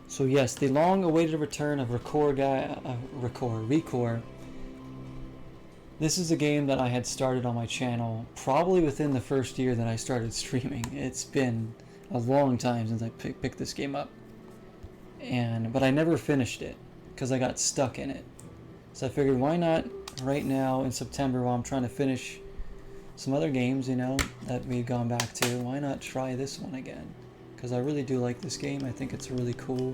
So yes, the long-awaited return of RECORE. This is a game that I had started on my channel probably within the first year that I started streaming. It's been a long time since I picked this game up, but I never finished it because I got stuck in it. So I figured, why not right now in September, while I'm trying to finish some other games, you know, that we've gone back to, why not try this one again? Because I really do like this game. I think it's really cool.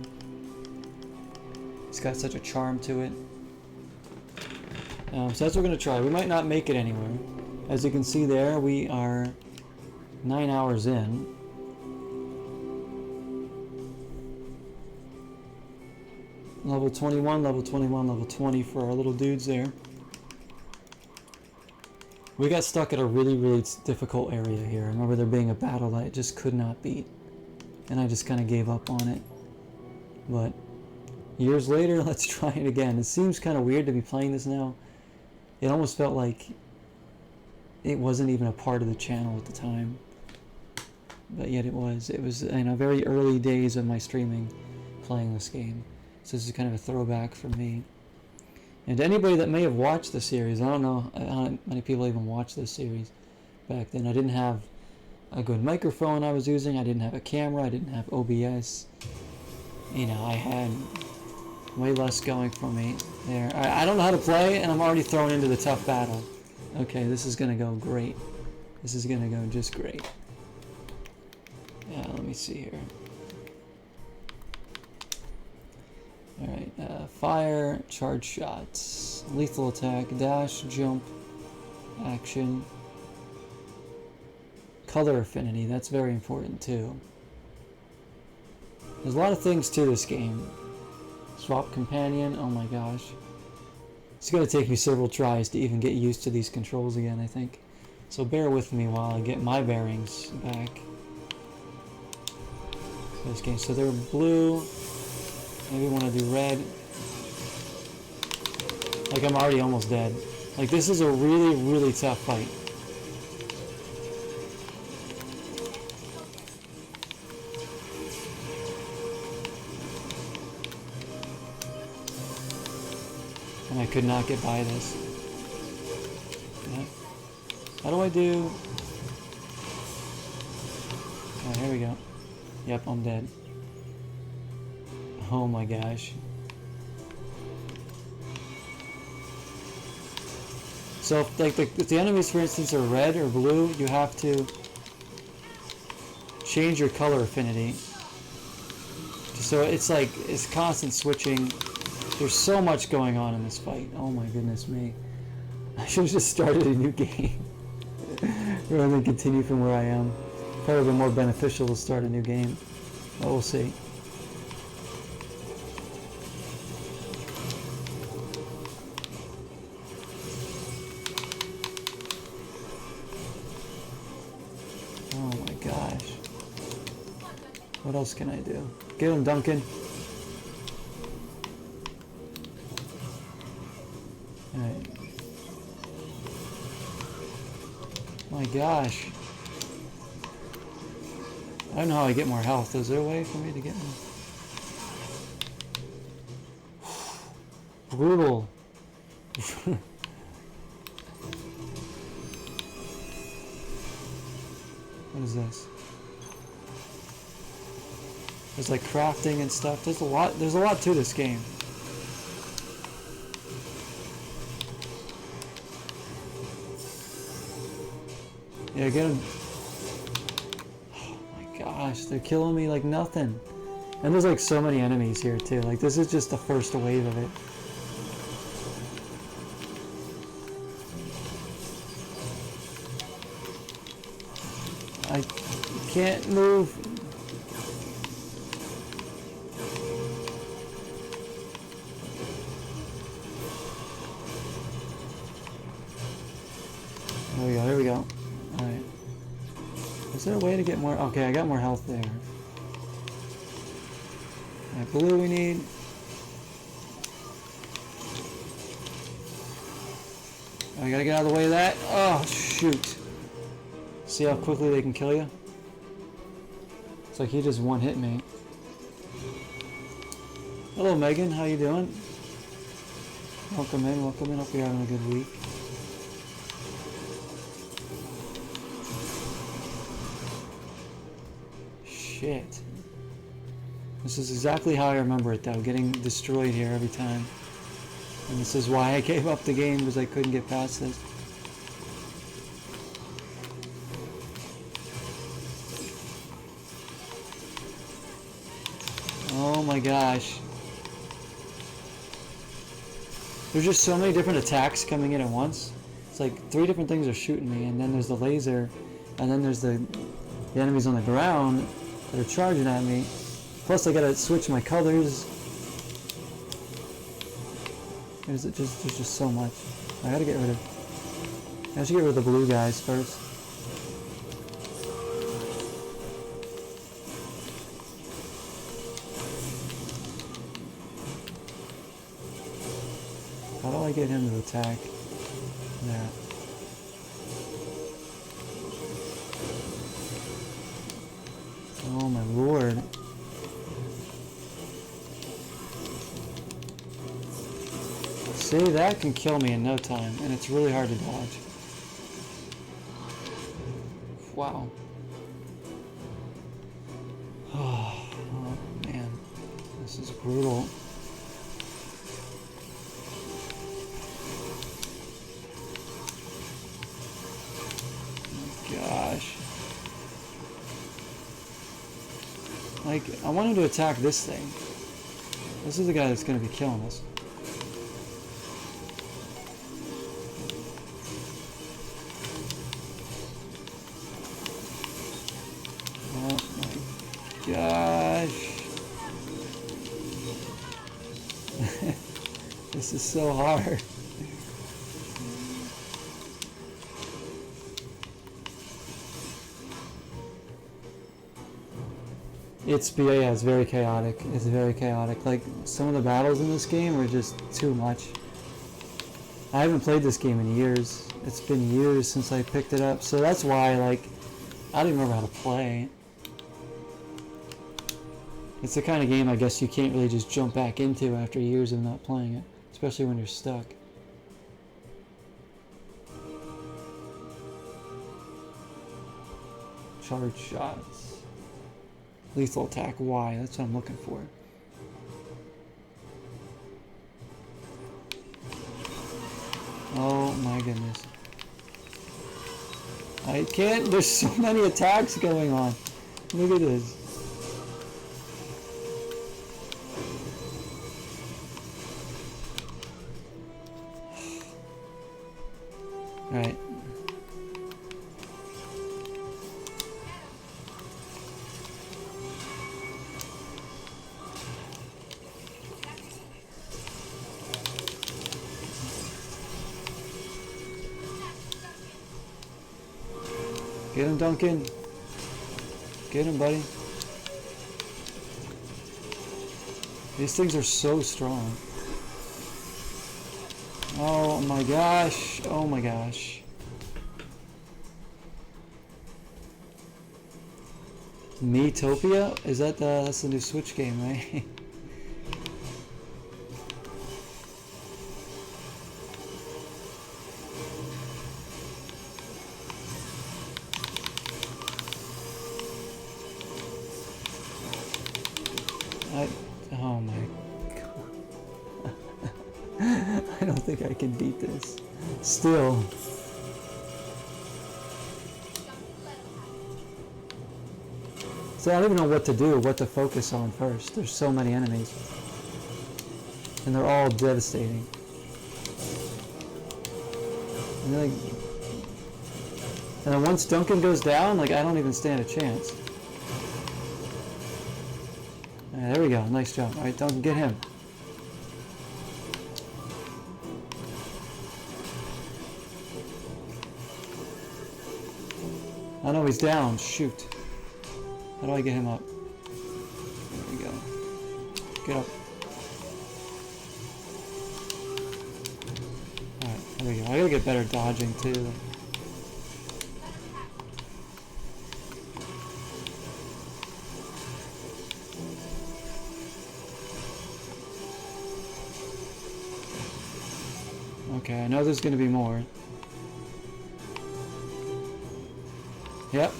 It's got such a charm to it. So that's what we're going to try. We might not make it anywhere. As you can see there, we are 9 hours in. Level 21, level 21, level 20 for our little dudes there. We got stuck at a really, really difficult area here. I remember there being a battle that I just could not beat. And I just kind of gave up on it. But years later, let's try it again. It seems kind of weird to be playing this now. It almost felt like it wasn't even a part of the channel at the time. But yet it was. It was in very early days of my streaming playing this game. So this is kind of a throwback for me. And to anybody that may have watched the series, I don't know how many people even watched this series back then. I didn't have a good microphone I was using. I didn't have a camera. I didn't have OBS. You know, I had way less going for me there. I don't know how to play, and I'm already thrown into the tough battle. Okay, this is going to go great. This is going to go just great. Yeah, let me see here. Alright, fire, charge shots, lethal attack, dash, jump, action, color affinity, that's very important too. There's a lot of things to this game. Swap companion, oh my gosh. It's going to take me several tries to even get used to these controls again, I think. So bear with me while I get my bearings back. This game, so they're blue. Maybe we want to do red. Like, I'm already almost dead. Like, this is a really, really tough fight. And I could not get by this. Yeah. How do I do? Oh, here we go. Yep, I'm dead. Oh my gosh. So if, like, if the enemies, for instance, are red or blue, you have to change your color affinity. So it's like, it's constant switching. There's so much going on in this fight. Oh my goodness me. I should have just started a new game rather than continue from where I am. Probably been more beneficial to start a new game. But we'll see. What else can I do? Get him, Duncan. Alright. My gosh. I don't know how I get more health. Is there a way for me to get more? Brutal. What is this? There's like crafting and stuff. There's a lot to this game. Yeah, get him. Oh my gosh, they're killing me like nothing. And there's like so many enemies here too. Like, this is just the first wave of it. I can't move. There we go. Alright. Is there a way to get more? Okay, I got more health there. Alright, blue we need. I gotta get out of the way of that. Oh, shoot. See how quickly they can kill you? It's like he just one-hit me. Hello Megan, how you doing? Welcome in, welcome in. Hope you're having a good week. Shit. This is exactly how I remember it though, getting destroyed here every time. And this is why I gave up the game, because I couldn't get past this. Oh my gosh. There's just so many different attacks coming in at once. It's like 3 different things are shooting me, and then there's the laser, and then there's the enemies on the ground that are charging at me. Plus I gotta switch my colors. There's just so much. I should get rid of the blue guys first. How do I get him to attack? There. Oh my lord. See, that can kill me in no time, and it's really hard to dodge. Wow. Oh man, this is brutal. Gosh. Like, I want him to attack this thing. This is the guy that's going to be killing us. Oh my gosh. This is so hard. It's very chaotic. It's very chaotic. Like, some of the battles in this game are just too much. I haven't played this game in years. It's been years since I picked it up, so that's why, like, I don't even remember how to play. It's the kind of game I guess you can't really just jump back into after years of not playing it, especially when you're stuck. Charge shots. Lethal attack Y, that's what I'm looking for. Oh my goodness. I can't, there's so many attacks going on. Look at this. Alright. Get him, Duncan. Get him, buddy. These things are so strong. Oh my gosh. Oh my gosh. Metopia? Is that that's the new Switch game, right? Oh my god. I don't think I can beat this. Still. So I don't even know what to do, what to focus on first. There's so many enemies. And they're all devastating. And then once Duncan goes down, like, I don't even stand a chance. There we go, nice job. Alright, Duncan, get him. Oh no, he's down, shoot. How do I get him up? There we go. Get up. Alright, there we go. I gotta get better dodging too. Okay, I know there's gonna be more. Yep.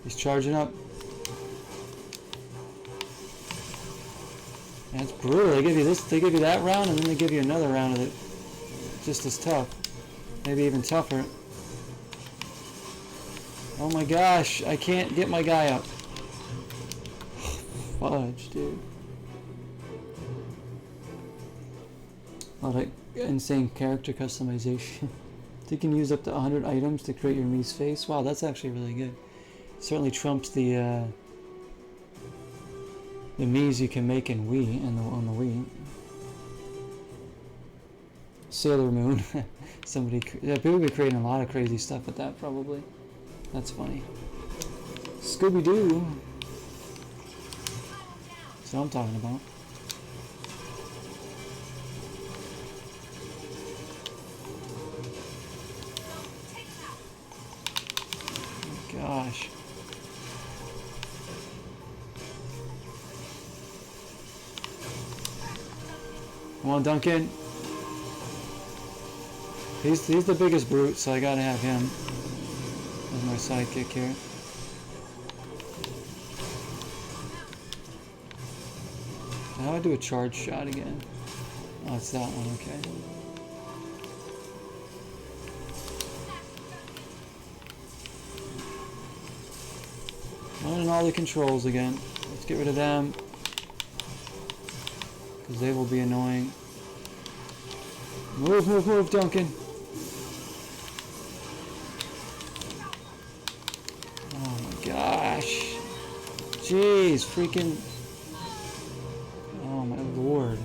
He's charging up. Yeah, it's brutal. They give you this, they give you that round, and then they give you another round of it. Just as tough. Maybe even tougher. Oh my gosh, I can't get my guy up. Fudge, dude. A lot of insane character customization. You can use up to 100 items to create your Mii's face. Wow, that's actually really good. Certainly trumps the Mii's you can make in Wii and on the Wii. Sailor Moon. Somebody, yeah, people be creating a lot of crazy stuff with that probably. That's funny. Scooby Doo. That's what I'm talking about. Oh gosh. Come on, Duncan. He's the biggest brute, so I gotta have him as my sidekick here. How do I do a charge shot again? Oh, it's that one, okay. Running all the controls again. Let's get rid of them, because they will be annoying. Move, move, move, Duncan. Oh my gosh. Jeez, freaking. Oh my lord.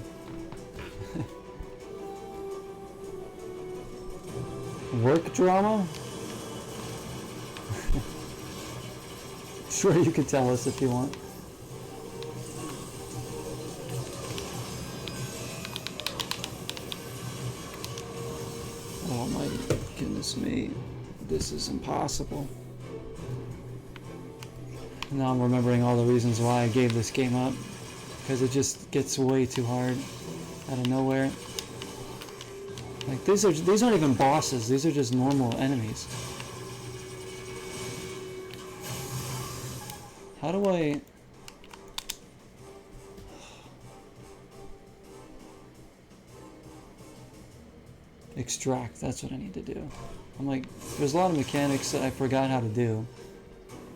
Work drama? Sure, you can tell us if you want. Oh my goodness me. This is impossible. Now I'm remembering all the reasons why I gave this game up. Because it just gets way too hard out of nowhere. Like these aren't even bosses, these are just normal enemies. How do I... Extract, that's what I need to do. I'm like, there's a lot of mechanics that I forgot how to do.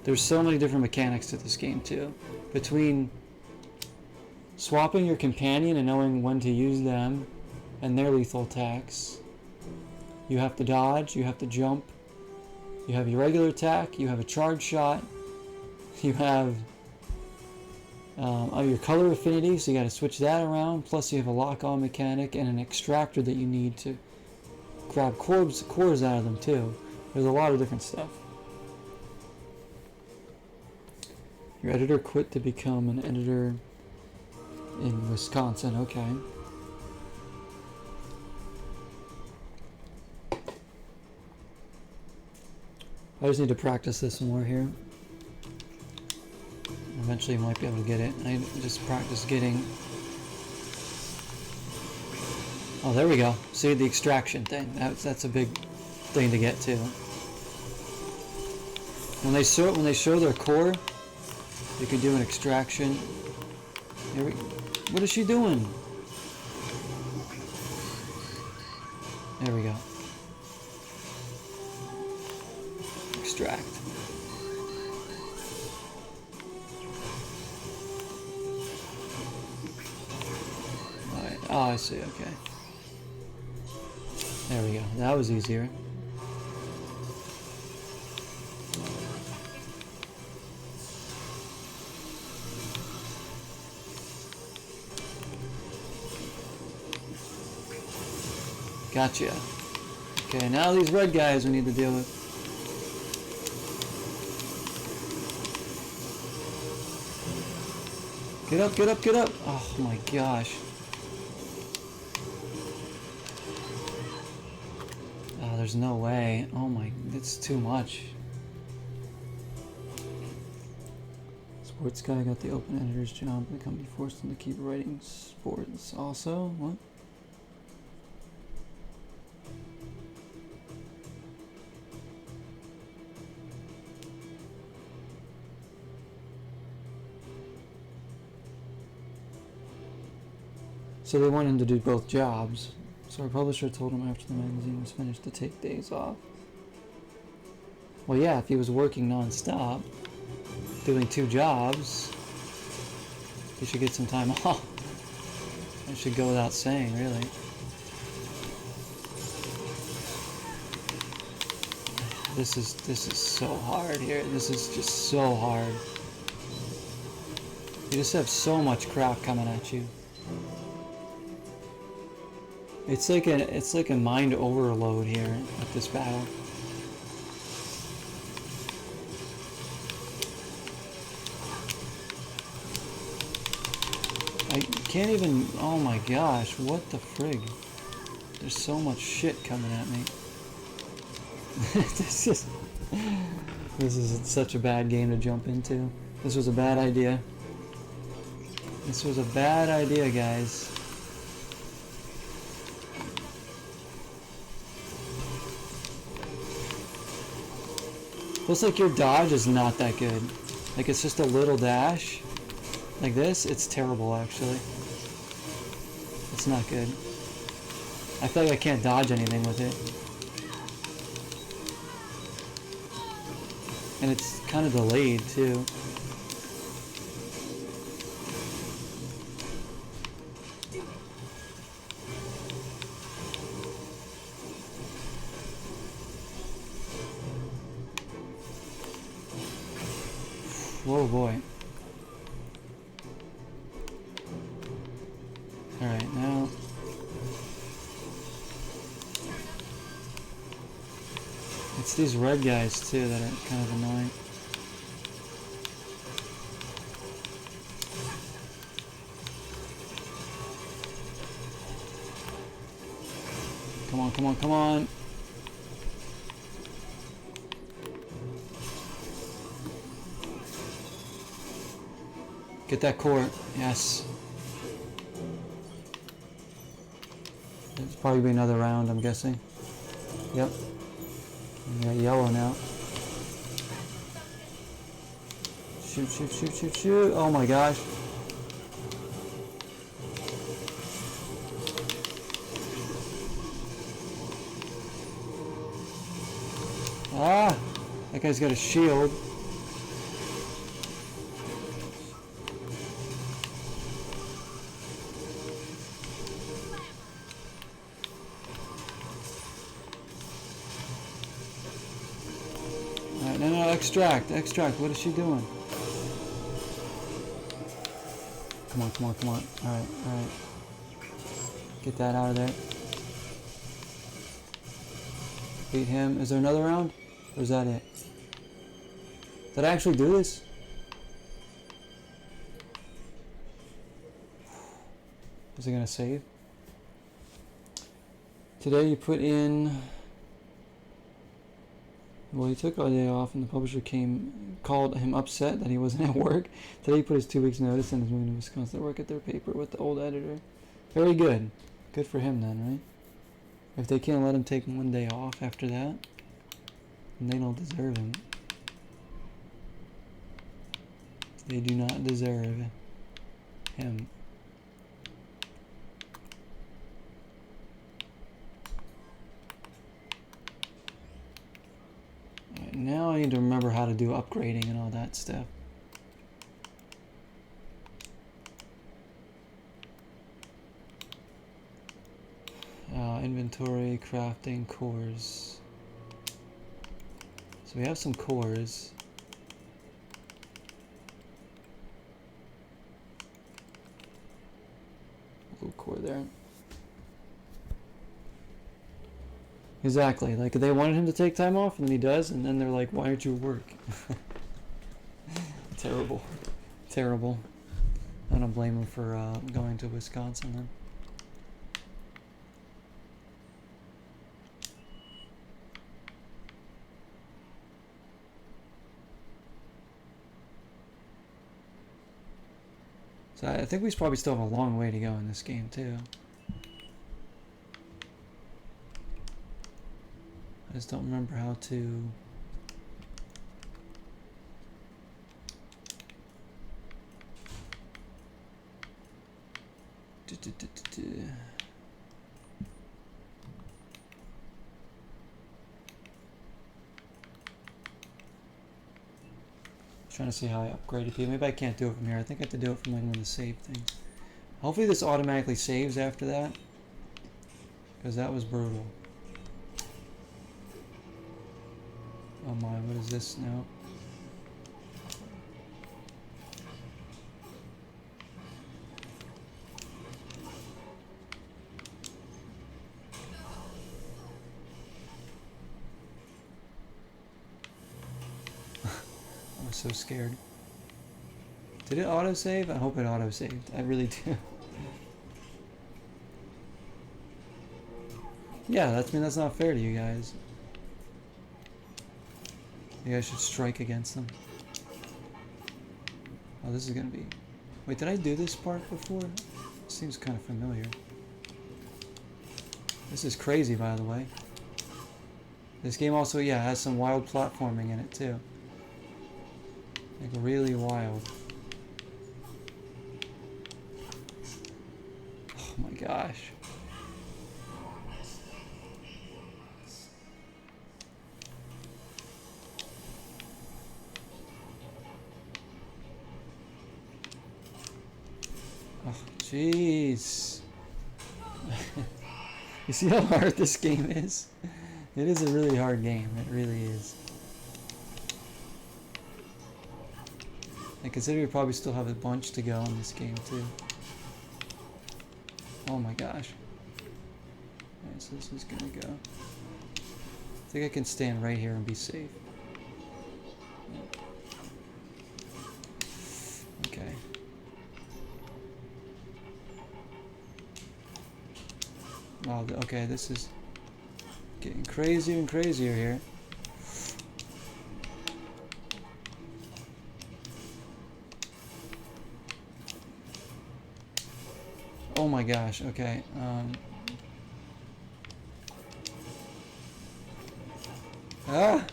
There's so many different mechanics to this game too. Between swapping your companion and knowing when to use them and their lethal attacks. You have to dodge, you have to jump, you have your regular attack, you have a charge shot, you have your color affinity, so you got to switch that around, plus you have a lock-on mechanic and an extractor that you need to grab cores out of them too. There's a lot of different stuff. Your editor quit to become an editor in Wisconsin, okay. I just need to practice this more here. Eventually you might be able to get it. I just practice getting... Oh, there we go. See, the extraction thing. That's a big thing to get to. When they show their core, you can do an extraction. Here we... What is she doing? There we go. Extract. Alright. Oh, I see. Okay. There we go. That was easier. Gotcha. Okay, now these red guys we need to deal with. Get up, get up, get up! Oh my gosh. Oh, there's no way. Oh my, it's too much. It's Sports guy got the open editor's job. The company forced him to keep writing sports. Also, what? So they want him to do both jobs. So our publisher told him after the magazine was finished to take days off. Well, yeah, if he was working non-stop, doing 2 jobs, he should get some time off. It should go without saying, really. This is so hard here. This is just so hard. You just have so much crap coming at you. It's like a mind overload here at this battle. I can't even, oh my gosh, what the frig? There's so much shit coming at me. this is such a bad game to jump into. This was a bad idea. This was a bad idea, guys. Looks like your dodge is not that good. Like, it's just a little dash. Like this, it's terrible, actually. It's not good. I feel like I can't dodge anything with it. And it's kind of delayed, too. Whoa, boy. Alright, now... It's these red guys, too, that are kind of annoying. Come on, come on, come on! Get that core. Yes. There's probably be another round, I'm guessing. Yep. We got yellow now. Shoot, shoot, shoot, shoot, shoot. Oh my gosh. Ah! That guy's got a shield. Extract, extract, what is she doing? Come on, come on, come on. Alright, alright. Get that out of there. Beat him. Is there another round? Or is that it? Did I actually do this? Is it gonna save? Today you put in... Well, he took a day off, and the publisher called him upset that he wasn't at work. Today he put his 2 weeks notice and is moving to Wisconsin to work at their paper with the old editor. Very good. Good for him then, right? If they can't let him take 1 day off after that, then they don't deserve him. They do not deserve him. Now I need to remember how to do upgrading and all that stuff. Inventory, crafting, cores. So we have some cores. A little core there. Exactly, like they wanted him to take time off and then he does, and then they're like, why aren't you at work? Terrible. Terrible. I don't blame him for going to Wisconsin then. So I think we probably still have a long way to go in this game too. I just don't remember how to... Trying to see how I upgraded people. Maybe I can't do it from here. I think I have to do it from like one of the save things. Hopefully this automatically saves after that, because that was brutal. Oh my, what is this now? I was so scared. Did it autosave? I hope it autosaved. I really do. Yeah, that's not fair to you guys. You guys should strike against them. Oh, this is gonna be... Wait, did I do this part before? Seems kind of familiar. This is crazy, by the way. This game also, yeah, has some wild platforming in it, too. Like, really wild. Oh my gosh. Oh, jeez. You see how hard this game is? It is a really hard game. It really is. I consider we probably still have a bunch to go in this game too. Oh my gosh. Alright, so this is gonna go. I think I can stand right here and be safe. Okay. Wow, okay, this is getting crazier and crazier here. Oh my gosh, okay. Ah!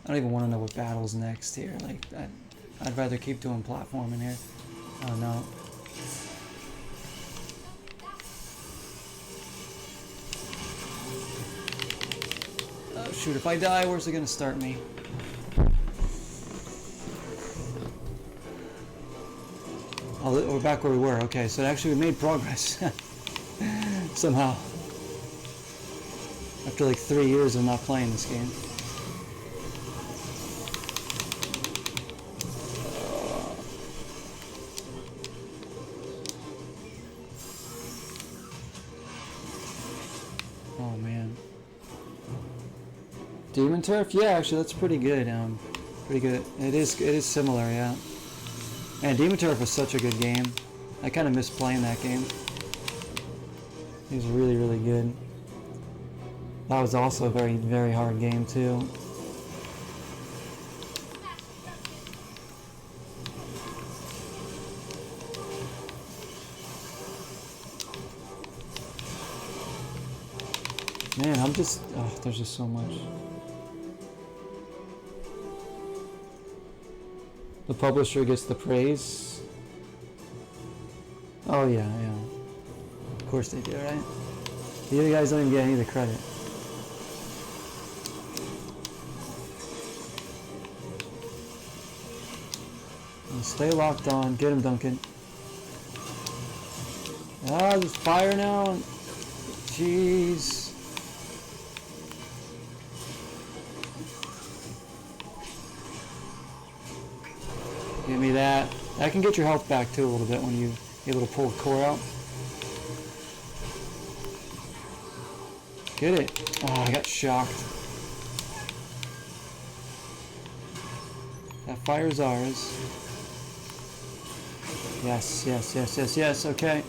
I don't even want to know what battle's next here. Like, I'd rather keep doing platforming here. Oh no. Oh shoot, if I die, where's it gonna start me? Oh, we're back where we were. Okay, so actually we made progress. Somehow. After like 3 years of not playing this game. Oh man. Demon Turf? Yeah, actually that's pretty good. Pretty good. It is similar, yeah. And Demon Turf was such a good game. I kind of miss playing that game. It was really, really good. That was also a very, very hard game too. Man, I'm just... Oh, there's just so much. The publisher gets the praise. Oh yeah, yeah. Of course they do, right? The other guys don't even get any of the credit. Stay locked on. Get him, Duncan. Ah, there's fire now. Jeez. Give me that. That can get your health back too a little bit when you're able to pull the core out. Get it. Oh, I got shocked. That fire's ours. Yes, yes, yes, yes, yes. Okay.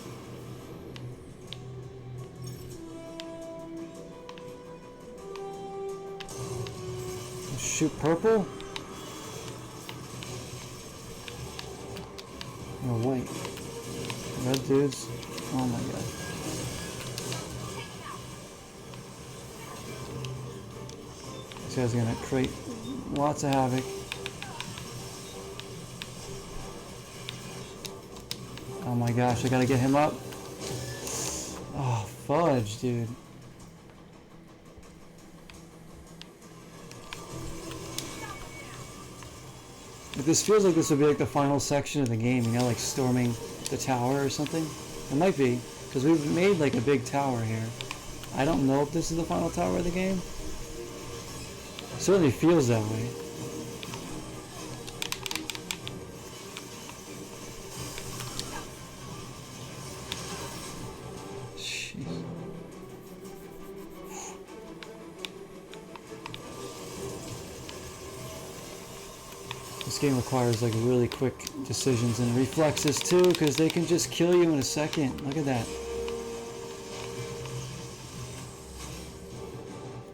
shoot purple? Or white? Red dudes? Oh my god. This guy's gonna create lots of havoc. Oh my gosh, I gotta get him up. Oh, fudge, dude. This feels like this would be like the final section of the game, you know, like storming the tower or something. It might be, because we've made like a big tower here. I don't know if this is the final tower of the game. It certainly feels that way. Jeez. This game requires like really quick decisions and reflexes too, because they can just kill you in a second. Look at that.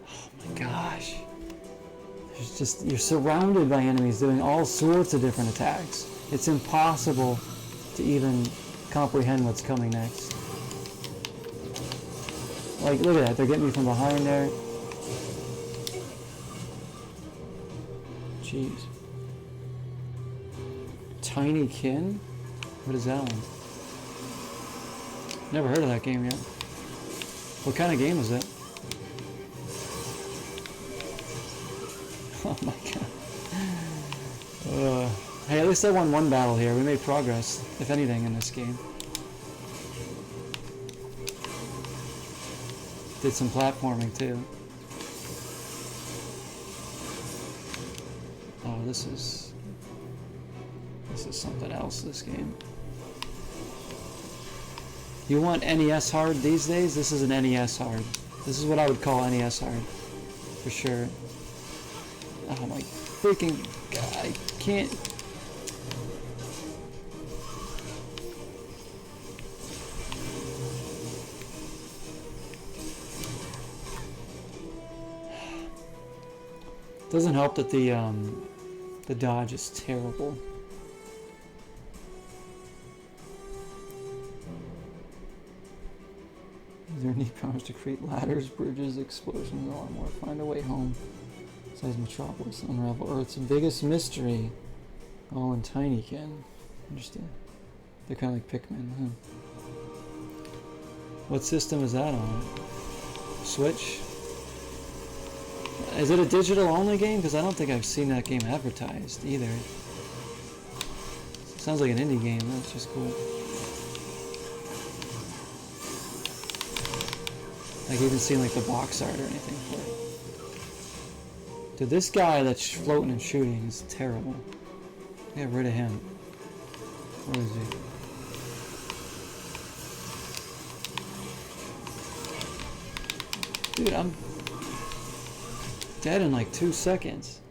Oh my gosh. There's just, you're surrounded by enemies doing all sorts of different attacks. It's impossible to even comprehend what's coming next. Like, look at that. They're getting me from behind there. Jeez. Tiny Kin? What is that one? Never heard of that game yet. What kind of game is it? Oh my god. Hey, at least I won one battle here. We made progress, if anything, in this game. Did some platforming too. Oh, this is something else, this game. You want NES hard these days? This is an NES hard. This is what I would call NES hard. For sure. Oh my freaking god, I can't. Doesn't help that the dodge is terrible. There are neat powers to create ladders, bridges, explosions, and a lot more. Find a way home. Besides Metropolis, unravel Earth's biggest mystery. All in Tinykin. Understand? They're kind of like Pikmin, huh? What system is that on? Switch? Is it a digital only game? Because I don't think I've seen that game advertised either. Sounds like an indie game. That's just cool. Like even seen like the box art or anything for it. Dude, this guy that's floating and shooting is terrible. Get rid of him. Where is he? Dude, I'm dead in like 2 seconds.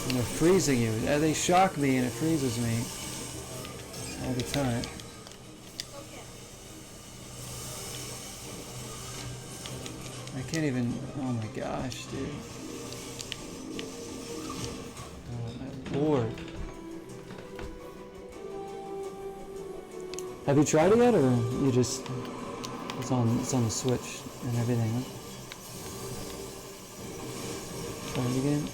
And they're freezing you. They shock me and it freezes me all the time. I can't even, oh my gosh, dude. Oh my lord. Have you tried it yet, or you just, it's on the Switch and everything, huh? Try it again.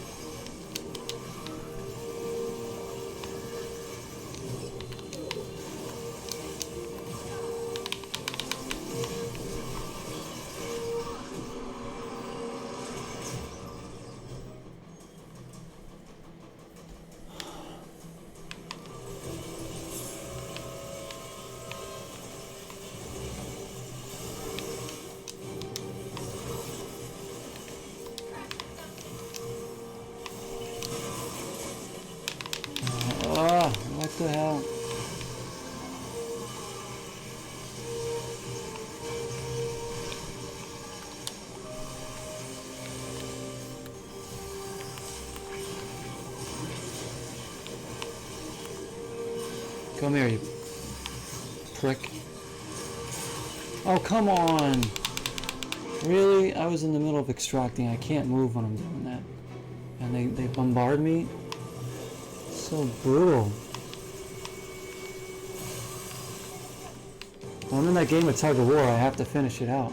Come here, you prick. Oh, come on! Really? I was in the middle of extracting. I can't move when I'm doing that. And they bombard me? So brutal. When I'm in that game of tug of war, I have to finish it out.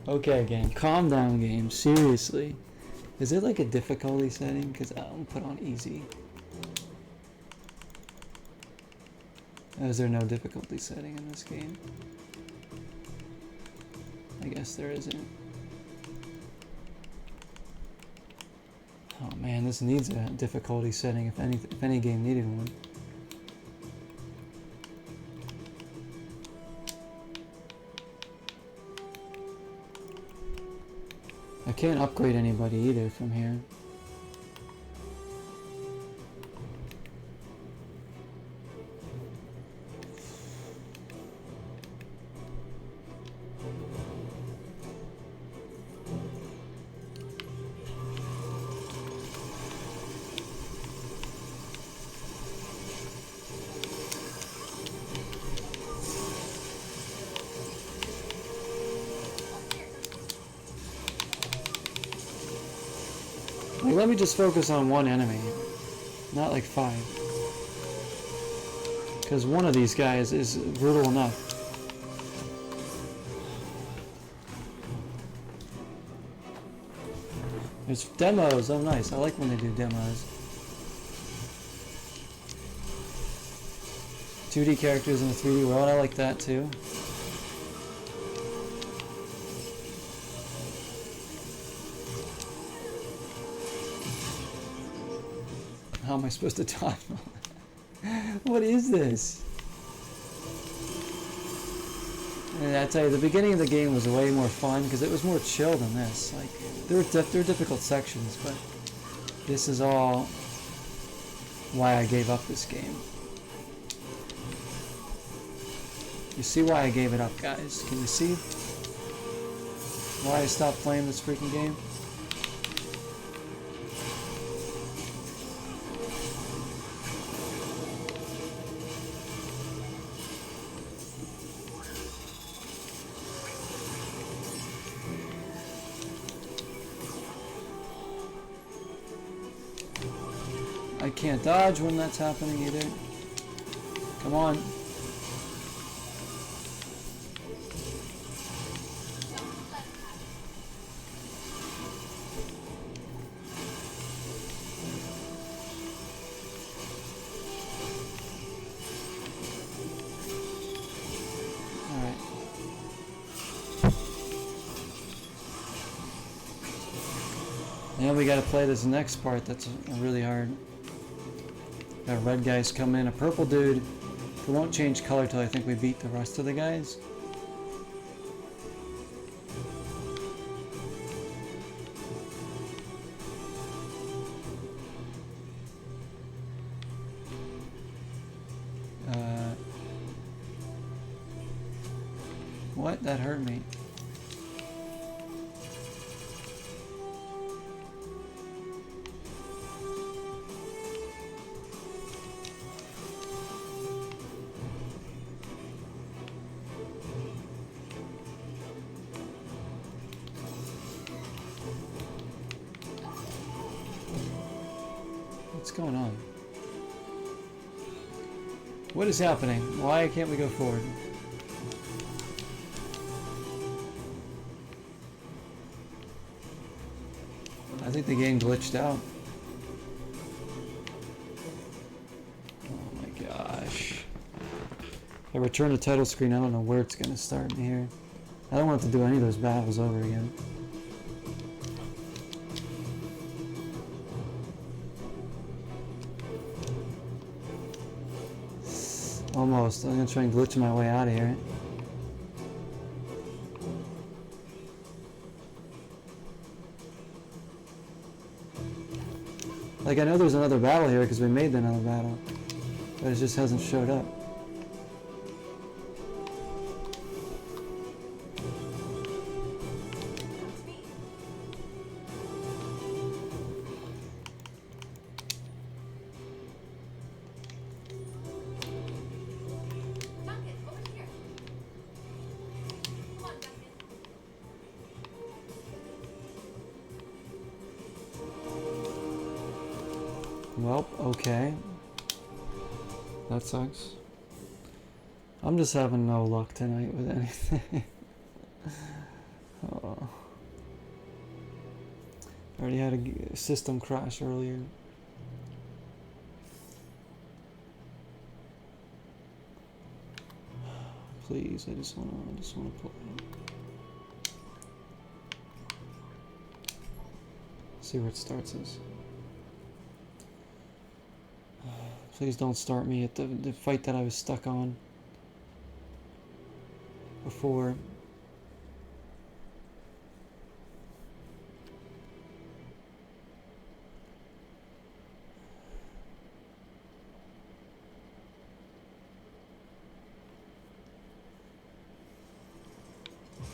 Okay, game. Calm down, game. Seriously. Is it like a difficulty setting? Because I'll put on easy. Is there no difficulty setting in this game? I guess there isn't. Oh man, this needs a difficulty setting if any game needed one. I can't upgrade anybody either from here. Like, let me just focus on one enemy, not like 5. Because one of these guys is brutal enough. There's demos, oh nice, I like when they do demos. 2D characters in a 3D world, I like that too. How am I supposed to time? What is this? And I tell you, the beginning of the game was way more fun because it was more chill than this. Like there were difficult sections, but this is all why I gave up this game. You see why I gave it up, guys? Can you see why I stopped playing this freaking game? I can't dodge when that's happening either. Come on. Alright. Now we gotta play this next part that's really hard. Got red guys coming in, a purple dude who won't change color till I think we beat the rest of the guys. What? That hurt me. What's going on? What is happening? Why can't we go forward? I think the game glitched out. Oh my gosh. If I return to title screen, I don't know where it's going to start me here. I don't want to do any of those battles over again. Almost. I'm going to try and glitch my way out of here. Like, I know there's another battle here because we made another battle, but it just hasn't showed up. Well, okay. That sucks. I'm just having no luck tonight with anything. Oh. I already had a system crash earlier. Please, I just wanna pull it up. See where it starts us. Please don't start me at the fight that I was stuck on before.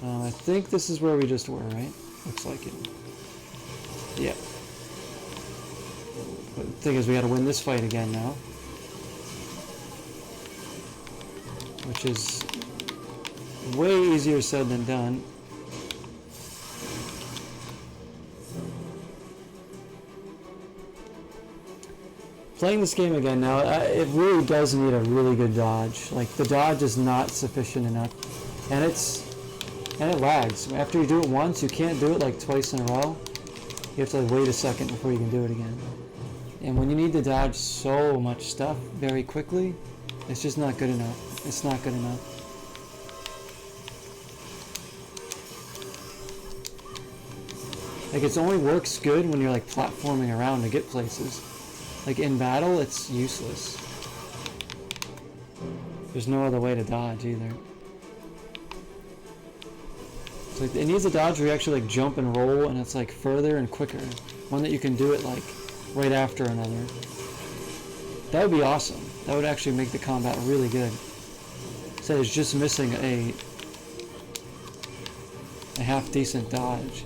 I think this is where we just were, right? Looks like it. Yeah. But the thing is, we gotta win this fight again now. Which is way easier said than done. Playing this game again now, it really does need a really good dodge. Like, the dodge is not sufficient enough. And it lags. After you do it once, you can't do it like twice in a row. You have to like wait a second before you can do it again. And when you need to dodge so much stuff very quickly, it's just not good enough. It's not good enough. Like, it only works good when you're like platforming around to get places. Like, in battle, it's useless. There's no other way to dodge either. It's like, it needs a dodge where you actually like jump and roll, and it's like further and quicker. One that you can do it like right after another. That would be awesome. That would actually make the combat really good. So it's just missing a half decent dodge.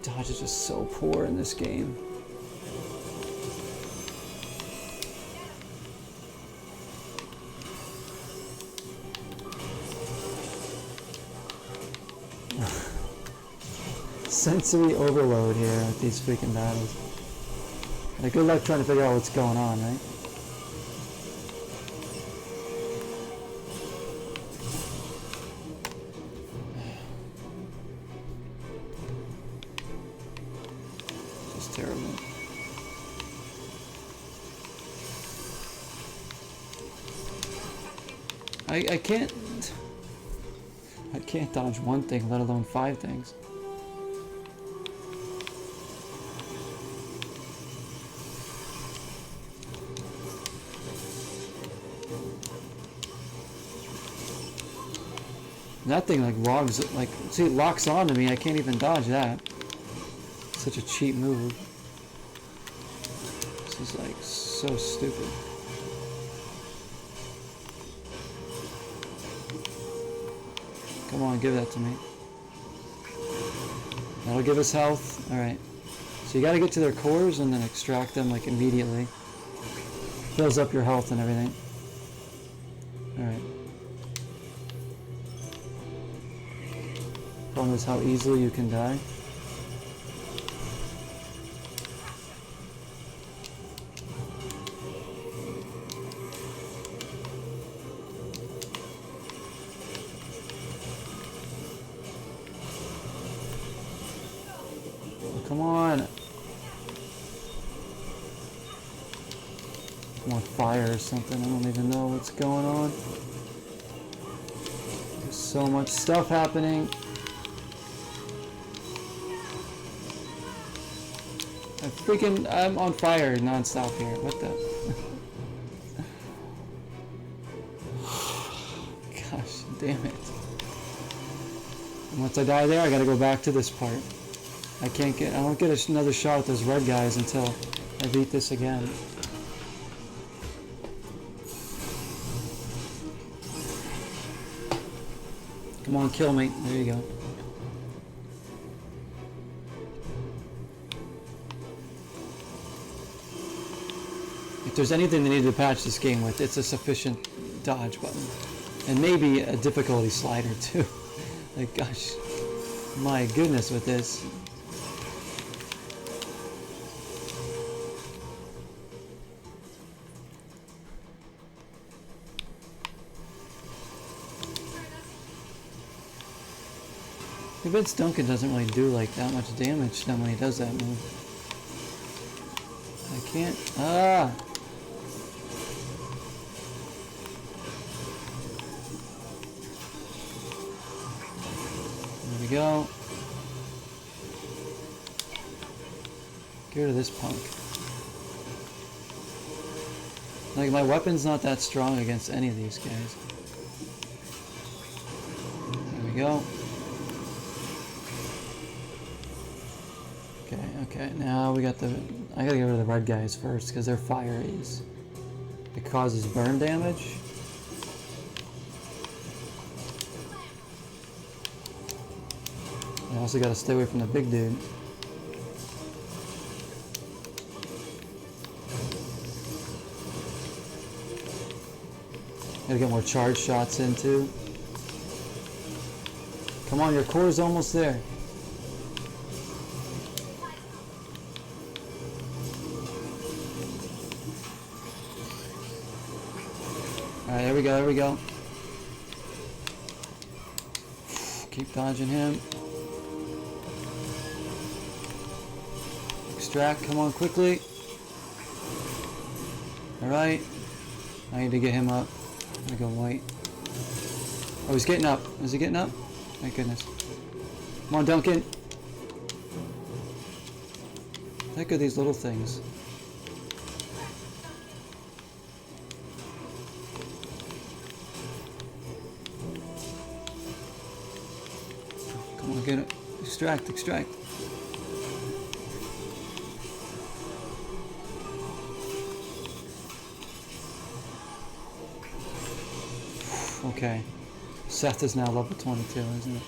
The dodge is just so poor in this game. Sensory overload here at these freaking battles. Like, good luck trying to figure out what's going on, right? Just terrible. I can't dodge one thing, let alone 5 things. That thing like logs, like, see, it locks onto me. I can't even dodge that. Such a cheap move. This is like so stupid. Come on, give that to me. That'll give us health. Alright. So you gotta get to their cores and then extract them like immediately. Fills up your health and everything. Alright. Problem is how easily you can die. Come on. More fire or something. I don't even know what's going on. There's so much stuff happening. I'm on fire non-stop here. What the? Gosh, damn it. And once I die there, I gotta go back to this part. I don't get another shot at those red guys until I beat this again. Come on, kill me. There you go. If there's anything they need to patch this game with, it's a sufficient dodge button. And maybe a difficulty slider too. Like, gosh. My goodness with this. Vince Duncan doesn't really do like that much damage then when he does that move. I can't. Ah! There we go. Get rid of this punk. Like, my weapon's not that strong against any of these guys. There we go. Okay, now we got the... I gotta get rid of the red guys first, because their fire is... It causes burn damage. I also gotta stay away from the big dude. Gotta get more charge shots in too. Come on, your core's almost there. Alright, there we go, there we go. Keep dodging him. Extract, come on quickly. Alright. I need to get him up. I'm gonna go white. Oh, he's getting up. Is he getting up? Thank goodness. Come on, Duncan. What the heck are these little things? Come on, get it. Extract, extract. Okay. Seth is now level 22, isn't it?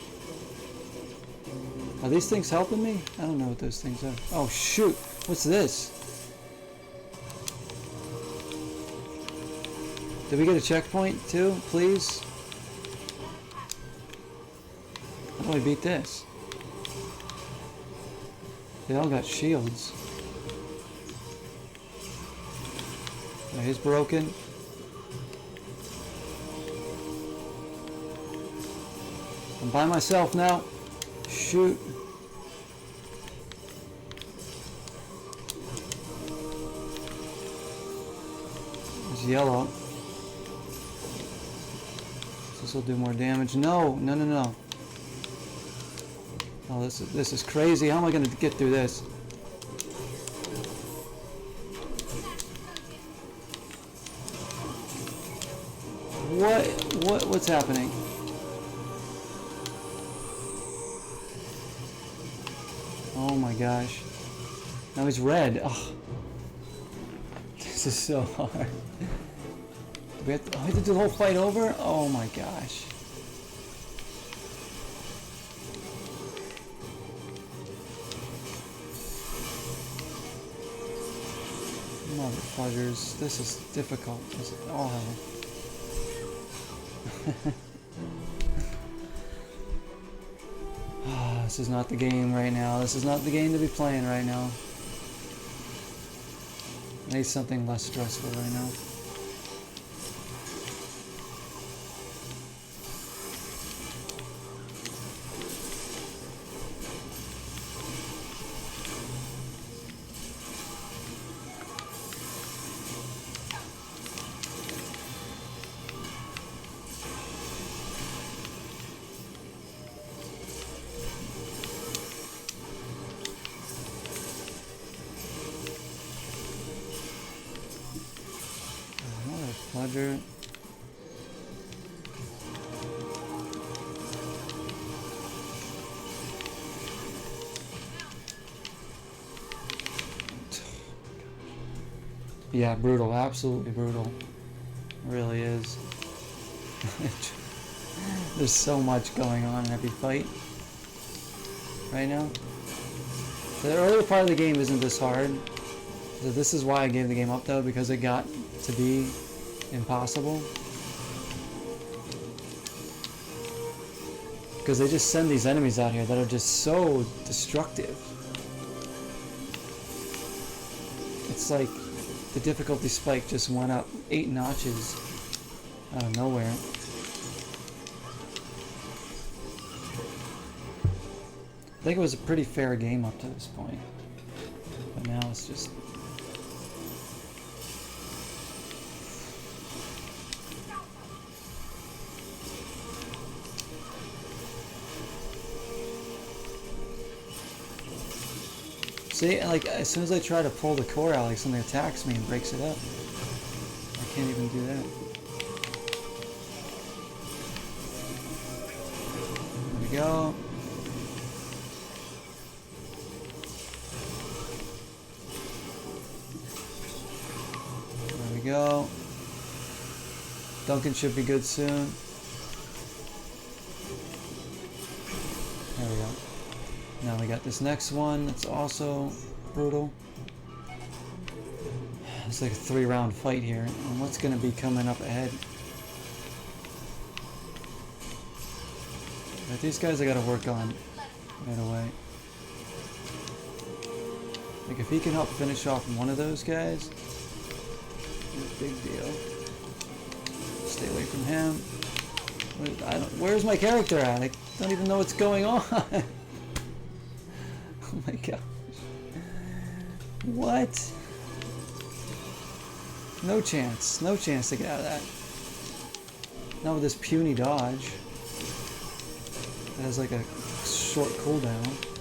Are these things helping me? I don't know what those things are. Oh shoot! What's this? Did we get a checkpoint too, please? How do I beat this? They all got shields. Oh, he's broken. I'm by myself now. Shoot. It's yellow. This will do more damage. No, no, no, no. Oh, this is crazy. How am I going to get through this? What's happening? Oh my gosh. Now he's red. Oh. This is so hard. We have to do the whole fight over? Oh my gosh. Motherfuckers. This is difficult. This is all hell. This is not the game right now. This is not the game to be playing right now. I need something less stressful right now. Roger. Yeah, brutal, absolutely brutal. It really is. There's so much going on in every fight right now. The earlier part of the game isn't this hard. So this is why I gave the game up though, because it got to be impossible. Because they just send these enemies out here that are just so destructive. It's like the difficulty spike just went up 8 notches out of nowhere. I think it was a pretty fair game up to this point. But now it's just... See, like, as soon as I try to pull the core out, like, something attacks me and breaks it up. I can't even do that. There we go. There we go. Duncan should be good soon. There we go. Now we got this next one that's also brutal. It's like a 3-round fight here. And what's going to be coming up ahead? But these guys I got to work on right away. Like if he can help finish off one of those guys, big deal. Stay away from him. Where's my character at? I don't even know what's going on. Oh my gosh. What? No chance. No chance to get out of that. Not with this puny dodge. It has like a short cooldown.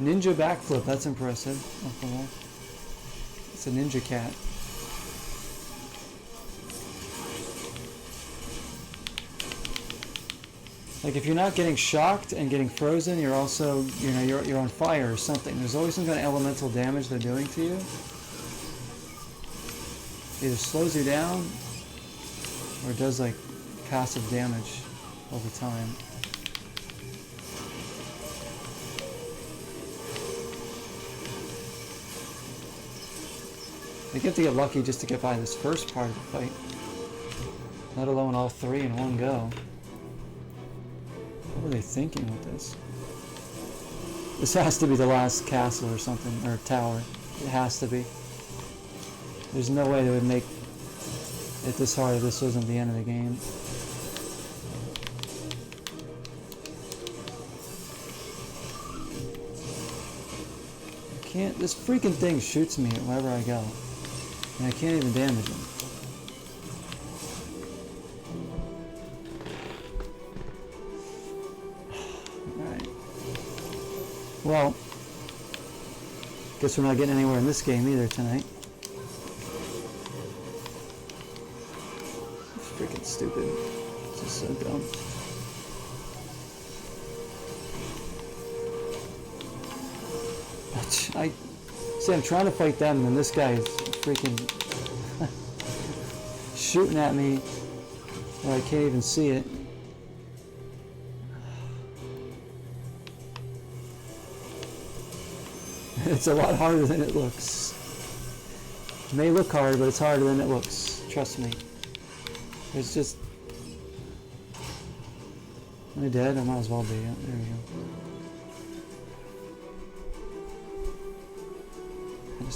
Ninja backflip, that's impressive. It's a ninja cat. Like if you're not getting shocked and getting frozen, you're also, you know, you're on fire or something. There's always some kind of elemental damage they're doing to you. Either slows you down or does like passive damage over time. You have to get lucky just to get by this first part of the fight, let alone all 3 in one go. What were they thinking with this? This has to be the last castle or something, or tower. It has to be. There's no way they would make it this hard if this wasn't the end of the game. I can't, this freaking thing shoots me wherever I go. And I can't even damage him. Alright. Well, guess we're not getting anywhere in this game either tonight. It's freaking stupid. This is so dumb. I'm trying to fight them and this guy is freaking shooting at me where I can't even see it. It's a lot harder than it looks. It may look hard, but it's harder than it looks. Trust me. It's just... Am I dead? I might as well be. Yeah, there we go.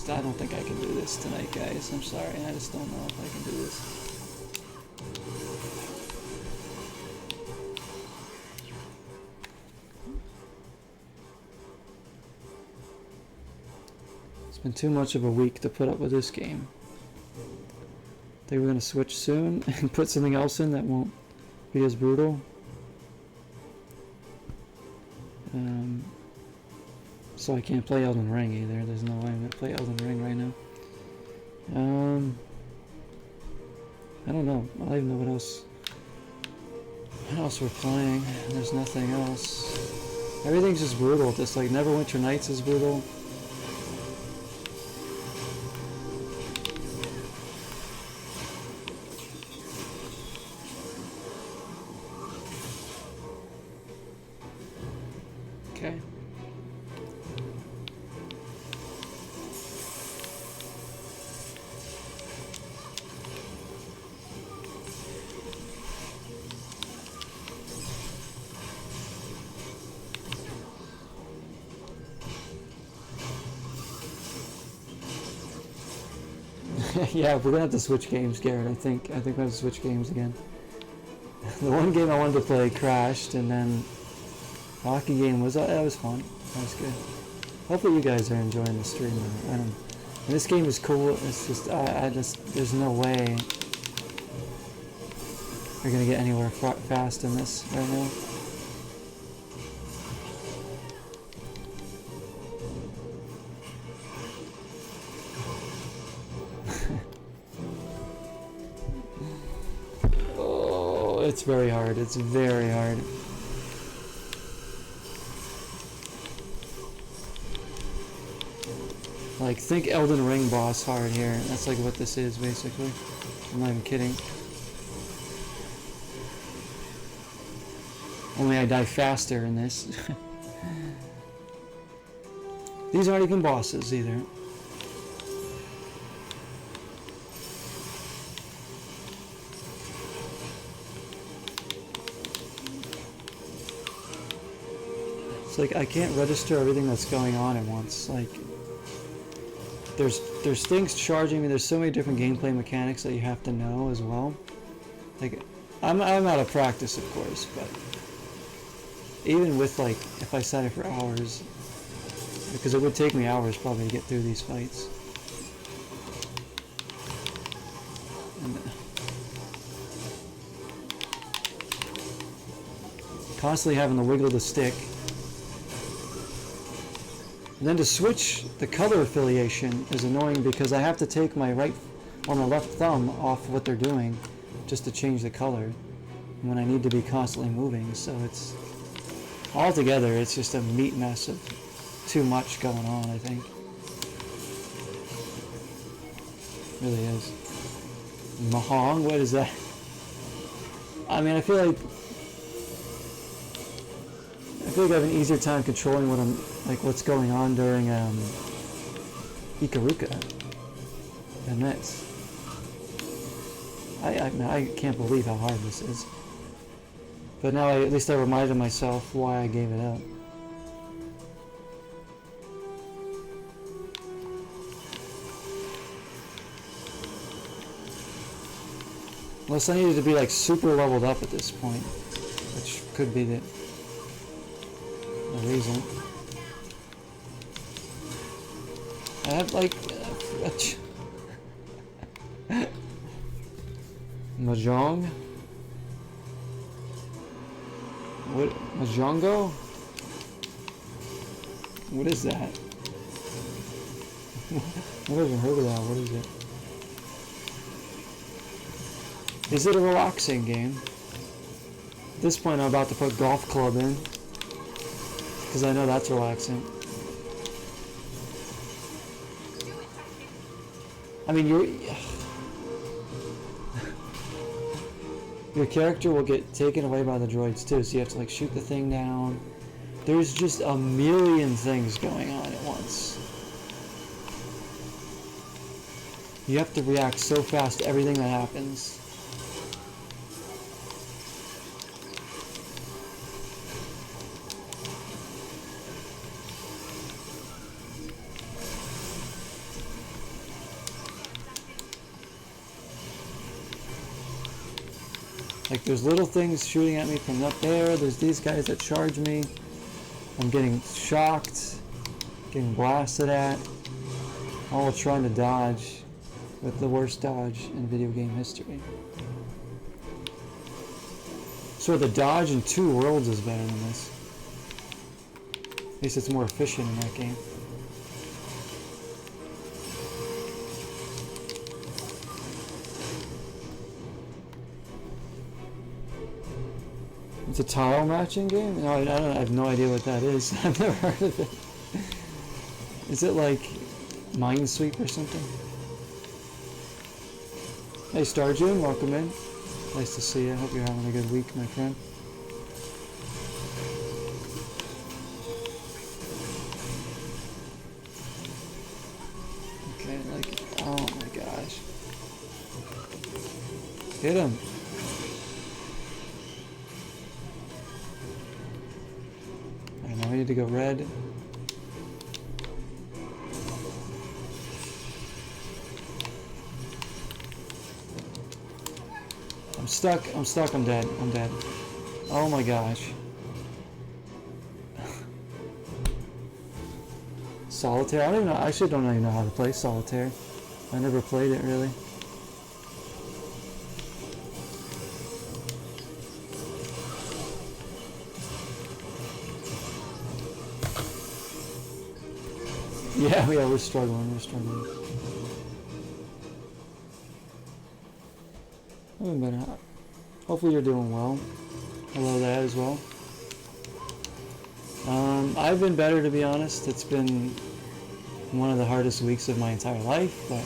I don't think I can do this tonight, guys. I'm sorry. I just don't know if I can do this. It's been too much of a week to put up with this game. They were going to switch soon and put something else in that won't be as brutal. So I can't play Elden Ring either. There's no way I'm going to play Elden Ring right now. I don't know. I don't even know what else we're playing. There's nothing else. Everything's just brutal. Just like Neverwinter Nights is brutal. Okay. Yeah, we're gonna have to switch games, Garrett. I think we have to switch games again. The one game I wanted to play crashed, and then the hockey game was that was fun. That was good. Hopefully you guys are enjoying the stream. I don't. And this game is cool. It's just I just there's no way you're gonna get anywhere fast in this right now. Oh, it's very hard. It's very hard. Like, think Elden Ring boss hard here. That's like what this is, basically. I'm not even kidding. Only I die faster in this. These aren't even bosses, either. It's like, I can't register everything that's going on at once. Like, there's things charging me. There's so many different gameplay mechanics that you have to know as well. Like, I'm out of practice, of course, but even with, like, if I sat it for hours, because it would take me hours probably to get through these fights. And constantly having to wiggle the stick. And then to switch the color affiliation is annoying because I have to take my right or my left thumb off what they're doing just to change the color when I need to be constantly moving. So it's altogether it's just a meat mess of too much going on, I think. It really is. Mahong? What is that? I mean, I feel like I have an easier time controlling what's going on during Ikaruka than this. I can't believe how hard this is. But now at least I reminded myself why I gave it up. Unless I needed to be like super leveled up at this point, which could be the reason. I have like Mahjong? What? Mahjongo? What is that? I've never even heard of that. What is it? Is it a relaxing game? At this point I'm about to put golf club in, because I know that's relaxing. I mean, your character will get taken away by the droids too, so you have to like shoot the thing down. There's just a million things going on at once. You have to react so fast to everything that happens. Like, there's little things shooting at me from up there. There's these guys that charge me. I'm getting shocked, getting blasted at, all trying to dodge with the worst dodge in video game history. So the dodge in Two Worlds is better than this. At least it's more efficient in that game. It's a tile matching game? No, I have no idea what that is. I've never heard of it. Is it like Minesweep or something? Hey Starjun, welcome in. Nice to see you. Hope you're having a good week, my friend. Hit him. Alright, now we need to go red. I'm stuck, I'm dead, I'm dead. Oh my gosh. Solitaire? I don't even know, I actually don't even know how to play solitaire. I never played it really. Yeah, we're struggling, I've been better. Hopefully you're doing well. Hello that as well. I've been better, to be honest. It's been one of the hardest weeks of my entire life, but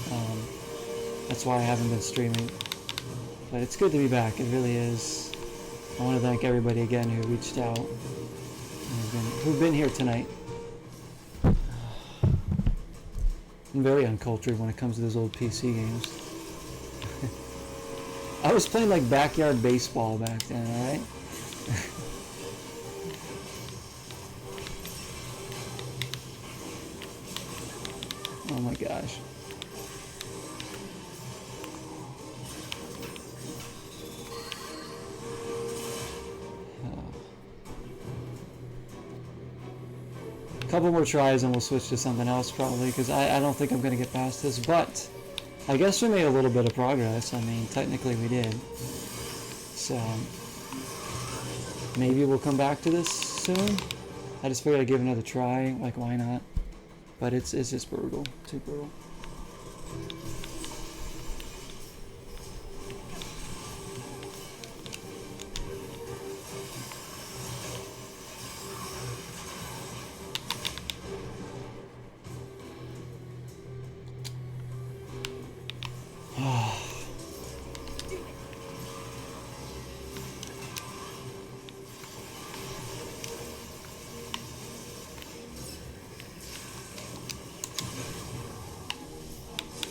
that's why I haven't been streaming. But it's good to be back, it really is. I want to thank everybody again who reached out and who've been here tonight. I'm very uncultured when it comes to those old PC games. I was playing like backyard baseball back then, alright? Oh my gosh. A couple more tries and we'll switch to something else probably, because I don't think I'm going to get past this, but I guess we made a little bit of progress. I mean, technically we did. So, maybe we'll come back to this soon. I just figured I'd give it another try, like why not? But it's just brutal, too brutal.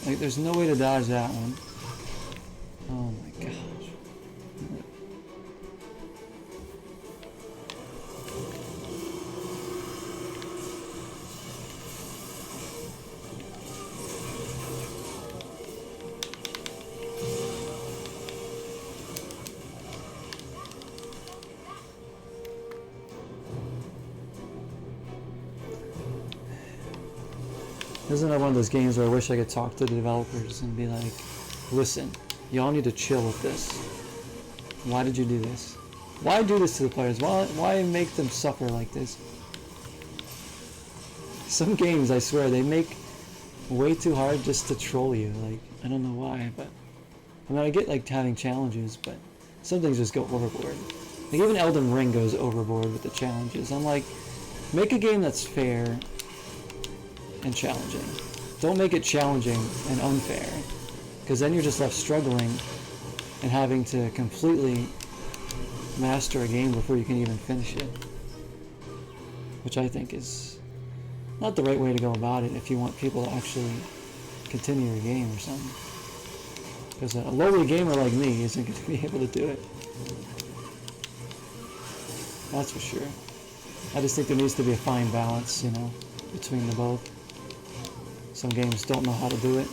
Like, there's no way to dodge that one. Oh my gosh. Isn't that one of those games where I wish I could talk to the developers and be like, listen, y'all need to chill with this. Why did you do this? Why do this to the players? Why make them suffer like this? Some games, I swear, they make way too hard just to troll you. Like, I don't know why, but I mean, I get like having challenges, but some things just go overboard. Like even Elden Ring goes overboard with the challenges. I'm like, make a game that's fair and challenging. Don't make it challenging and unfair, because then you're just left struggling and having to completely master a game before you can even finish it, which I think is not the right way to go about it if you want people to actually continue your game or something, because a lowly gamer like me isn't going to be able to do it. That's for sure. I just think there needs to be a fine balance, you know, between the both. Some games don't know how to do it.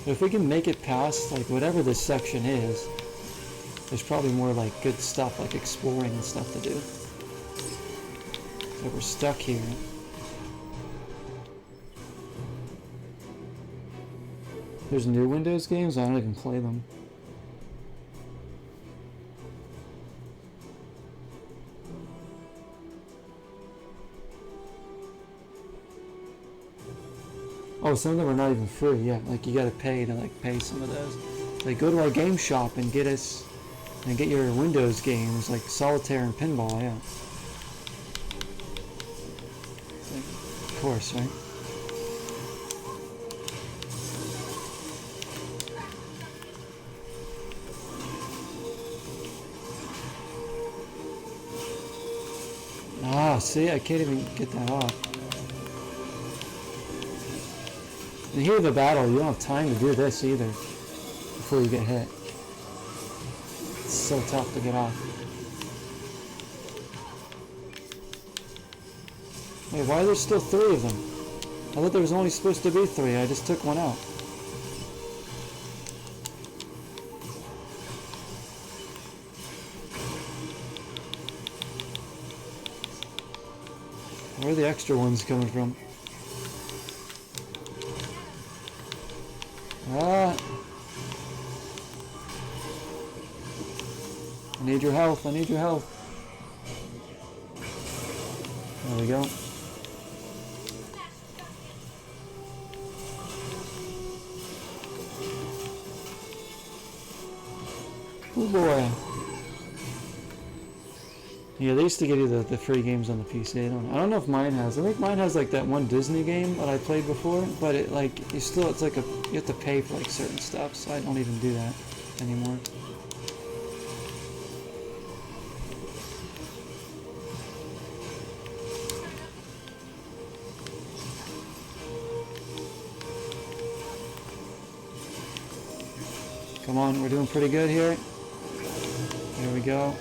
But if we can make it past, like, whatever this section is, there's probably more, like, good stuff, like exploring and stuff to do. So we're stuck here. There's new Windows games? I don't even play them. Oh, some of them are not even free, yeah. Like, you gotta pay to, like, pay some of those. Like, go to our game shop and get us, and get your Windows games, like Solitaire and Pinball, yeah. Like, of course, right? Ah, Ah, see, I can't even get that off. In the heat of a battle, you don't have time to do this either before you get hit. It's so tough to get off. Wait, why are there still 3 of them? I thought there was only supposed to be 3. I just took one out. Where are the extra ones coming from? Ah! I need your health, I need your health. There we go. Oh boy. Yeah, they used to give you the free games on the PC. I don't know if mine has. I think mine has like that one Disney game that I played before, but it like it's like you have to pay for like certain stuff, so I don't even do that anymore. Come on, we're doing pretty good here. There we go.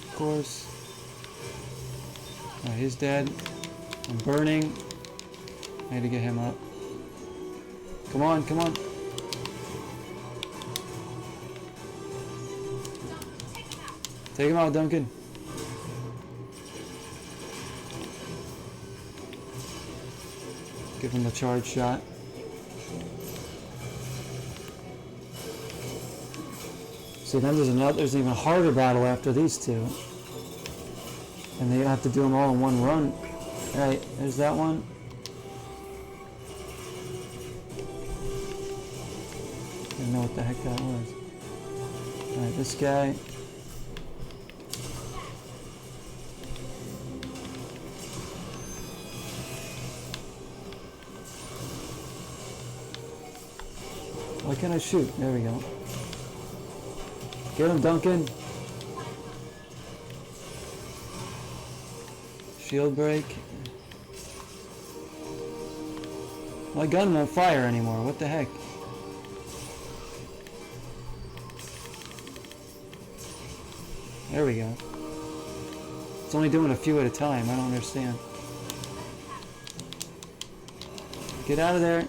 Of course. Alright, he's dead. I'm burning. I need to get him up. Come on, come on. Take him out, Duncan. Give him the charge shot. See, then there's an even harder battle after these 2. And they have to do them all in one run. Alright, there's that one. I don't know what the heck that was. Alright, this guy. Why can't I shoot? There we go. Get him, Duncan. Shield break. My gun won't fire anymore. What the heck? There we go. It's only doing a few at a time. I don't understand. Get out of there.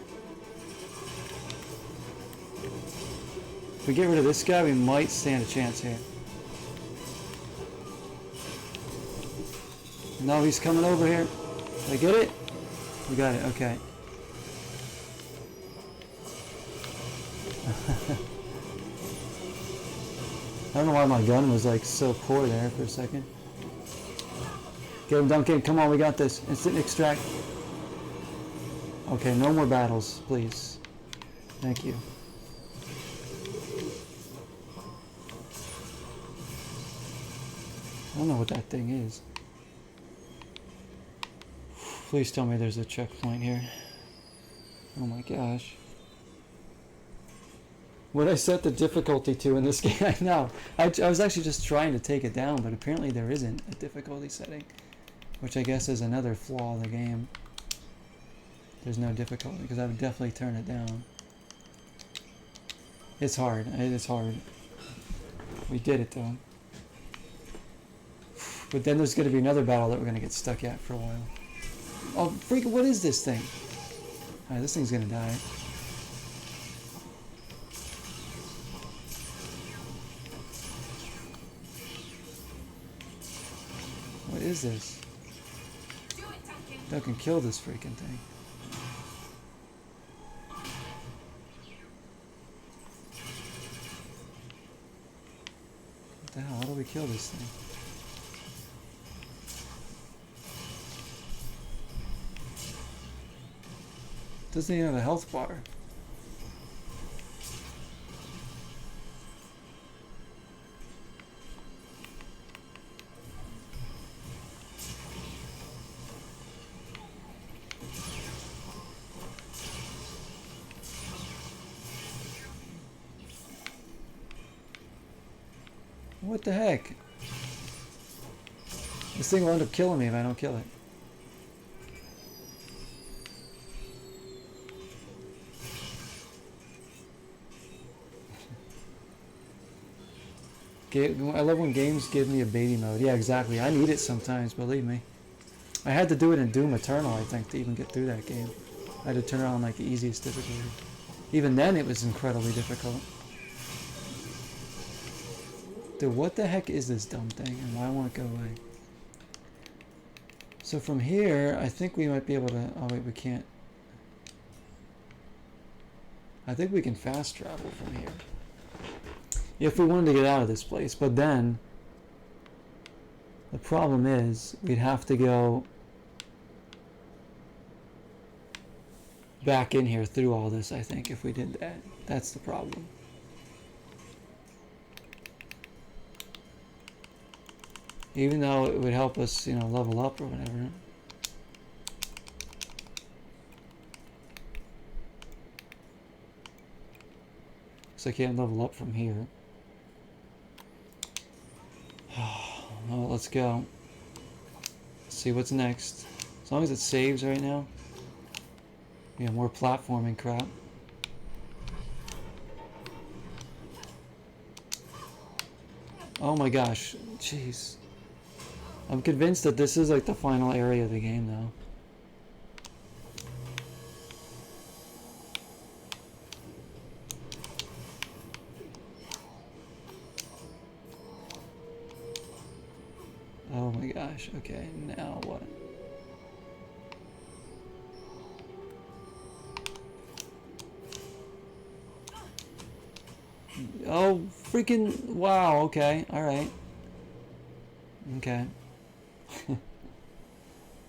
If we get rid of this guy, we might stand a chance here. No, he's coming over here. Did I get it? We got it, okay. I don't know why my gun was like so poor there for a second. Get him, Duncan. Come on, we got this. Instant extract. Okay, no more battles, please. Thank you. I don't know what that thing is. Please tell me there's a checkpoint here. Oh my gosh. What I set the difficulty to in this game, I know. I was actually just trying to take it down, but apparently there isn't a difficulty setting. Which I guess is another flaw of the game. There's no difficulty, because I would definitely turn it down. It's hard. It is hard. We did it though. But then there's going to be another battle that we're going to get stuck at for a while. Oh, freak, what is this thing? Alright, this thing's going to die. What is this? Duncan, kill this freaking thing. What the hell? How do we kill this thing? Doesn't even have a health bar. What the heck? This thing will end up killing me if I don't kill it. I love when games give me a baby mode. Yeah, exactly. I need it sometimes, believe me. I had to do it in Doom Eternal, I think, to even get through that game. I had to turn it on like the easiest difficulty. Even then, it was incredibly difficult. Dude, what the heck is this dumb thing, and why won't it go away? So from here, I think we might be able to... Oh wait, we can't. I think we can fast travel from here. If we wanted to get out of this place, but then the problem is we'd have to go back in here through all this, I think, if we did that. That's the problem. Even though it would help us, you know, level up or whatever. Because I can't level up from here. Well, let's go. Let's see what's next. As long as it saves right now. Yeah, more platforming crap. Oh my gosh. Jeez. I'm convinced that this is like the final area of the game though. Oh my gosh, okay, now what? Oh, freaking, wow, okay, alright. Okay.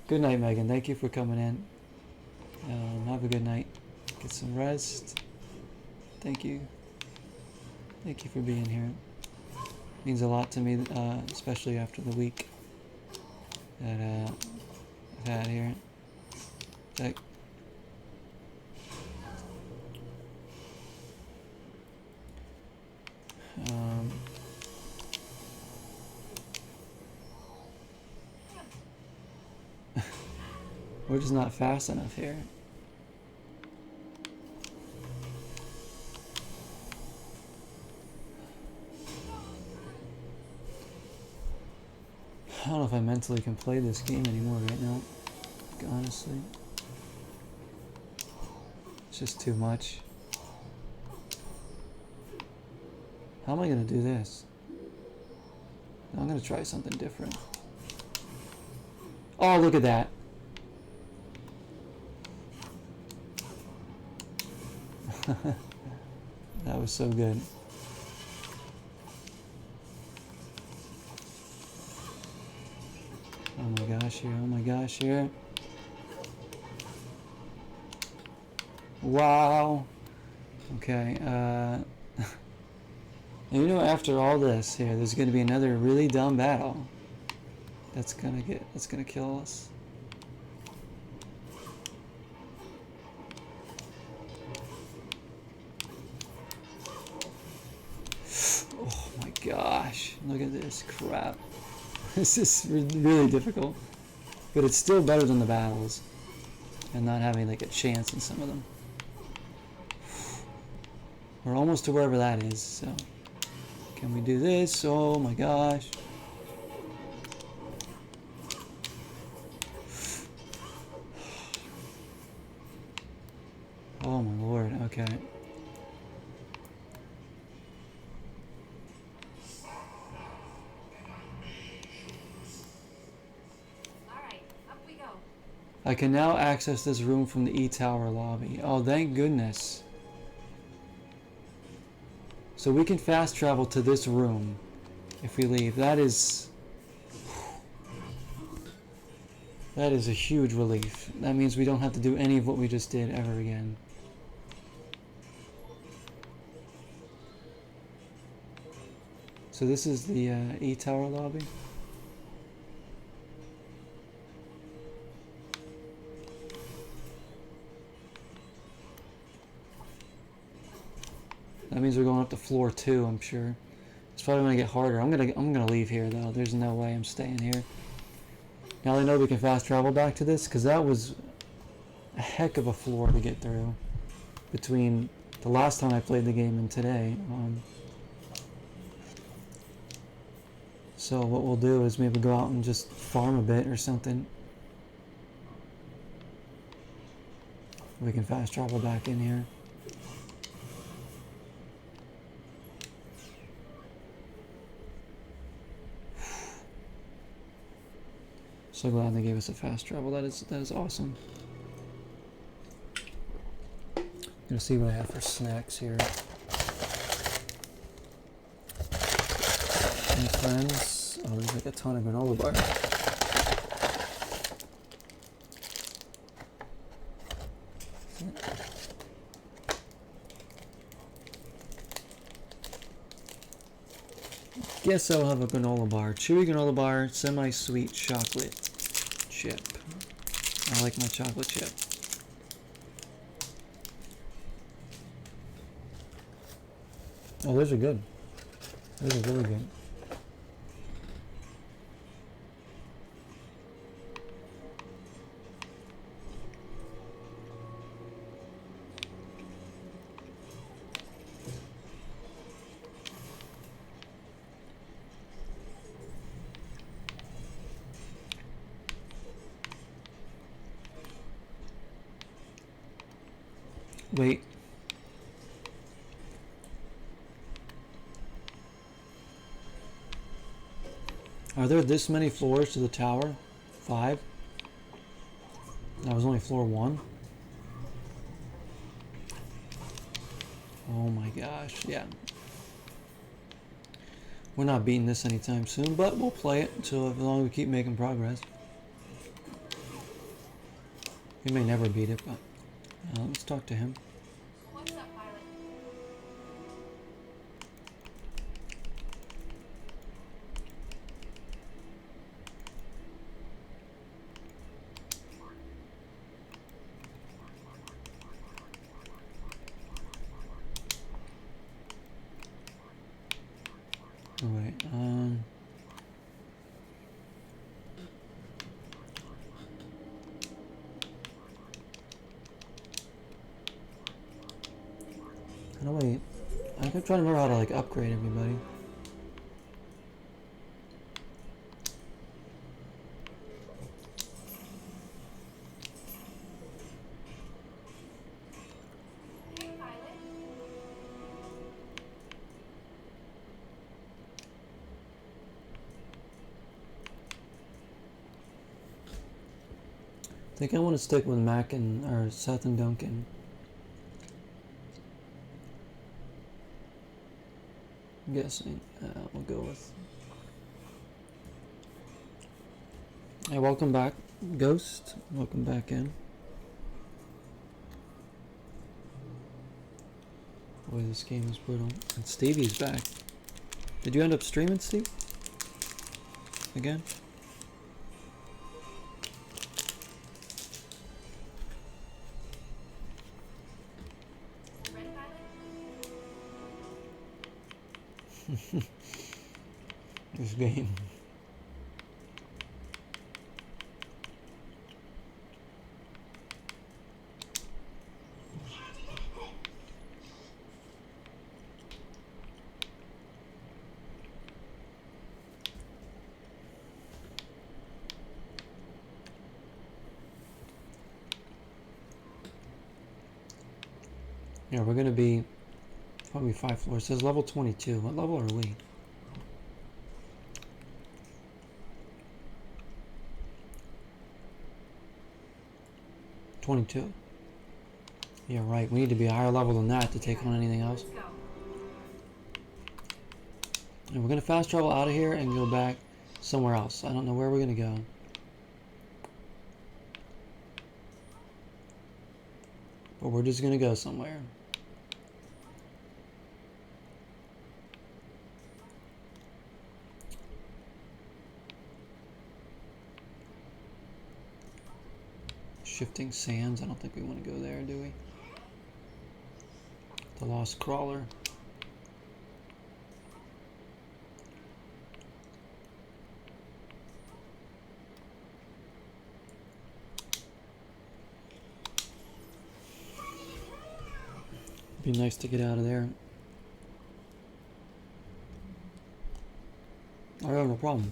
Good night, Megan, thank you for coming in. Have a good night. Get some rest. Thank you. Thank you for being here. Means a lot to me, especially after the week that I've had here. That we're just not fast enough here. I don't know if I mentally can play this game anymore right now, like, honestly. It's just too much. How am I going to do this? I'm going to try something different. Oh, look at that. That was so good. Oh my gosh, here. Oh my gosh, here. Wow. Okay, you know, after all this here, there's going to be another really dumb battle. That's going to kill us. Oh my gosh, look at this crap. This is really difficult, but it's still better than the battles and not having like a chance in some of them. We're almost to wherever that is, so can we do this? Oh my gosh. Oh my lord, okay. I can now access this room from the E-Tower lobby. Oh, thank goodness. So we can fast travel to this room if we leave. That is a huge relief. That means we don't have to do any of what we just did ever again. So this is the E-Tower lobby. That means we're going up to floor 2, I'm sure. It's probably gonna get harder. I'm gonna leave here though. There's no way I'm staying here. Now I know we can fast travel back to this because that was a heck of a floor to get through between the last time I played the game and today. So what we'll do is maybe go out and just farm a bit or something. We can fast travel back in here. So glad they gave us a fast travel. That is awesome. Gonna see what I have for snacks here. Any friends? Oh, there's like a ton of granola bars. Guess I'll have a granola bar. Chewy granola bar, semi-sweet chocolate chip. I like my chocolate chip. Oh, those are good. Those are really good. Wait. Are there this many floors to the tower? 5? That was only floor 1? Oh my gosh, yeah. We're not beating this anytime soon, but we'll play it until as long as we keep making progress. We may never beat it, but let's talk to him. What's up, pilot? Alright, how do I'm trying to remember how to like upgrade everybody. Hey, pilot. I think I want to stick with Mac and or Seth and Duncan. I'm guessing we'll go with. Hey, welcome back, Ghost. Welcome back in. Boy, this game is brutal. And Stevie's back. Did you end up streaming, Steve? Again? Ready, pilot? This game. Yeah, we're gonna be probably 5 floors. It says level 22. What level are we? $22. Yeah, right. We need to be a higher level than that to take on anything else. Let's go. And we're gonna fast travel out of here and go back somewhere else. I don't know where we're gonna go. But we're just gonna go somewhere. Shifting sands. I don't think we want to go there, do we? The lost crawler. Be nice to get out of there. I have no problem.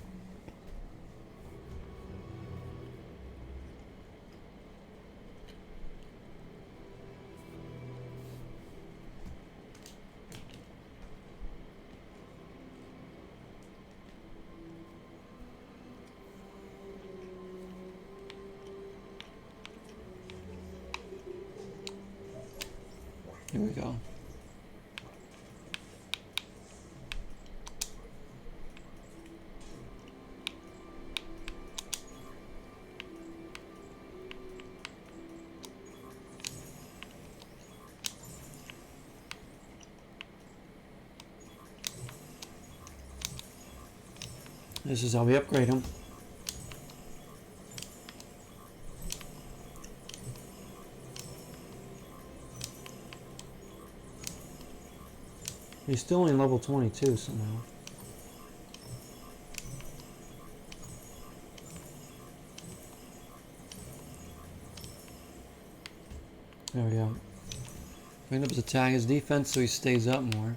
Here we go. This is how we upgrade them. He's still only level 22 somehow. There we go. Bring up his attack, his defense, so he stays up more.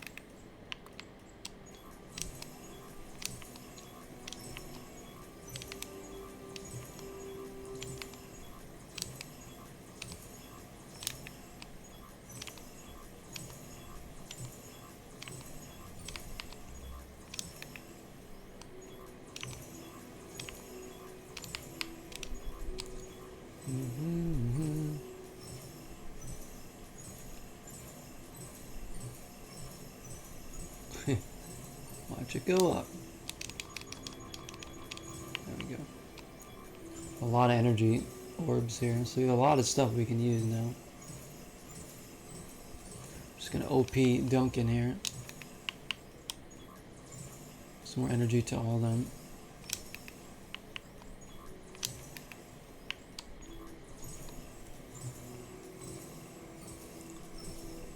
Watch it go up. There we go. A lot of energy orbs here, so we have a lot of stuff we can use now. Just gonna OP Duncan here. Some more energy to all of them.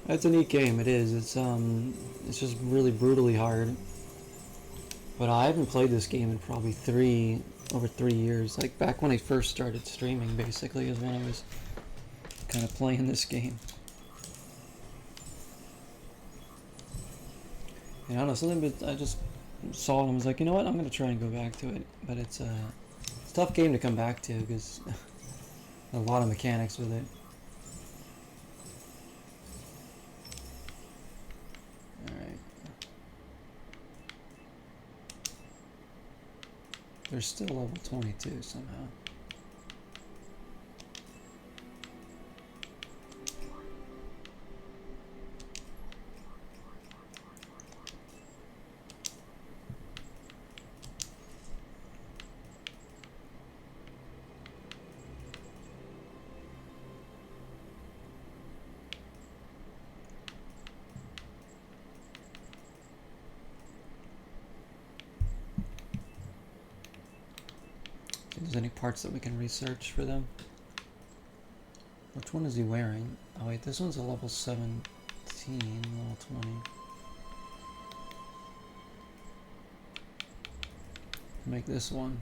It's a neat game. It is. It's just really brutally hard. But I haven't played this game in probably over 3 years. Like back when I first started streaming, basically, is when I was kind of playing this game. And I don't know, something, but I just saw it and was like, you know what, I'm gonna try and go back to it. But it's a tough game to come back to because a lot of mechanics with it. They're still level 22 somehow. If there's any parts that we can research for them. Which one is he wearing? Oh wait, this one's a level 17, level 20. Make this one.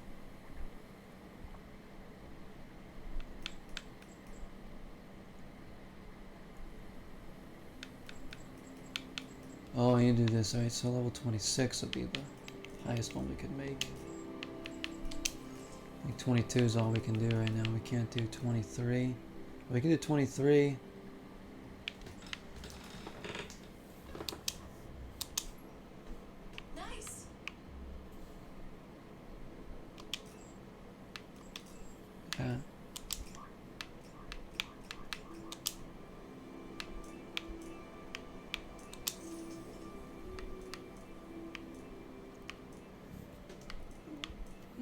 Oh, you do this, alright, so level 26 would be the highest one we could make. I think 22 is all we can do right now. We can't do 23. We can do 23. Nice. Yeah.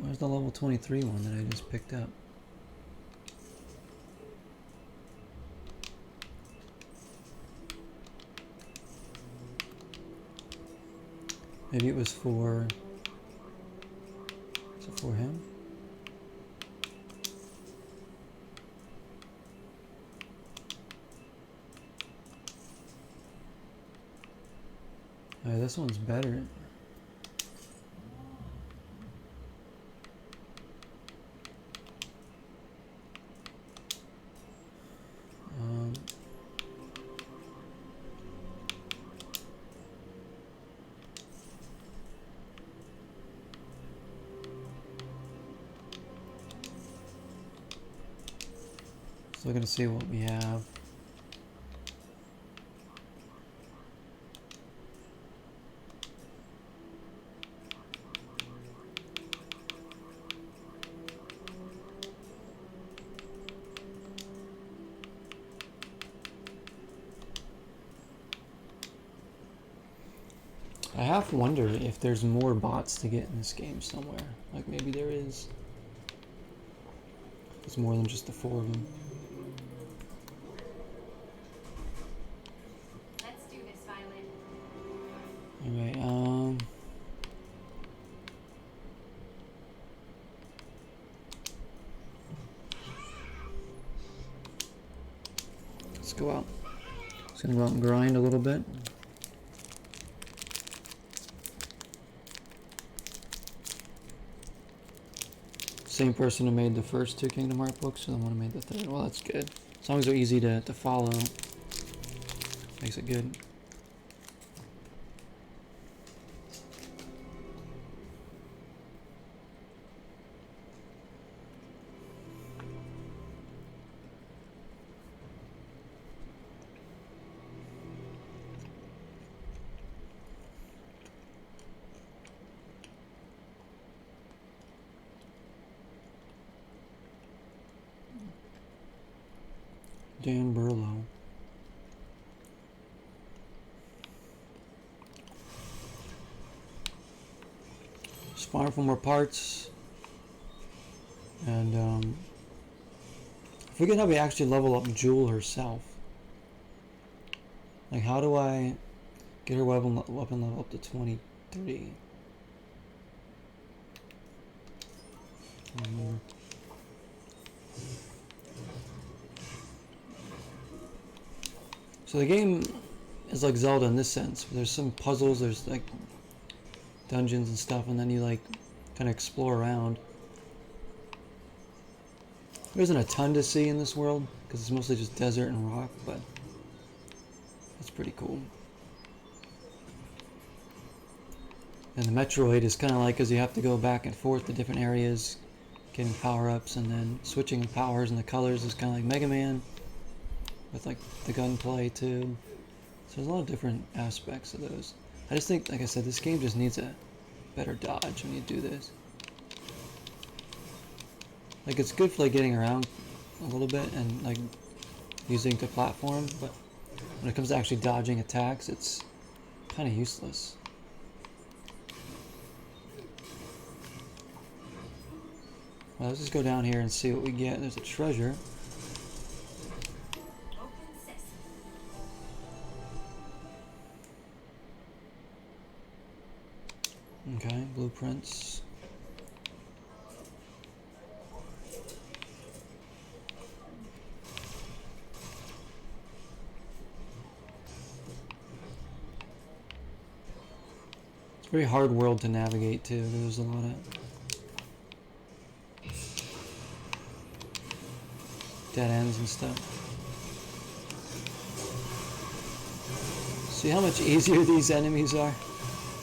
Where's the level 23 one that I just picked up? Maybe it was for... Is it for him? Oh, this one's better. Just looking to see what we have. I half wonder if there's more bots to get in this game somewhere. Like maybe there is. It's more than just the 4 of them. Let's do this, Violet. Anyway, let's go out. Just gonna go out and grind a little bit. Same person who made the first 2 Kingdom Hearts books, so the one who made the 3rd. Well, that's good. As long as they're easy to follow, makes it good. Dan Burlow. Just farm for more parts. And I forget how we actually level up Jewel herself. Like, how do I get her weapon level up to 23? I don't remember. So the game is like Zelda in this sense. There's some puzzles, there's like dungeons and stuff, and then you like kind of explore around. There isn't a ton to see in this world because it's mostly just desert and rock, but that's pretty cool. And the Metroid is kind of like, because you have to go back and forth to different areas, getting power-ups, and then switching the powers and the colors is kind of like Mega Man, with like the gunplay too. So there's a lot of different aspects of those. I just think, like I said, this game just needs a better dodge when you do this. Like, it's good for like getting around a little bit and like using the platform, but when it comes to actually dodging attacks, it's kind of useless. Well, let's just go down here and see what we get. There's a treasure. Open sesame. Okay, blueprints. It's a very hard world to navigate too. There's a lot of dead ends and stuff. See how much easier these enemies are?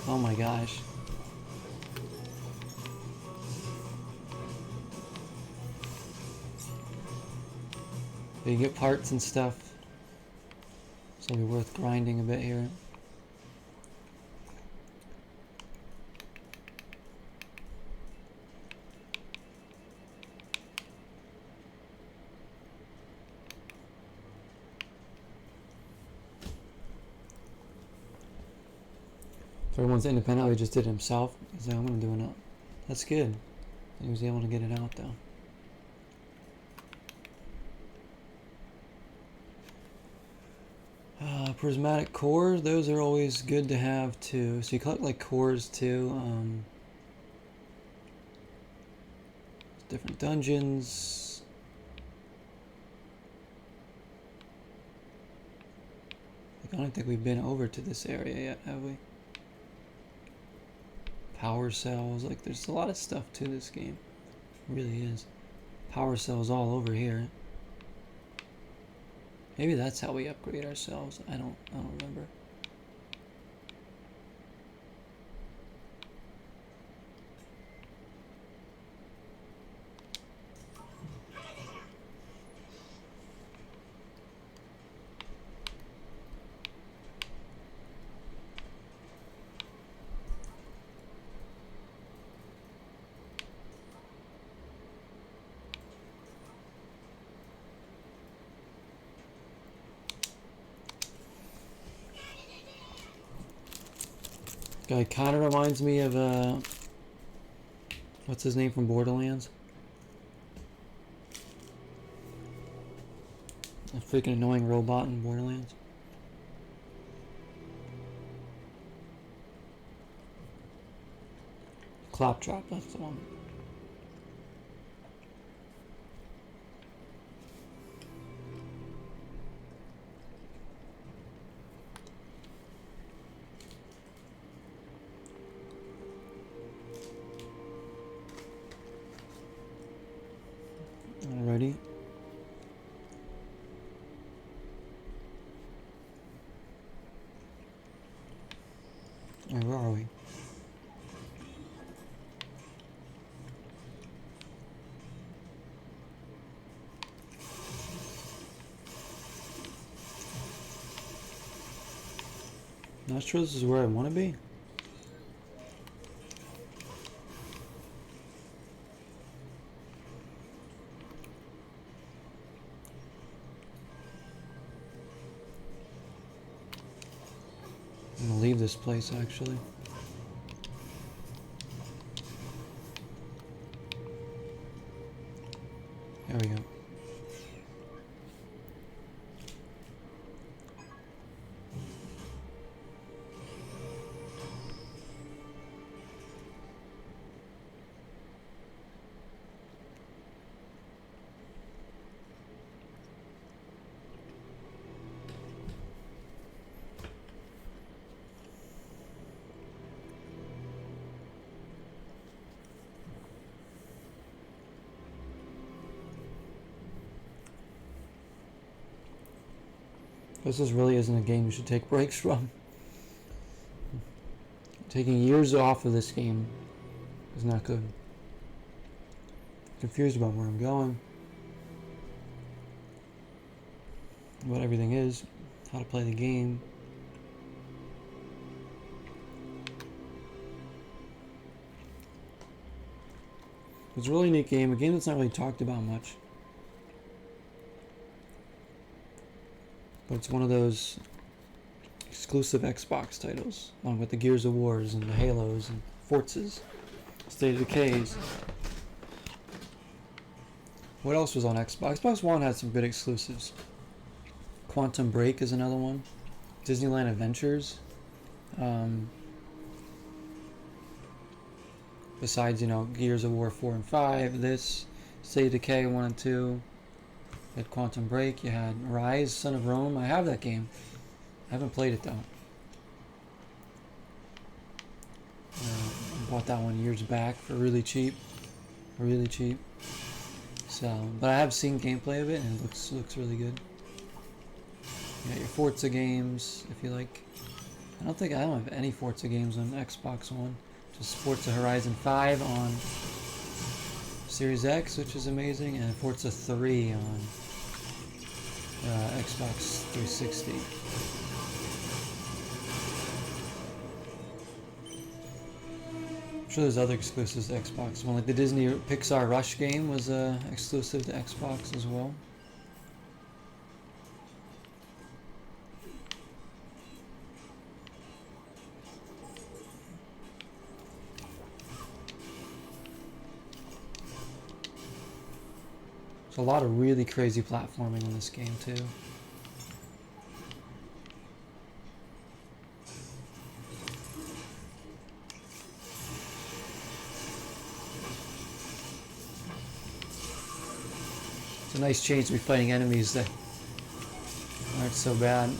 Oh my gosh. But you get parts and stuff, so it'll be worth grinding a bit here. So everyone's independently just did it himself. He's like, I'm gonna do it. That's good. He was able to get it out though. Prismatic cores, those are always good to have too. So you collect like cores too. Different dungeons. I don't think we've been over to this area yet, have we? Power cells, like there's a lot of stuff to this game. It really is. Power cells all over here. Maybe that's how we upgrade ourselves. I don't remember. Guy kind of reminds me of what's his name from Borderlands? A freaking annoying robot in Borderlands. Claptrap, that's the one. Alrighty. Alright, where are we? Not sure this is where I want to be. I'm gonna leave this place actually. There we go. This really isn't a game you should take breaks from. Taking years off of this game is not good. Confused about where I'm going, what everything is, how to play the game. It's a really neat game, a game that's not really talked about much. But it's one of those exclusive Xbox titles, along with the Gears of Wars and the Halos and Forzas, State of Decays. What else was on Xbox? Xbox One had some good exclusives. Quantum Break is another one. Disneyland Adventures. Besides, you know, Gears of War 4 and 5, this, State of Decay 1 and 2. You had Quantum Break, you had Rise, Son of Rome. I have that game. I haven't played it though. I bought that one years back for really cheap. Really cheap. So, but I have seen gameplay of it and it looks really good. You got your Forza games, if you like. I don't have any Forza games on Xbox One. Just Forza Horizon 5 on Series X, which is amazing, and Forza 3 on Xbox 360. I'm sure there's other exclusives to Xbox One, like the Disney Pixar Rush game was exclusive to Xbox as well. A lot of really crazy platforming in this game too. It's a nice change to be fighting enemies that aren't so bad.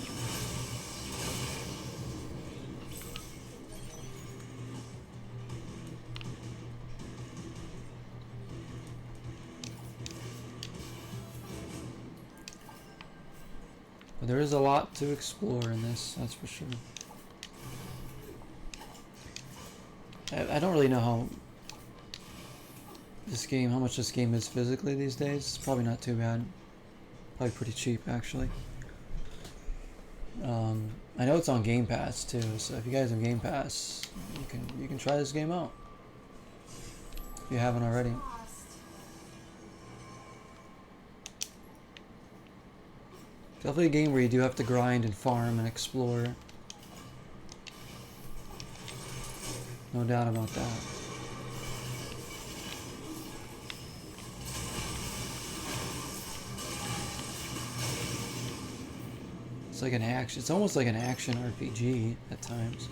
There is a lot to explore in this, that's for sure. I don't really know how much this game is physically these days. It's probably not too bad. Probably pretty cheap, actually. I know it's on Game Pass too, so if you guys have Game Pass, you can try this game out if you haven't already. Definitely a game where you do have to grind and farm and explore. No doubt about that. It's like an action. It's almost like an action RPG at times.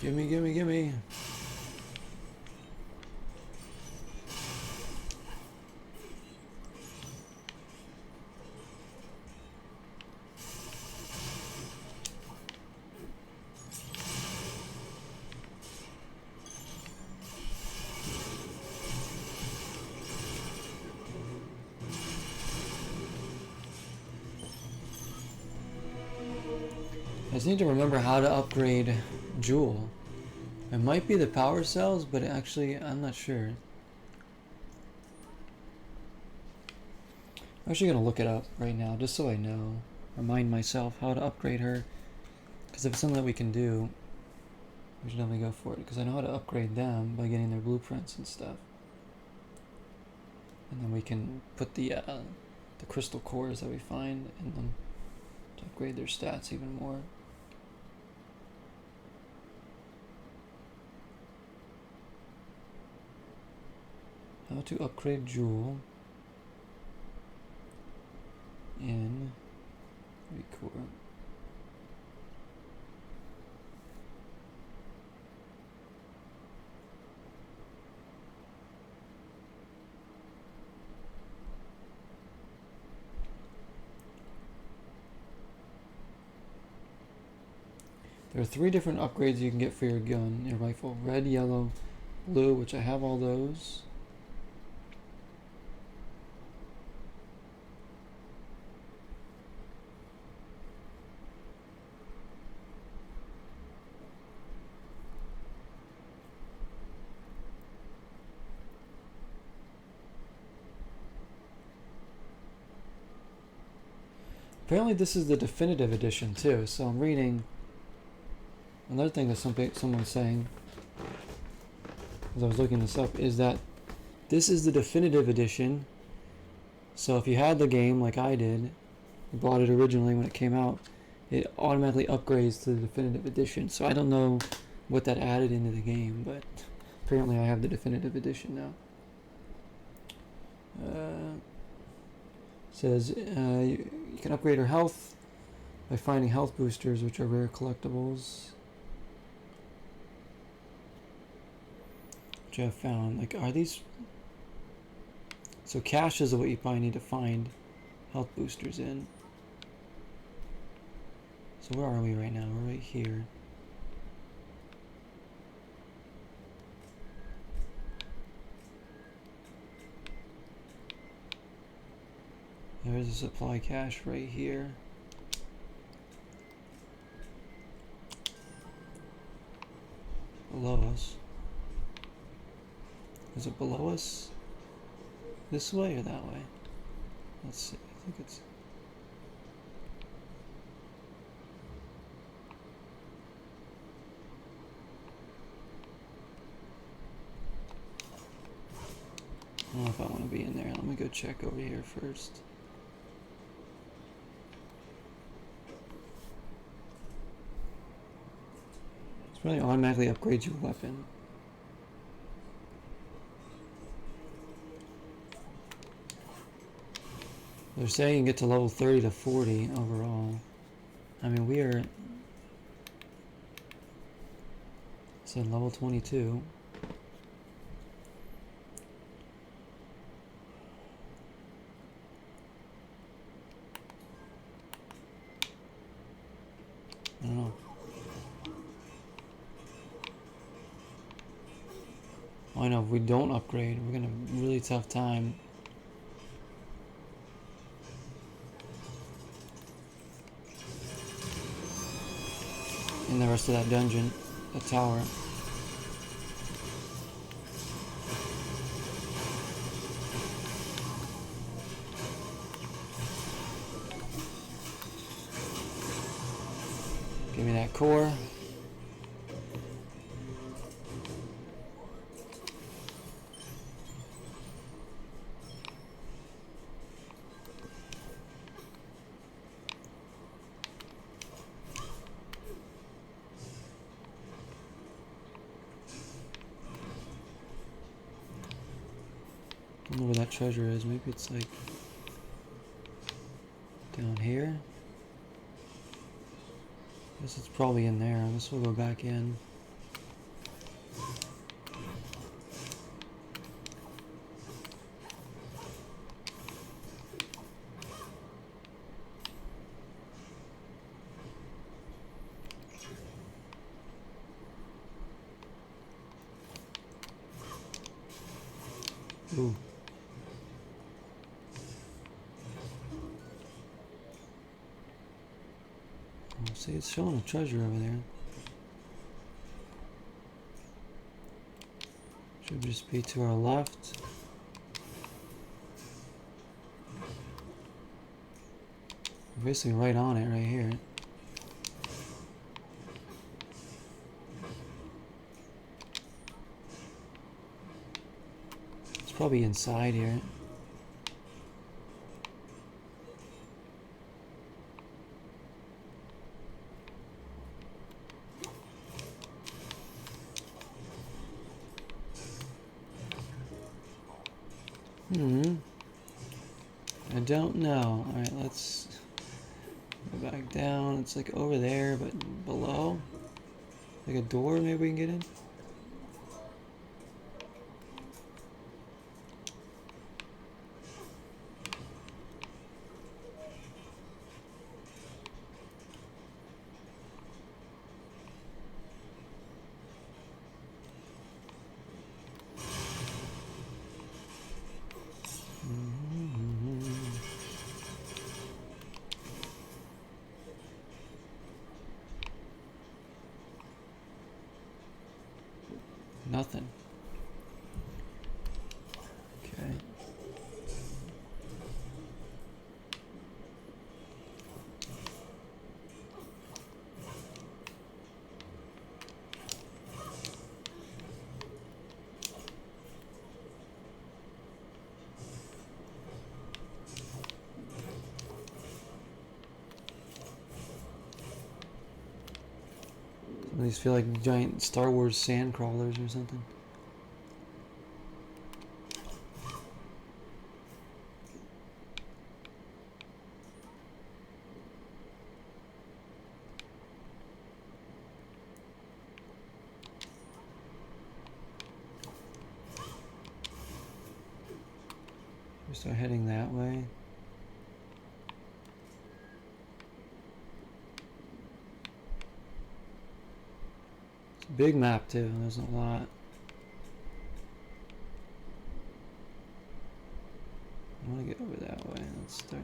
Gimme, gimme, gimme. I just need to remember how to upgrade Jewel. It might be the power cells, but actually, I'm not sure. I'm actually going to look it up right now, just so I know. Remind myself how to upgrade her. Because if it's something that we can do, we should definitely go for it. Because I know how to upgrade them by getting their blueprints and stuff. And then we can put the crystal cores that we find in them to upgrade their stats even more. How to upgrade Jewel in ReCore. There are 3 different upgrades you can get for your gun, your rifle. Red, yellow, blue, which I have all those. Apparently this is the definitive edition too, so I'm reading another thing that someone's saying as I was looking this up is that this is the definitive edition. So if you had the game like I did, you bought it originally when it came out, it automatically upgrades to the definitive edition. So I don't know what that added into the game, but apparently I have the definitive edition now. Says you can upgrade her health by finding health boosters, which are rare collectibles. Which I've found. Like, are these... So caches are what you probably need to find health boosters in. So where are we right now? We're right here. There's a supply cache right here. Below us. Is it below us? This way or that way? Let's see. I think it's... I don't know if I want to be in there. Let me go check over here first. It's probably automatically upgrades your weapon. They're saying you can get to level 30 to 40 overall. I mean, we are... Said level 22. I don't know. I know if we don't upgrade, we're gonna have a really tough time. In the rest of that dungeon, the tower. Give me that core. treasure is. Maybe it's like down here. Guess it's probably in there. I guess we'll go back in. Ooh. Oh, see, it's showing a treasure over there. Should just be to our left. We're basically right on it right here. It's probably inside here. I don't know. Alright, let's go back down. It's like over there, but below. Like a door, maybe we can get in? Nothing. Okay. Some of these feel like giant Star Wars sand crawlers or something. We start heading that way. It's a big map too, there's a lot. I want to get over that way. Let's start.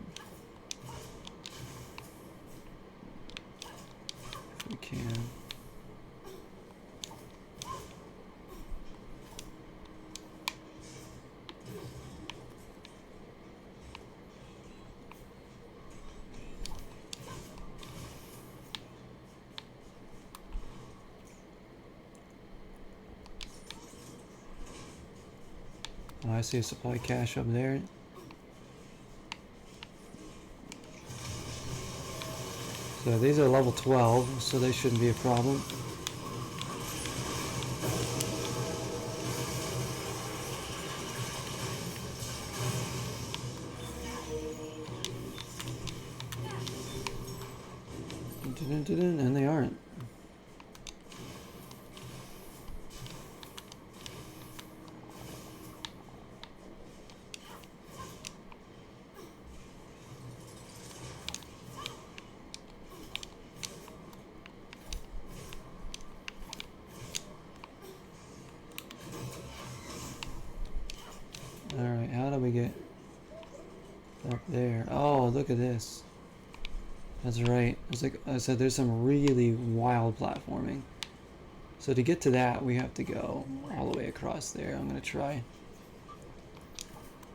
If we can. Oh, I see a supply cache up there. So these are level 12, so they shouldn't be a problem. And they aren't. Alright, how do we get up there? Oh, look at this. That's right. It's like I said, there's some really wild platforming. So to get to that, we have to go all the way across there. I'm going to try.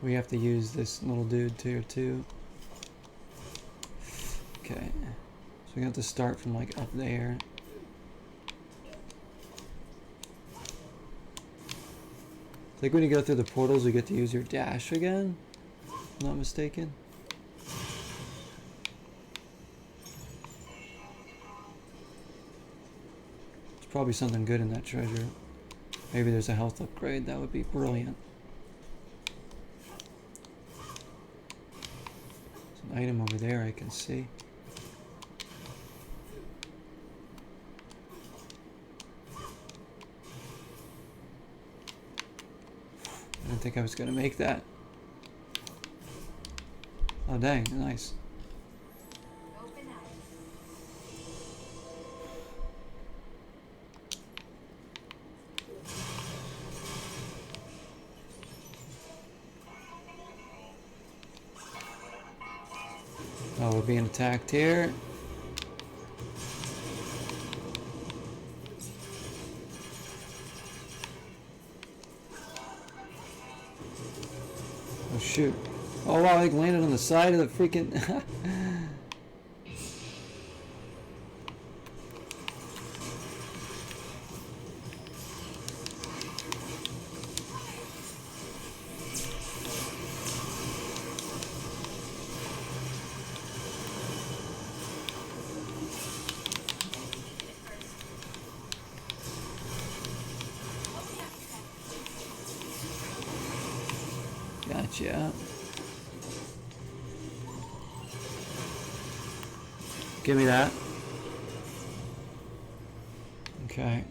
We have to use this little dude too. Okay. So we have to start from like up there. It's like when you go through the portals, you get to use your dash again. If I'm not mistaken. There's probably something good in that treasure. Maybe there's a health upgrade. That would be brilliant. item over there I can see. I didn't think I was gonna make that. Oh dang, nice. Open up. Oh, we're being attacked here. Oh shoot. Oh wow, they landed on the side of the freaking... Gotcha. Give me that. Okay.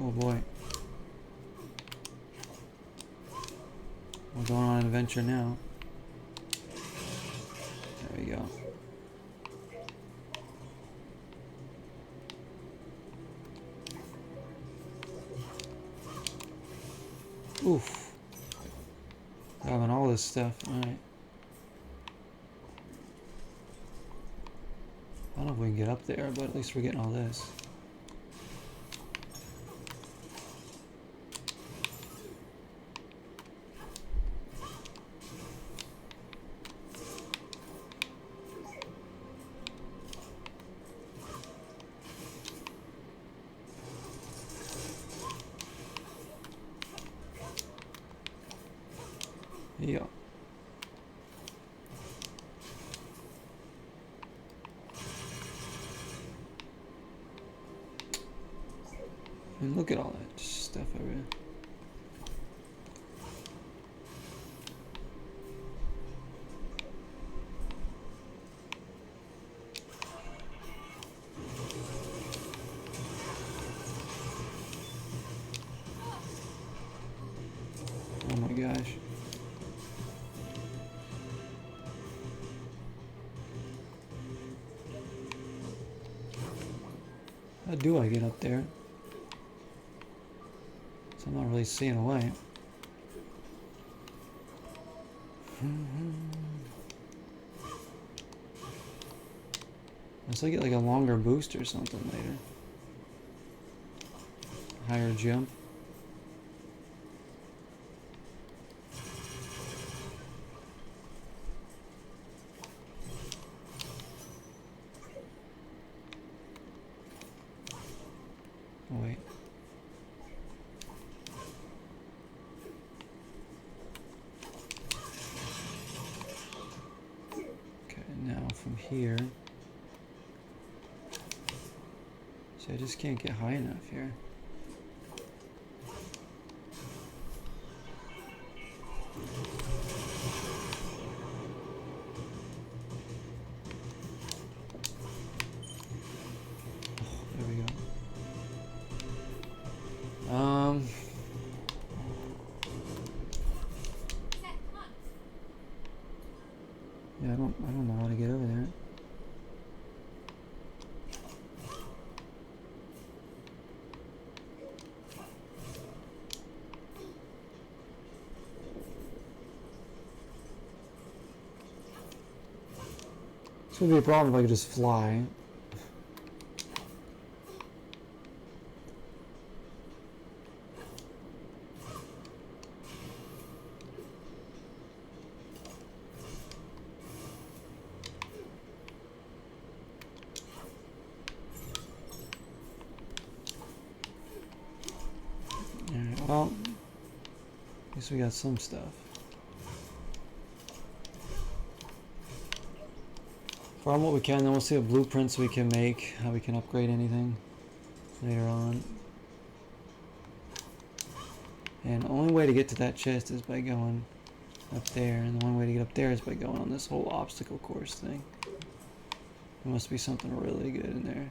Oh boy. We're going on an adventure now. There we go. Oof. Grabbing all this stuff. Alright. I don't know if we can get up there, but at least we're getting all this. Yeah. And look at all that stuff over there. Oh my gosh. How do I get up there? So I'm not really seeing a way. Unless I get like a longer boost or something later. Higher jump. Oh wait. Okay, now from here. See, I just can't get high enough here. There we go. Set. Come on. Yeah, I don't know how to get over there. This would be a problem if I could just fly. Alright, well, at least we got some stuff. Farm what we can, then we'll see what blueprints we can make, how we can upgrade anything later on. And the only way to get to that chest is by going up there, and the one way to get up there is by going on this whole obstacle course thing. There must be something really good in there.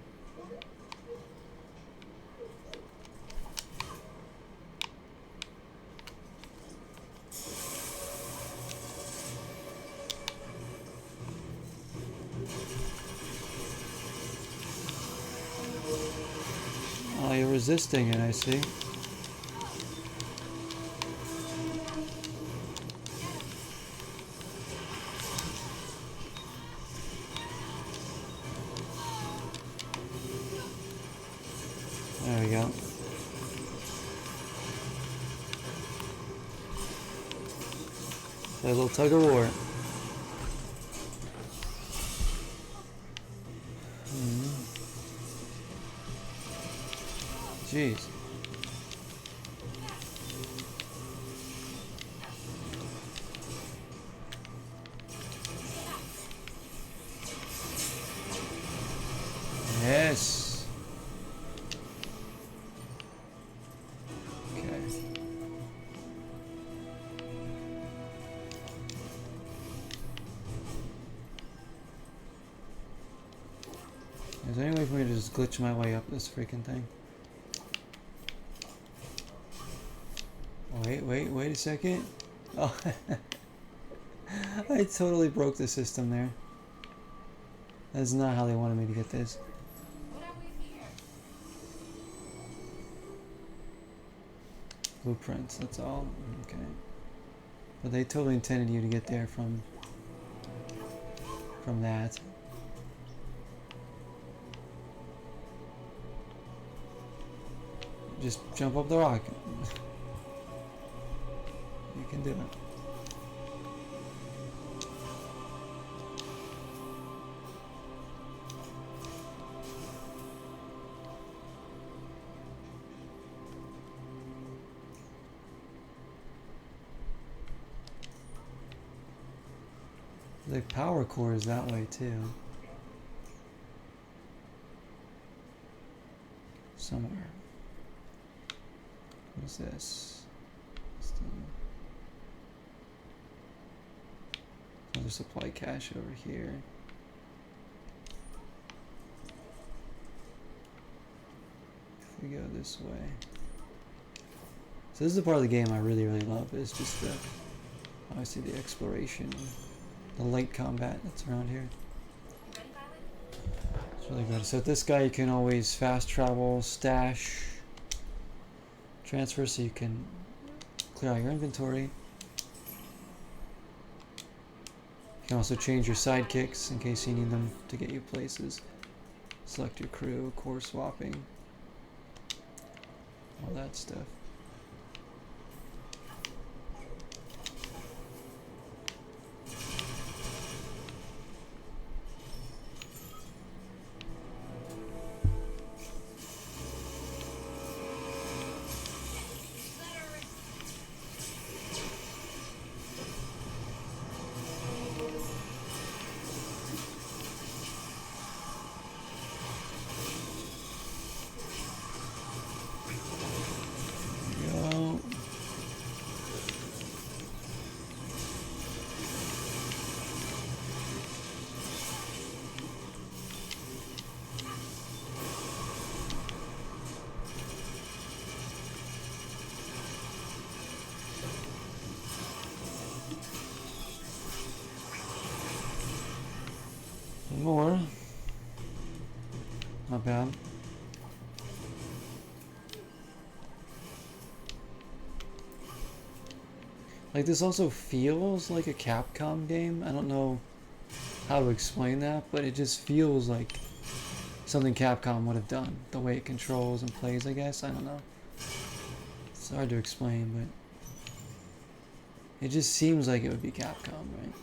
Oh, you're resisting it, I see. There we go. A little tug of war. Jeez. Yes. Okay. Is there any way for me to just glitch my way up this freaking thing? Wait a second. Oh, I totally broke the system there. That's not how they wanted me to get this. What are we here? Blueprints, that's all. Okay. But they totally intended you to get there from that. Just jump up the rock. You can do it. The power core is that way too. Somewhere. What is this? Another supply cache over here. If we go this way. So this is the part of the game I really love, is just the, obviously the exploration, the light combat that's around here. Ready, pilot? It's really good. So with this guy you can always fast travel, stash, transfer, so you can clear out your inventory. You can also change your sidekicks in case you need them to get you places. Select your crew, core swapping, all that stuff. Go. More. Not bad. Like, this also feels like a Capcom game. I don't know how to explain that, but it just feels like something Capcom would have done. The way it controls and plays, I guess. I don't know. It's hard to explain, but it just seems like it would be Capcom, right?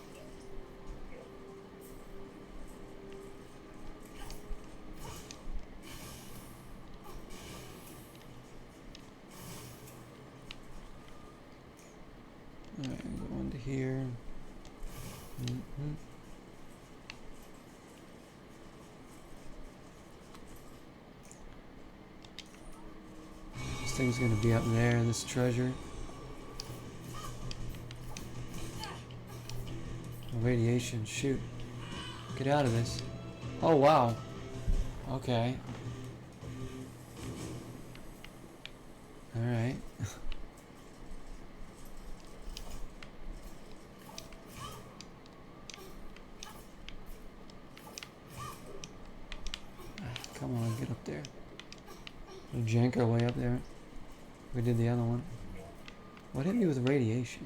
Alright, go into here. thing's gonna be up there, this treasure. Radiation, shoot. Get out of this. Oh wow. Okay. Alright. Come on, get up there. We'll jank our way up there. We did the other one. What hit me with radiation?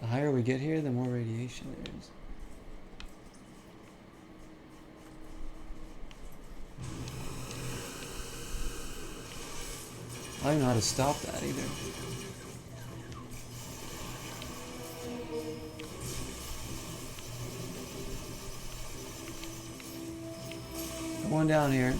The higher we get here, the more radiation there is. I don't know how to stop that either. One down here.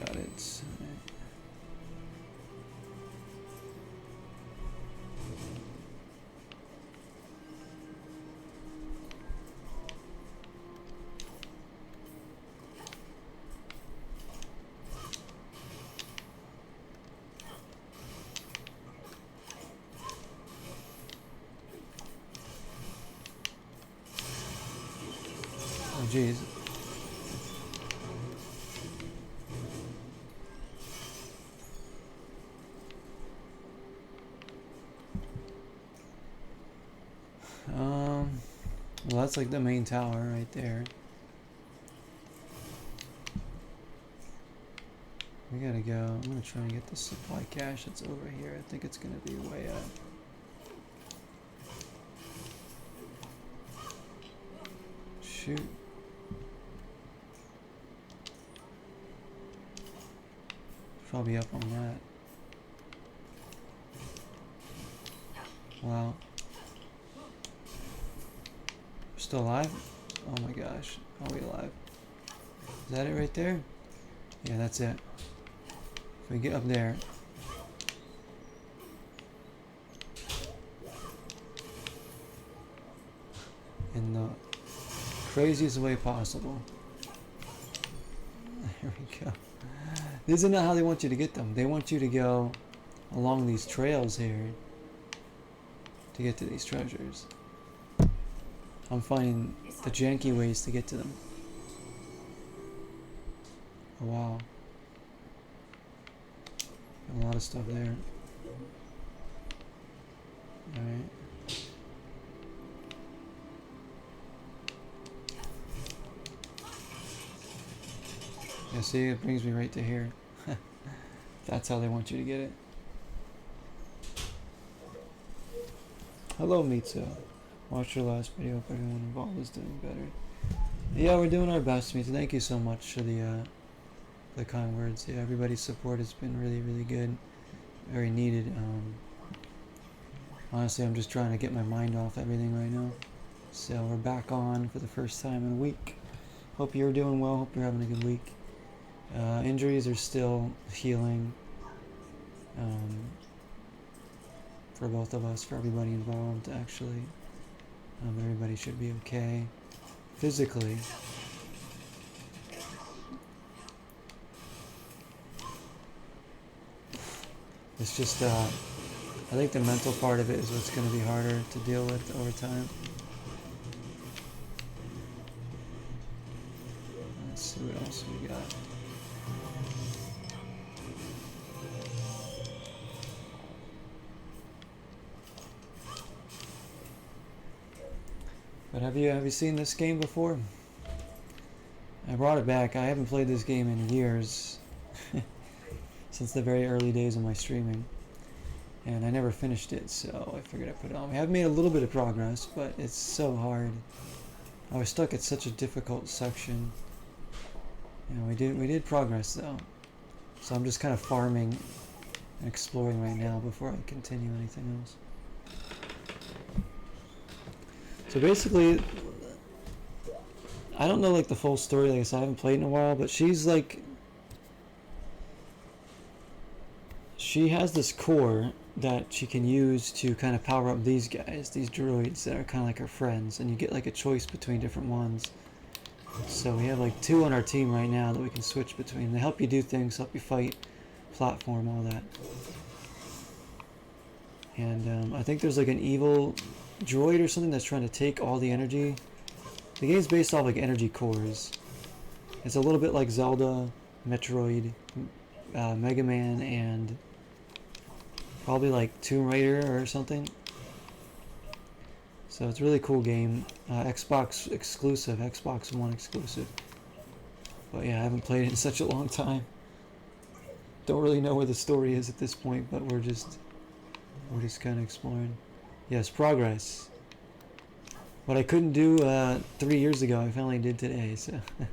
Got it. Oh jeez. Well, that's like the main tower right there. We gotta go. I'm gonna try and get the supply cache that's over here. I think it's gonna be way up. Shoot. Probably up on that. Wow. We're still alive? Oh my gosh. Are we alive? Is that it right there? Yeah, that's it. If we get up there. In the craziest way possible. There we go. This is not how they want you to get them. They want you to go along these trails here to get to these treasures. I'm finding the janky ways to get to them. Oh, wow. Got a lot of stuff there. Alright. Yeah, see, it brings me right to here. That's how they want you to get it. Hello, Mitsu. Watched your last video. Hope everyone involved is doing better. Yeah, we're doing our best, Mitsu. Thank you so much for the kind words. Yeah, everybody's support has been really, really good. Very needed. Honestly, I'm just trying to get my mind off everything right now. So we're back on for the first time in a week. Hope you're doing well. Hope you're having a good week. Injuries are still healing. For both of us, for everybody involved, actually. Everybody should be okay. Physically. It's just, I think the mental part of it is what's going to be harder to deal with over time. Let's see what else we got. But have you seen this game before? I brought it back. I haven't played this game in years. Since the very early days of my streaming. And I never finished it, so I figured I'd put it on. We have made a little bit of progress, but it's so hard. I was stuck at such a difficult section. You know, we did progress though. So I'm just kind of farming and exploring right now before I continue anything else. So basically, I don't know like the full story. Like I said, I haven't played in a while, but she's like, she has this core that she can use to kind of power up these guys, these droids that are kind of like her friends, and you get like a choice between different ones. So we have like 2 on our team right now that we can switch between. They help you do things, help you fight, platform, all that. And I think there's like an evil droid or something that's trying to take all the energy. The game's based off like energy cores. It's a little bit like Zelda, Metroid, Mega Man, and probably like Tomb Raider or something. So it's a really cool game. Xbox exclusive, Xbox One exclusive. But yeah, I haven't played it in such a long time. Don't really know where the story is at this point, but we're just kind of exploring. Yes, progress. What I couldn't do 3 years ago, I finally did today. So it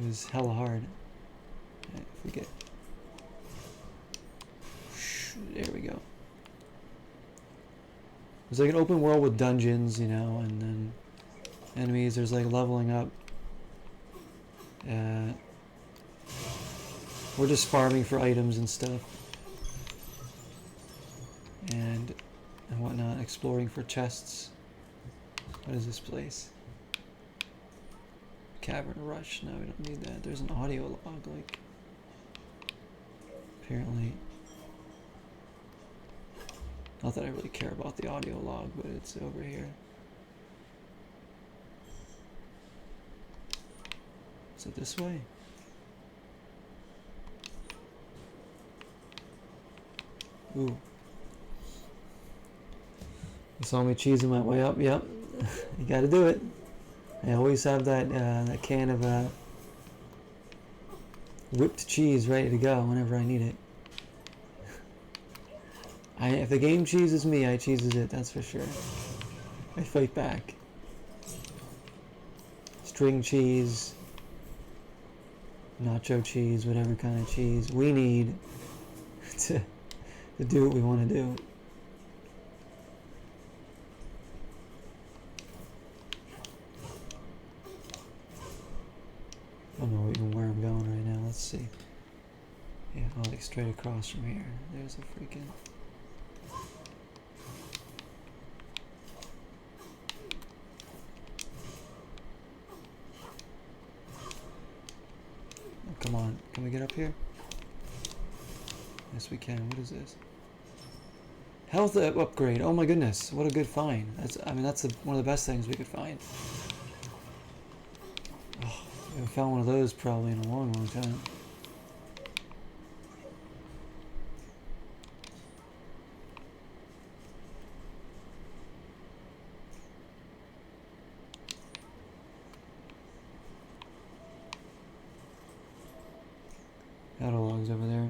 was hella hard. Right, if we get, there we go. There's like an open world with dungeons, you know, and then enemies. There's like leveling up. We're just farming for items and stuff, and whatnot, exploring for chests. What is this place? Cavern Rush. No, we don't need that. There's an audio log, like, apparently. Not that I really care about the audio log, but it's over here. Is it this way? Ooh. You saw me cheesing my way up? Yep. You gotta do it. I always have that that can of whipped cheese ready to go whenever I need it. If the game cheeses me, I cheeses it, that's for sure. I fight back. String cheese, nacho cheese, whatever kind of cheese we need to do what we want to do. I don't know even where I'm going right now. Let's see. Yeah, I'll like straight across from here. There's a freaking... Oh, come on. Can we get up here? Yes, we can. What is this? Health upgrade. Oh my goodness. What a good find. That's one of the best things we could find. Oh, we haven't found one of those probably in a long, long time. Catalogs over there.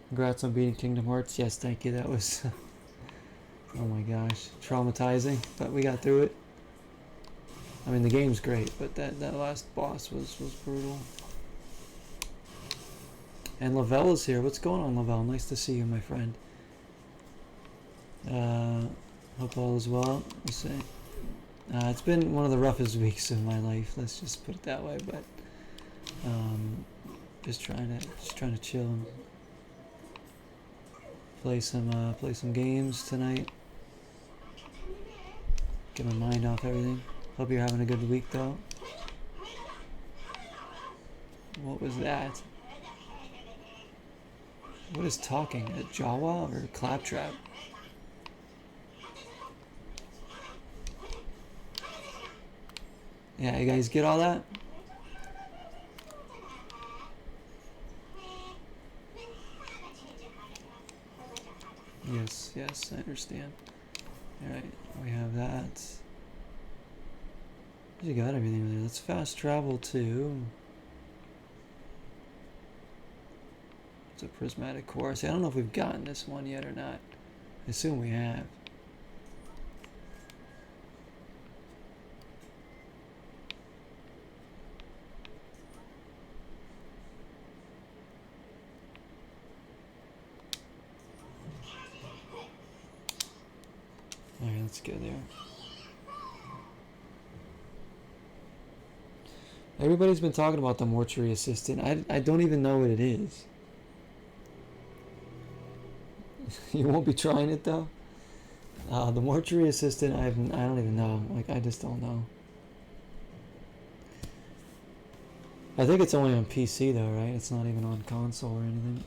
Congrats on beating Kingdom Hearts. Yes, thank you. That was, oh my gosh, traumatizing, but we got through it. I mean, the game's great, but that last boss was brutal. And Lavelle is here. What's going on, Lavelle? Nice to see you, my friend. Hope all is well. Let's see. It's been one of the roughest weeks of my life. Let's just put it that way. But just trying to chill and play some games tonight. Get my mind off everything. Hope you're having a good week though. What was that? What is talking? A Jawa or a claptrap? Yeah, you guys get all that? Yes, I understand. Alright, we have that. You got everything there. Let's fast travel to... It's a prismatic core. See, I don't know if we've gotten this one yet or not. I assume we have. let's go there. Everybody's been talking about the mortuary assistant. I don't even know what it is. You won't be trying it though? The mortuary assistant, I don't even know. Like, I just don't know. I think it's only on PC though, right? It's not even on console or anything.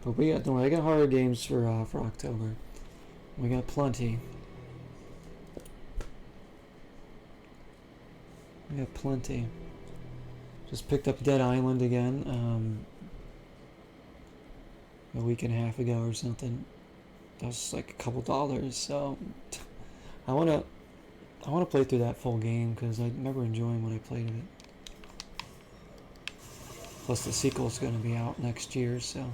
But we got, don't worry, I got horror games for October. We got plenty. We got plenty. Just picked up Dead Island again. A week and a half ago or something. That was like a couple dollars. So I wanna play through that full game because I remember enjoying when I played it. Plus the sequel's gonna be out next year, so.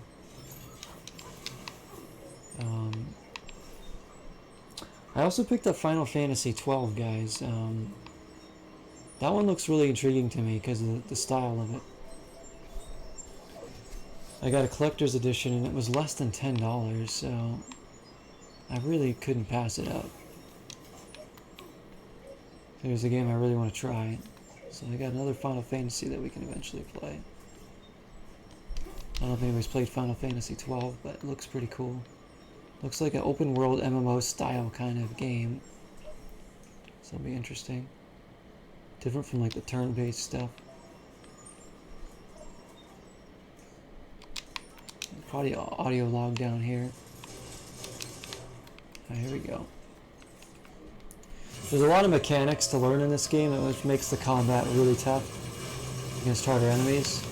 I also picked up Final Fantasy 12, guys. That one looks really intriguing to me because of the style of it. I got a collector's edition and it was less than $10, so I really couldn't pass it up. There's a game I really want to try. So I got another Final Fantasy that we can eventually play. I don't know if anybody's played Final Fantasy 12, but it looks pretty cool. Looks like an open world MMO style kind of game. So it'll be interesting. Different from like the turn-based stuff. Probably audio log down here. Here we go. There's a lot of mechanics to learn in this game, which makes the combat really tough against harder enemies.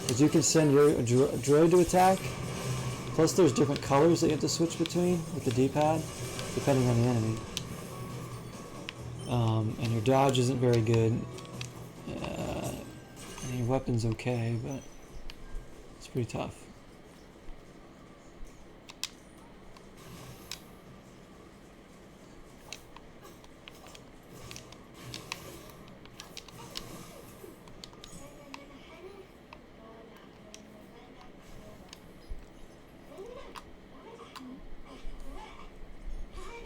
Because you can send your droid to attack, plus there's different colors that you have to switch between with the D-pad, depending on the enemy. And your dodge isn't very good. And your weapon's okay, but it's pretty tough.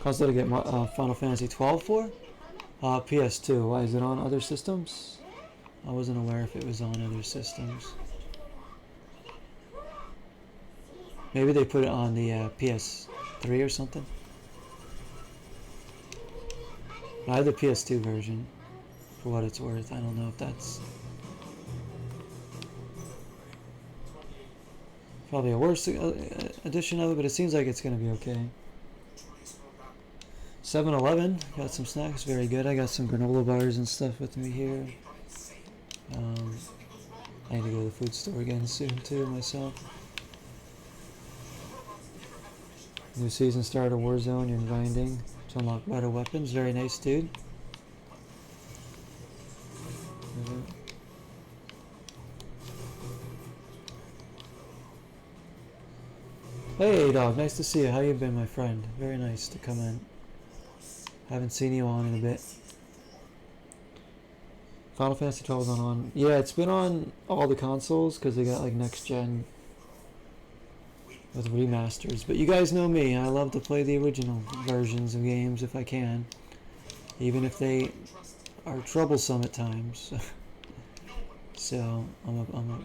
How's that to get Final Fantasy 12 for? PS2. Why is it on other systems? I wasn't aware if it was on other systems. Maybe they put it on the PS3 or something. I have the PS2 version, for what it's worth. I don't know if that's probably a worse edition of it, but it seems like it's going to be okay. 7-Eleven, got some snacks, very good. I got some granola bars and stuff with me here. I need to go to the food store again soon too, myself. New season started of Warzone, you're grinding to unlock better weapons. Very nice, dude. Hey dog, nice to see you. How you been, my friend? Very nice to come in. Haven't seen you on in a bit. Final Fantasy 12 is on. Yeah, it's been on all the consoles because they got like next gen with remasters. But you guys know me. I love to play the original versions of games if I can, even if they are troublesome at times. So I'm a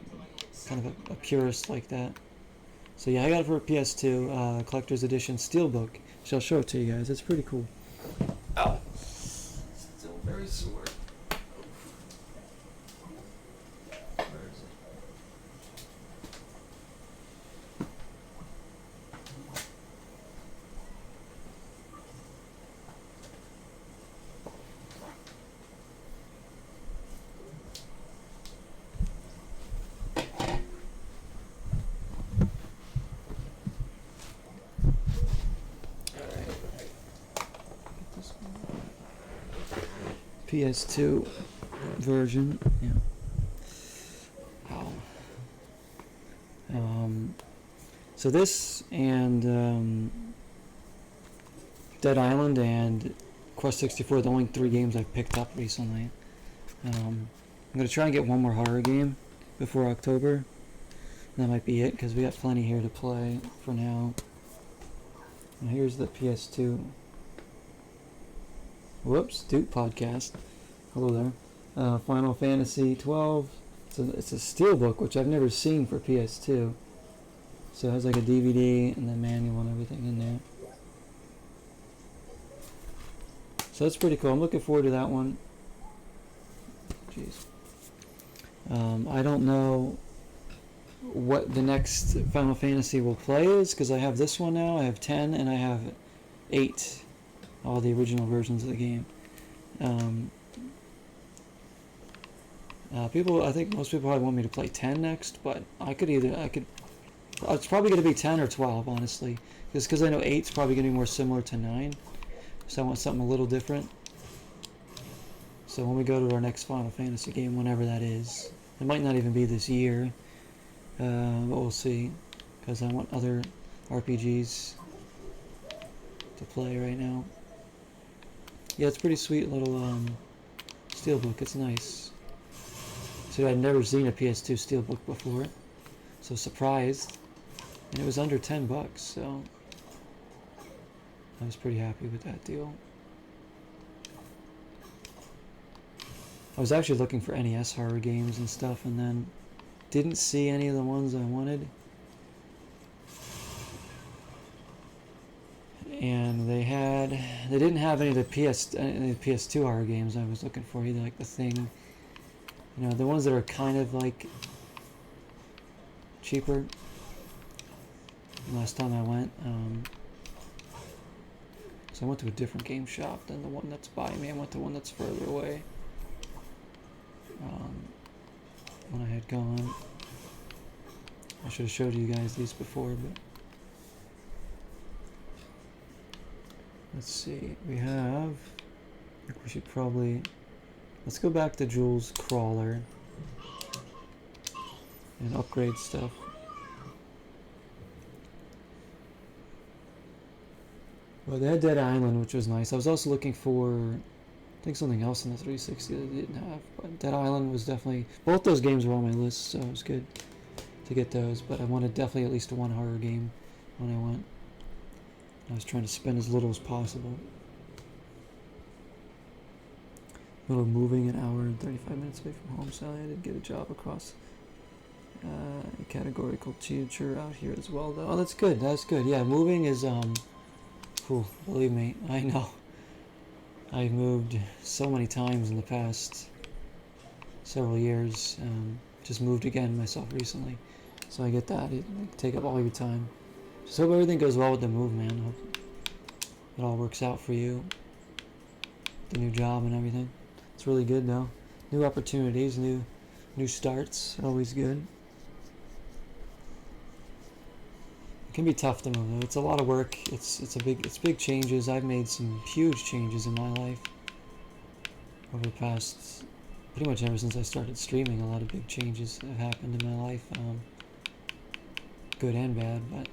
kind of a purist like that. So yeah, I got it for a PS2 collector's edition steelbook. So I'll show it to you guys. It's pretty cool. Ow. Still very sore. Where is it? PS2 version, yeah. Wow. So this and Dead Island and Quest 64 are the only 3 games I've picked up recently. I'm gonna try and get one more horror game before October. That might be it because we got plenty here to play for now. And here's the PS2. Whoops, Duke podcast. Hello there. Final Fantasy 12. It's a steelbook, which I've never seen for PS2. So it has like a DVD and the manual and everything in there. So that's pretty cool. I'm looking forward to that one. Jeez. I don't know what the next Final Fantasy will play is, because I have this one now, I have 10, and I have 8. All the original versions of the game. I think most people probably want me to play 10 next, but it's probably going to be 10 or 12, honestly. Just because I know 8's probably going to be more similar to 9. So I want something a little different. So when we go to our next Final Fantasy game, whenever that is, it might not even be this year, but we'll see, because I want other RPGs to play right now. Yeah, it's a pretty sweet little steelbook. It's nice. So I'd never seen a PS2 steelbook before, so surprised, and it was under $10, so I was pretty happy with that deal. I was actually looking for NES horror games and stuff, and then didn't see any of the ones I wanted. And they didn't have any of the PS2 horror games I was looking for either, like The Thing. You know, the ones that are kind of like cheaper. Last time I went, so I went to a different game shop than the one that's by me. I went to one that's further away. When I had gone, I should have showed you guys these before, but let's see. I think we should probably, let's go back to Jules Crawler and upgrade stuff. Well, they had Dead Island, which was nice. I was also looking for, I think, something else in the 360 that they didn't have. But Dead Island was definitely, both those games were on my list, so it was good to get those. But I wanted definitely at least one horror game when I went. I was trying to spend as little as possible. Little moving, an hour and 35 minutes away from home, so I did get a job across a categorical teacher out here as well, though. Oh, that's good. That's good. Yeah, moving is cool. Believe me, I know. I've moved so many times in the past several years. Just moved again myself recently, so I get that. It take up all your time. Just hope everything goes well with the move, man. Hope it all works out for you. The new job and everything. It's really good though. New opportunities, new starts. Always good. It can be tough to move though. It's a lot of work. It's big changes. I've made some huge changes in my life over the past, pretty much ever since I started streaming. A lot of big changes have happened in my life, good and bad, but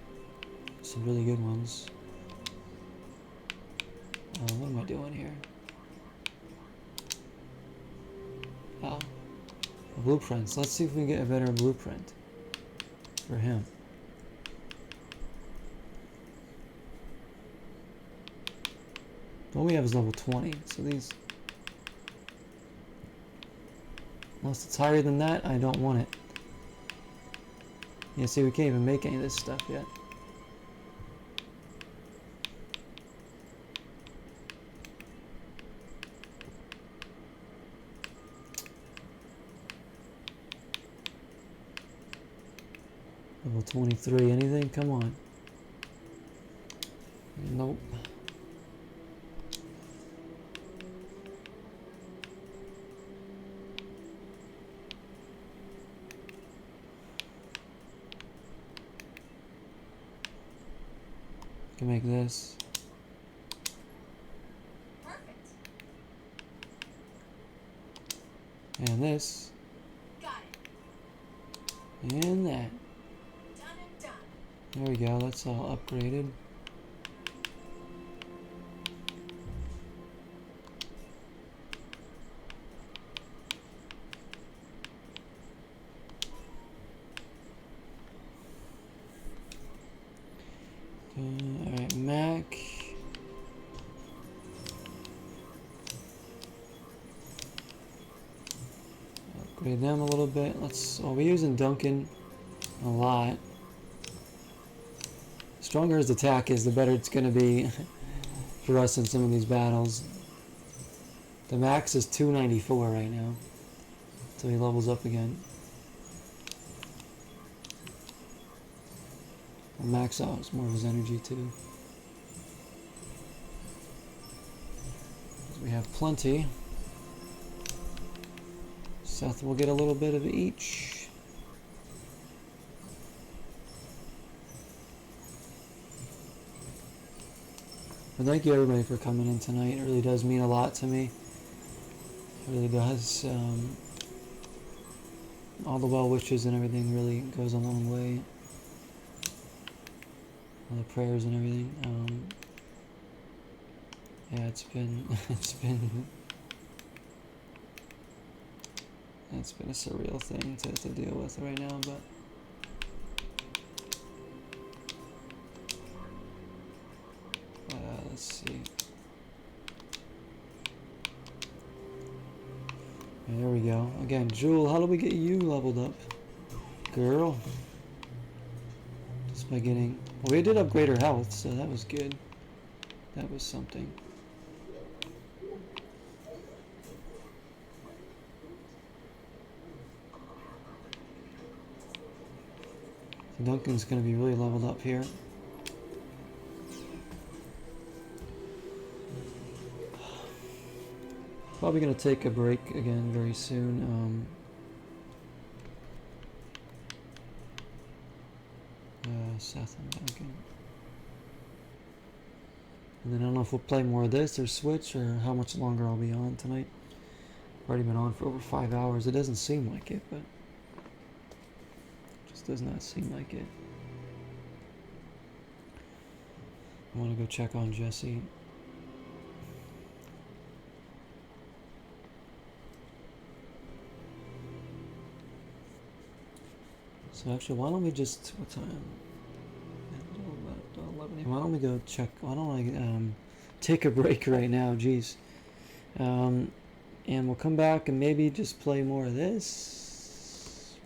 some really good ones. What am I doing here? Oh, blueprints. Let's see if we can get a better blueprint for him. The one we have is level 20, so these, unless it's higher than that, I don't want it. Yeah, see, we can't even make any of this stuff yet. Level 23, anything? Come on. Nope. Can make this. Perfect. And this. Got it. And that. Done and done. There we go, that's all upgraded. Alright, Mac. Upgrade them a little bit. Well, we're using Duncan a lot. Stronger his attack is, the better it's going to be for us in some of these battles. The max is 294 right now, so he levels up again. We'll max out more of his energy too. We have plenty. Seth will get a little bit of each. But thank you everybody for coming in tonight. It really does mean a lot to me. It really does. All the well wishes and everything really goes a long way. All the prayers and everything. Yeah, it's been a surreal thing to deal with right now, but let's see. There we go. Again, Jewel, how do we get you leveled up? Girl. Just by getting... Well, we did upgrade her health, so that was good. That was something. Duncan's going to be really leveled up here. Probably going to take a break again very soon. Seth and Duncan. And then I don't know if we'll play more of this or switch or how much longer I'll be on tonight. I've already been on for over 5 hours. It doesn't seem like it, but just does not seem like it. I want to go check on Jesse. So actually, why don't we just, what time? 11. Why don't we go check, why don't I take a break right now, jeez. And we'll come back and maybe just play more of this.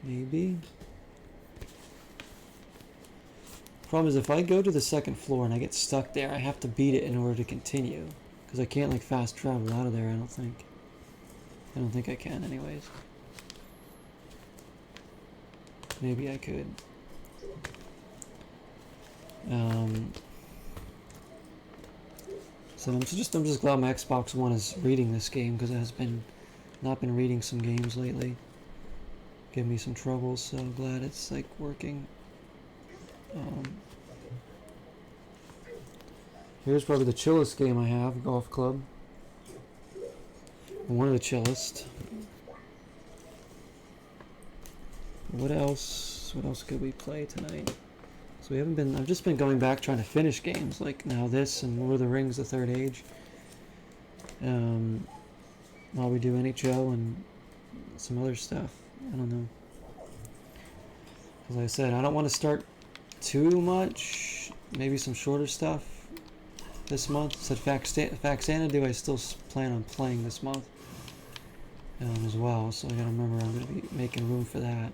Maybe. Problem is, if I go to the second floor and I get stuck there, I have to beat it in order to continue. Because I can't like fast travel out of there, I don't think. I don't think I can anyways. Maybe I could. So I'm just glad my Xbox One is reading this game, because it has not been reading some games lately. Give me some trouble, so glad it's like working. Here's probably the chillest game I have, Golf Club. One of the chillest. What else could we play tonight? So I've just been going back trying to finish games, like now this and Lord of the Rings, The Third Age. While we do NHL and some other stuff. I don't know. As I said, I don't want to start too much. Maybe some shorter stuff this month. Said Faxanadu, I still plan on playing this month as well. So I gotta remember I'm gonna be making room for that.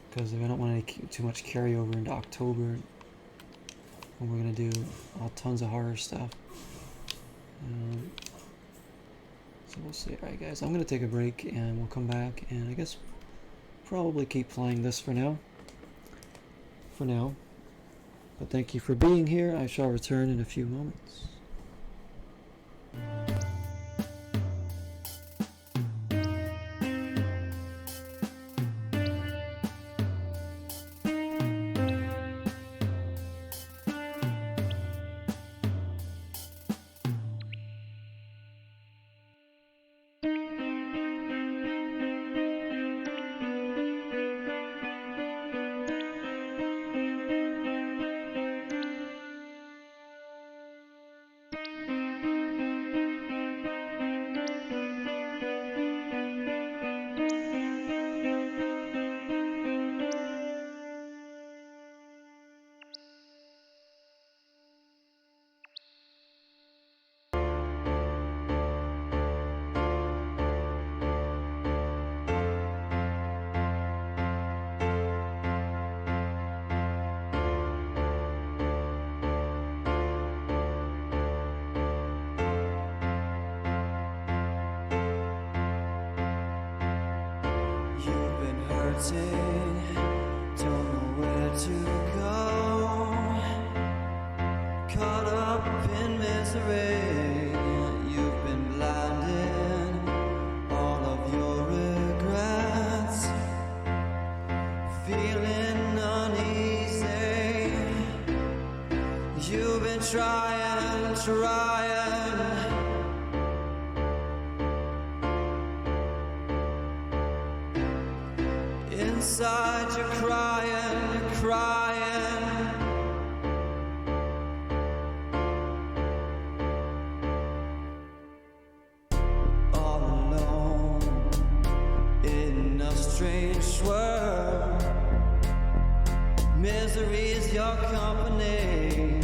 Because I don't want any too much carryover into October, and we're gonna do tons of horror stuff. So we'll see. All right, guys, I'm gonna take a break, and we'll come back, and I guess probably keep playing this for now. But thank you for being here. I shall return in a few moments. hurting, don't know where to go. Caught up in misery, you've been blinded, all of your regrets. Feeling uneasy, you've been trying. Inside you're crying. All alone in a strange world. Misery's your company.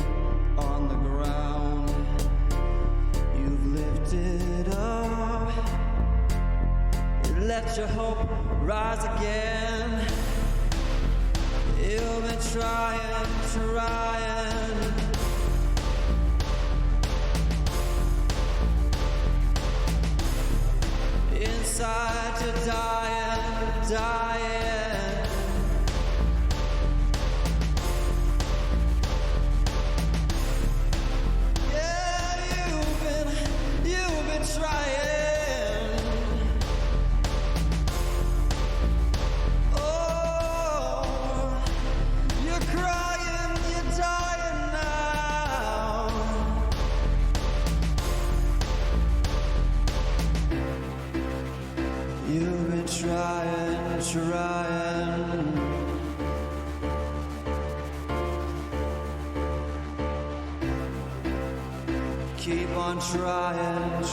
On the ground you've lifted up. Let your hope rise again. You've been trying. Inside you're dying. Yeah, you've been trying. You've been trying. Keep on trying.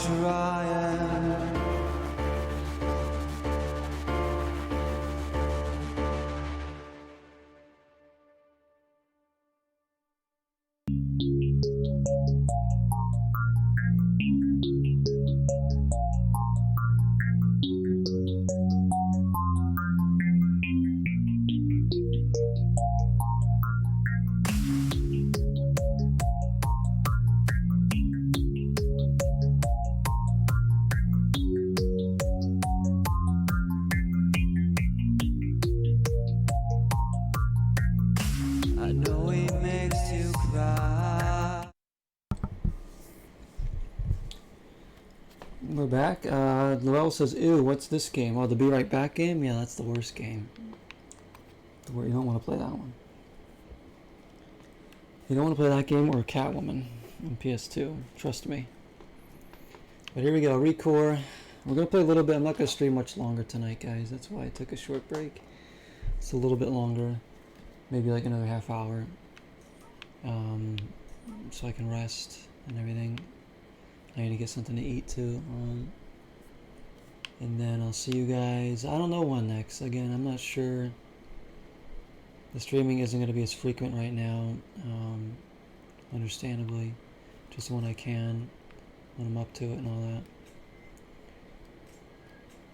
I know he makes you cry. We're back. Noel says, ew, what's this game? Oh, the Be Right Back game? Yeah, that's the worst game. You don't want to play that one. You don't want to play that game or Catwoman on PS2. Trust me. But here we go. Recore. We're going to play a little bit. I'm not going to stream much longer tonight, guys. That's why I took a short break. It's a little bit longer. Maybe like another half hour. So I can rest and everything. I need to get something to eat too. And then I'll see you guys. I don't know when next. Again, I'm not sure. The streaming isn't going to be as frequent right now. Understandably. Just when I can. When I'm up to it and all that.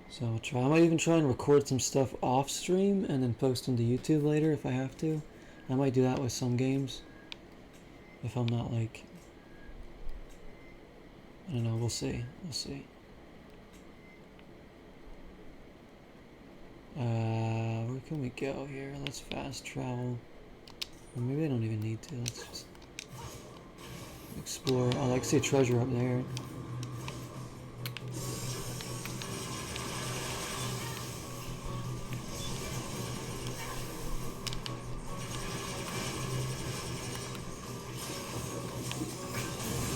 So I'll try. I might even try and record some stuff off stream and then post them to YouTube later if I have to. I might do that with some games. If I'm not like... I don't know, we'll see. Where can we go here? Let's fast travel. Or maybe I don't even need to. Let's just explore. Oh, I see a treasure up there.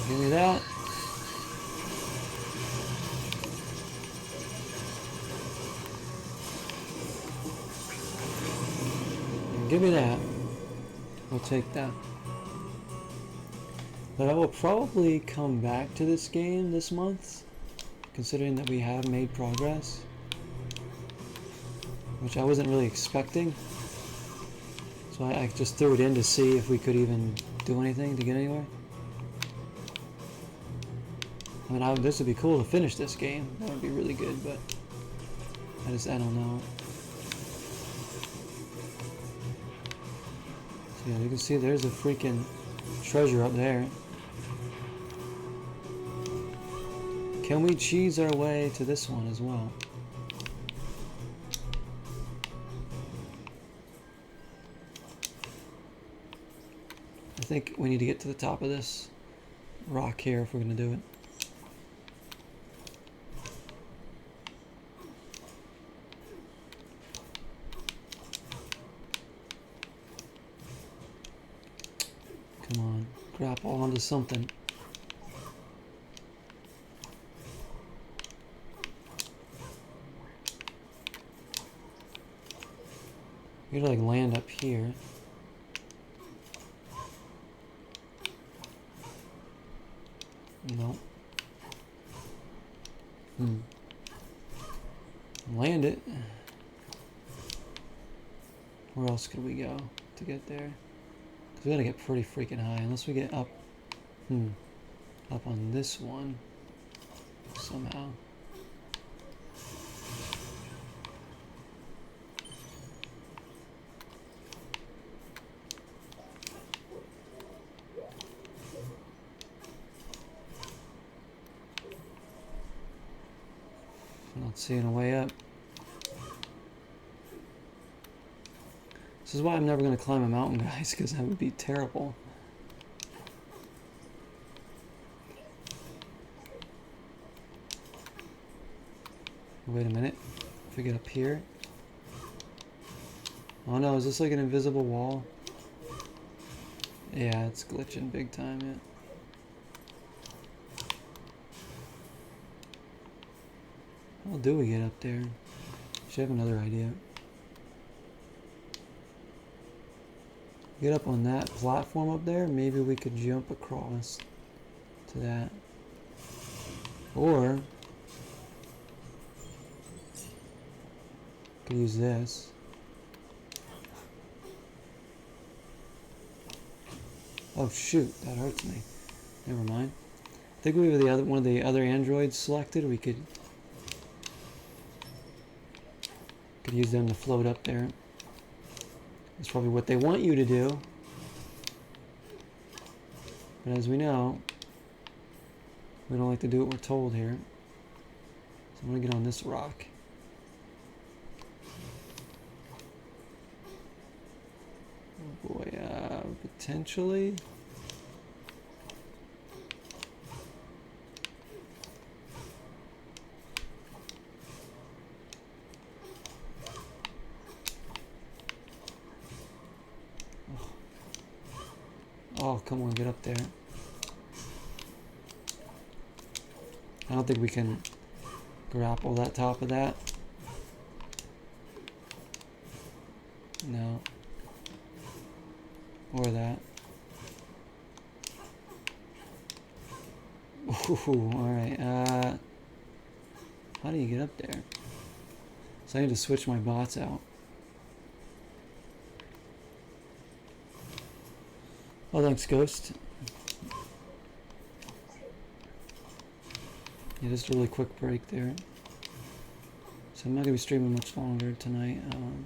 Give me that. Give me that. We'll take that. But I will probably come back to this game this month, considering that we have made progress, which I wasn't really expecting. So I just threw it in to see if we could even do anything to get anywhere. I mean, this would be cool to finish this game. That would be really good, but I don't know. So yeah, you can see there's a freaking treasure up there. Can we cheese our way to this one as well? think we need to get to the top of this rock here if we're gonna do it. Come on, grapple onto something. You gotta like land up here. No. Land it. Where else could we go to get there? Because we gotta get pretty freaking high, unless we get up. Up on this one somehow. Not seeing a way up. This is why I'm never going to climb a mountain, guys, because that would be terrible. Wait a minute. If we get up here. Oh no, is this like an invisible wall? Yeah, it's glitching big time, yeah. How do we get up there? Should have another idea. Get up on that platform up there, maybe we could jump across to that. Or could use this. Oh shoot, that hurts me. Never mind. I think we have the other one of the other androids selected. We could use them to float up there. That's probably what they want you to do. But as we know, we don't like to do what we're told here. So I'm gonna get on this rock. Oh boy, potentially. Oh, come on, get up there. I don't think we can grapple that top of that. No. Or that. Ooh, alright. How do you get up there? So I need to switch my bots out. Oh, thanks, Ghost. Yeah, just a really quick break there. So I'm not going to be streaming much longer tonight. In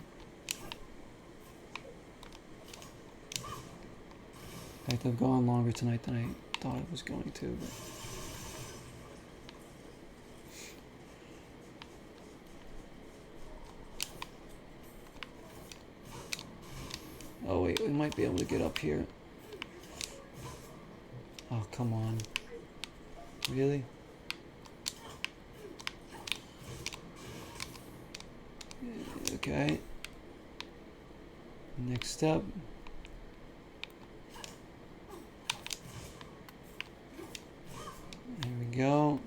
fact, I've gone longer tonight than I thought I was going to. But oh wait, we might be able to get up here. Oh, come on. Really? Okay. Next step. There we go.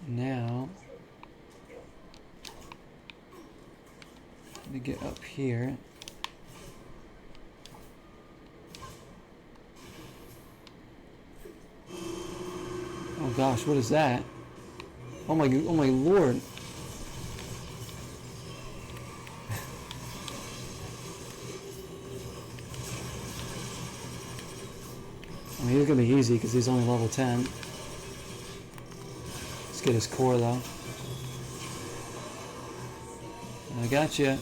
Now, to get up here. Oh gosh, what is that? Oh my lord. I mean, he's gonna be easy because he's only level 10. Let's get his core though. I got you.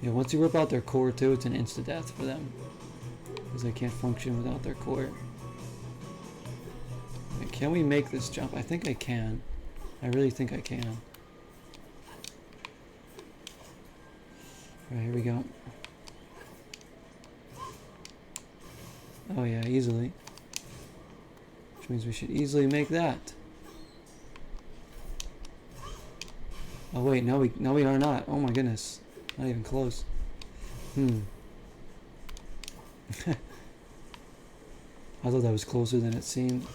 Yeah, once you rip out their core too, it's an instant death for them. Because they can't function without their core. Wait, can we make this jump? I think I can. I really think I can. Alright, here we go. Oh yeah, easily. Which means we should easily make that. Oh wait, no we are not. Oh my goodness. Not even close. I thought that was closer than it seemed.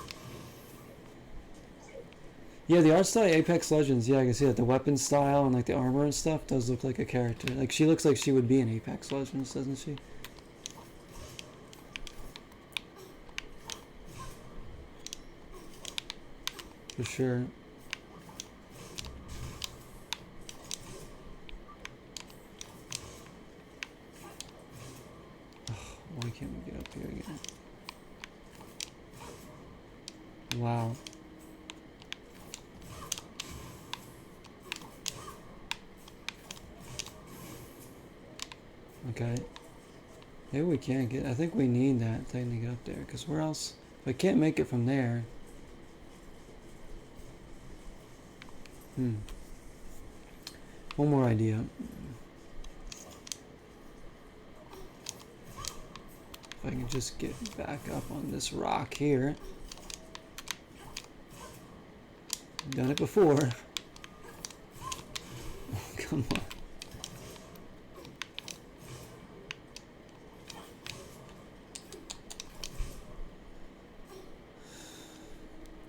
Yeah, the art style Apex Legends, yeah, I can see that. The weapon style and like the armor and stuff does look like a character. Like she looks like she would be in Apex Legends, doesn't she? For sure. Why can't we get up here again? Wow. Okay. Maybe we can't get... I think we need that thing to get up there. Because where else... If I can't make it from there... One more idea. If I can just get back up on this rock here. Done it before. Oh, come on.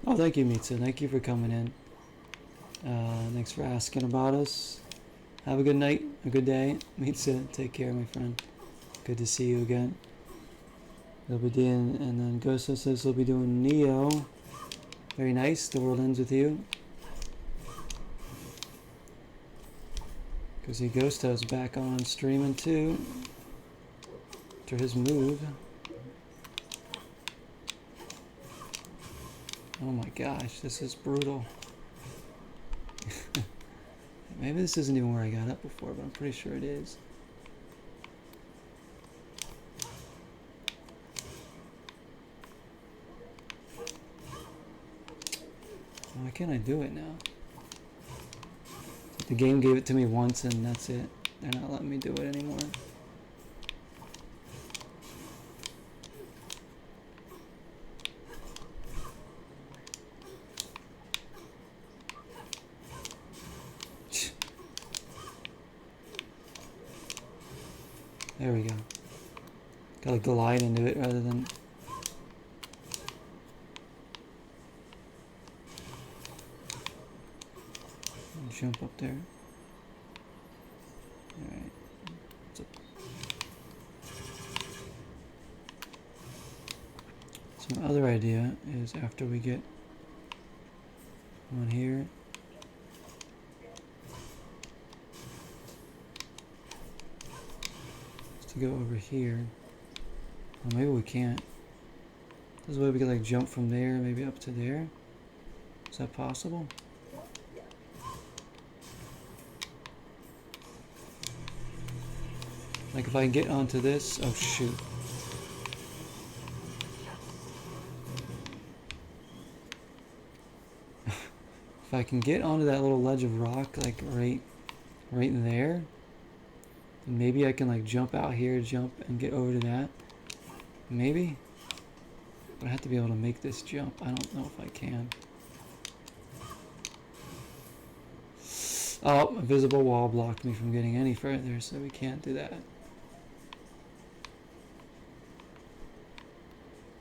Oh, thank you, Mitsu. Thank you for coming in. Thanks for asking about us. Have a good night, a good day. Mitsu, take care, my friend. Good to see you again. They'll be doing, and then Ghost says they'll be doing Neo. Very nice. The world ends with you. Because he Ghosto's back on streaming too. After his move. Oh my gosh, this is brutal. Maybe this isn't even where I got up before, but I'm pretty sure it is. Why can't I do it now? The game gave it to me once and that's it. They're not letting me do it anymore. There we go. Gotta glide into it rather than... jump up there. Alright. So my other idea is after we get one here, is to go over here. Well, maybe we can't. This way we could like jump from there, maybe up to there. Is that possible? Like if I can get onto this, oh shoot. If I can get onto that little ledge of rock, like right there, then maybe I can like jump out here, jump and get over to that. Maybe. But I have to be able to make this jump. I don't know if I can. Oh, a visible wall blocked me from getting any further, so we can't do that.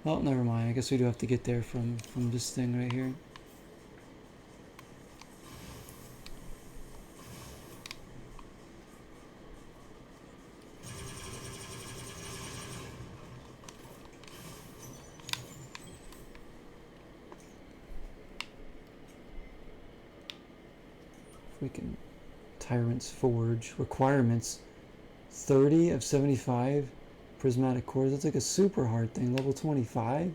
Well, never mind. I guess we do have to get there from this thing right here. Freaking Tyrant's Forge. Requirements 30 of 75 prismatic cores. That's like a super hard thing. Level 25.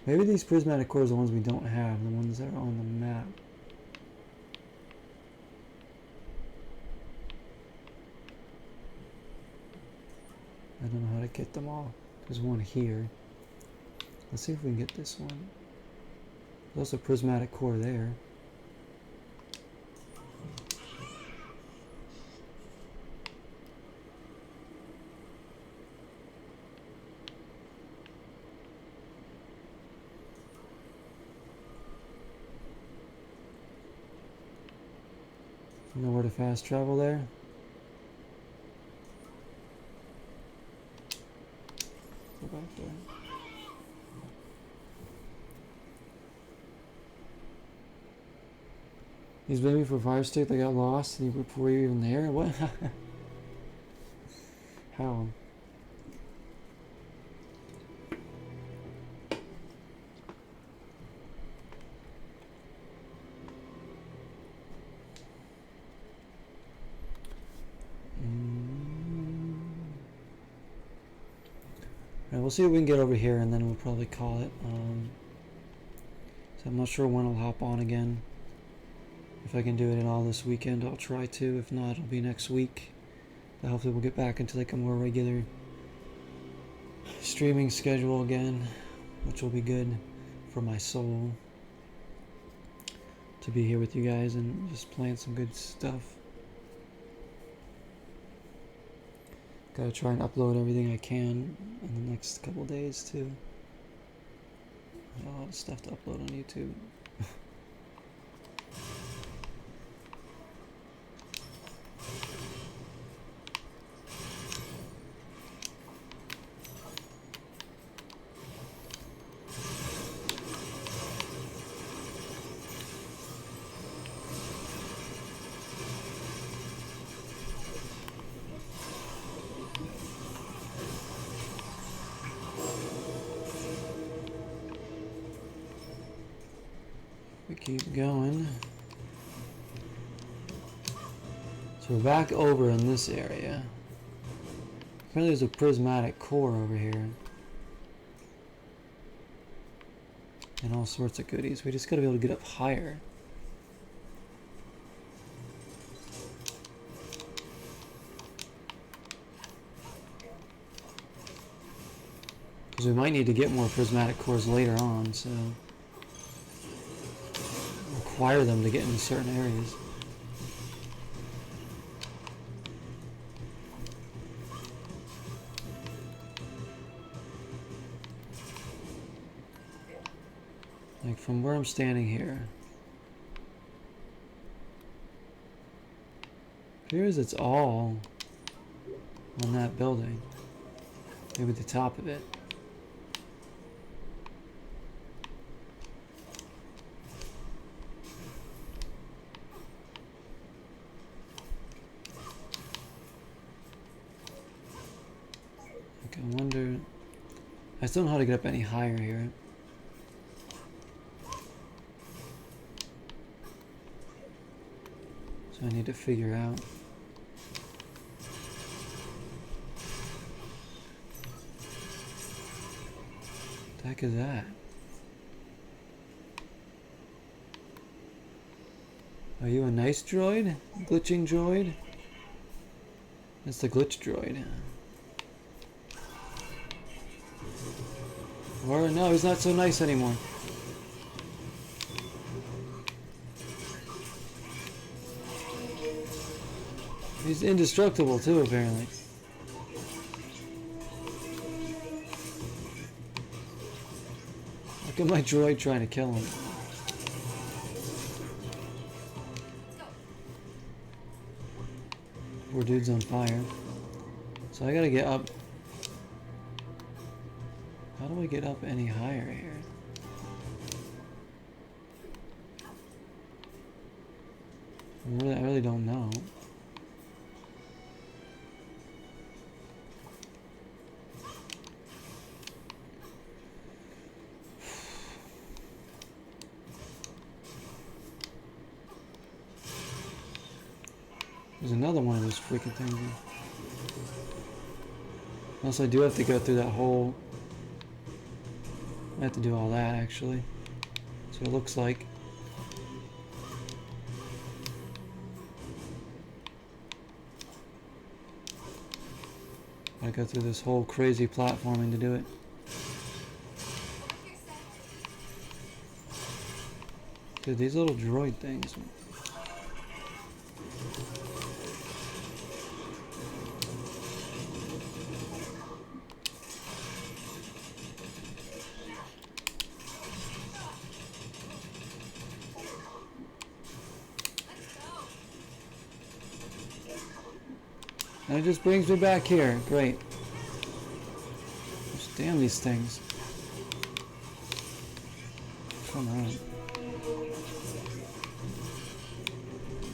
Maybe these prismatic cores are the ones we don't have, the ones that are on the map. I don't know how to get them all. There's one here. Let's see if we can get this one. There's a prismatic core there. Nowhere to fast travel there. Go back there. He's waiting for fire stick that got lost and before you were even there? What? How? Alright, we'll see what we can get over here and then we'll probably call it. So I'm not sure when I'll hop on again. If I can do it at all this weekend, I'll try to. If not, it'll be next week. But hopefully we'll get back into like a more regular streaming schedule again, which will be good for my soul to be here with you guys and just playing some good stuff. Gotta try and upload everything I can in the next couple days too. I got a lot of stuff to upload on YouTube. We keep going. So we're back over in this area. Apparently there's a prismatic core over here. And all sorts of goodies. We just gotta be able to get up higher. Because we might need to get more prismatic cores later on, so require them to get into certain areas. Like from where I'm standing here. Here's it's all on that building. Maybe the top of it. I wonder. I still don't know how to get up any higher here. So I need to figure out. What the heck is that? Are you a nice droid? Glitching droid? That's the glitch droid. Or no, he's not so nice anymore. He's indestructible too, apparently. Look at my droid trying to kill him. Poor dude's on fire. So I gotta get up. How do I get up any higher here? I really don't know. There's another one of those freaking things. Unless I do have to go through that whole... I have to do all that actually. So it looks like. I go through this whole crazy platforming to do it. Dude, these little droid things. And it just brings me back here. Great. Just damn these things. Come on.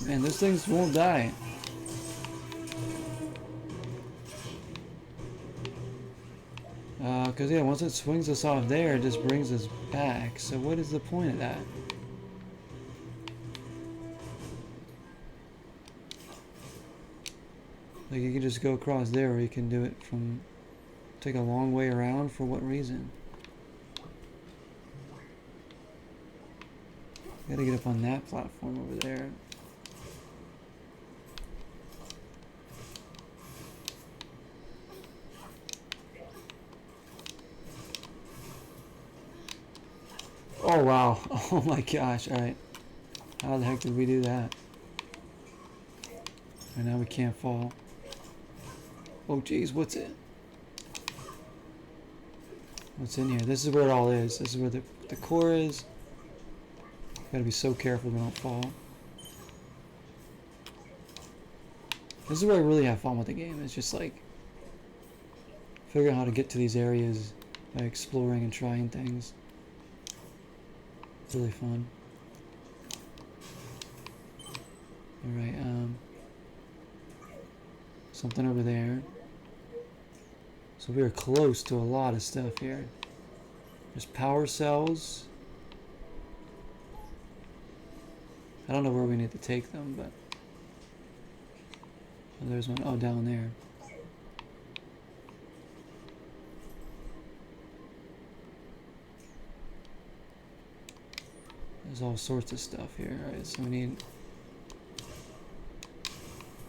Man, those things won't die. Because yeah, once it swings us off there, it just brings us back. So what is the point of that? Like you can just go across there, or you can do it from, take a long way around. For what reason? Gotta get up on that platform over there. Oh wow, oh my gosh, alright. How the heck did we do that? And now we can't fall. Oh geez, what's it? What's in here? This is where it all is. This is where the core is. Gotta be so careful we don't fall. This is where I really have fun with the game. It's just like figuring out how to get to these areas by exploring and trying things. It's really fun. Alright, something over there. So we are close to a lot of stuff here. There's power cells. I don't know where we need to take them, but oh, there's one. Oh, down there. There's all sorts of stuff here. Alright, so we need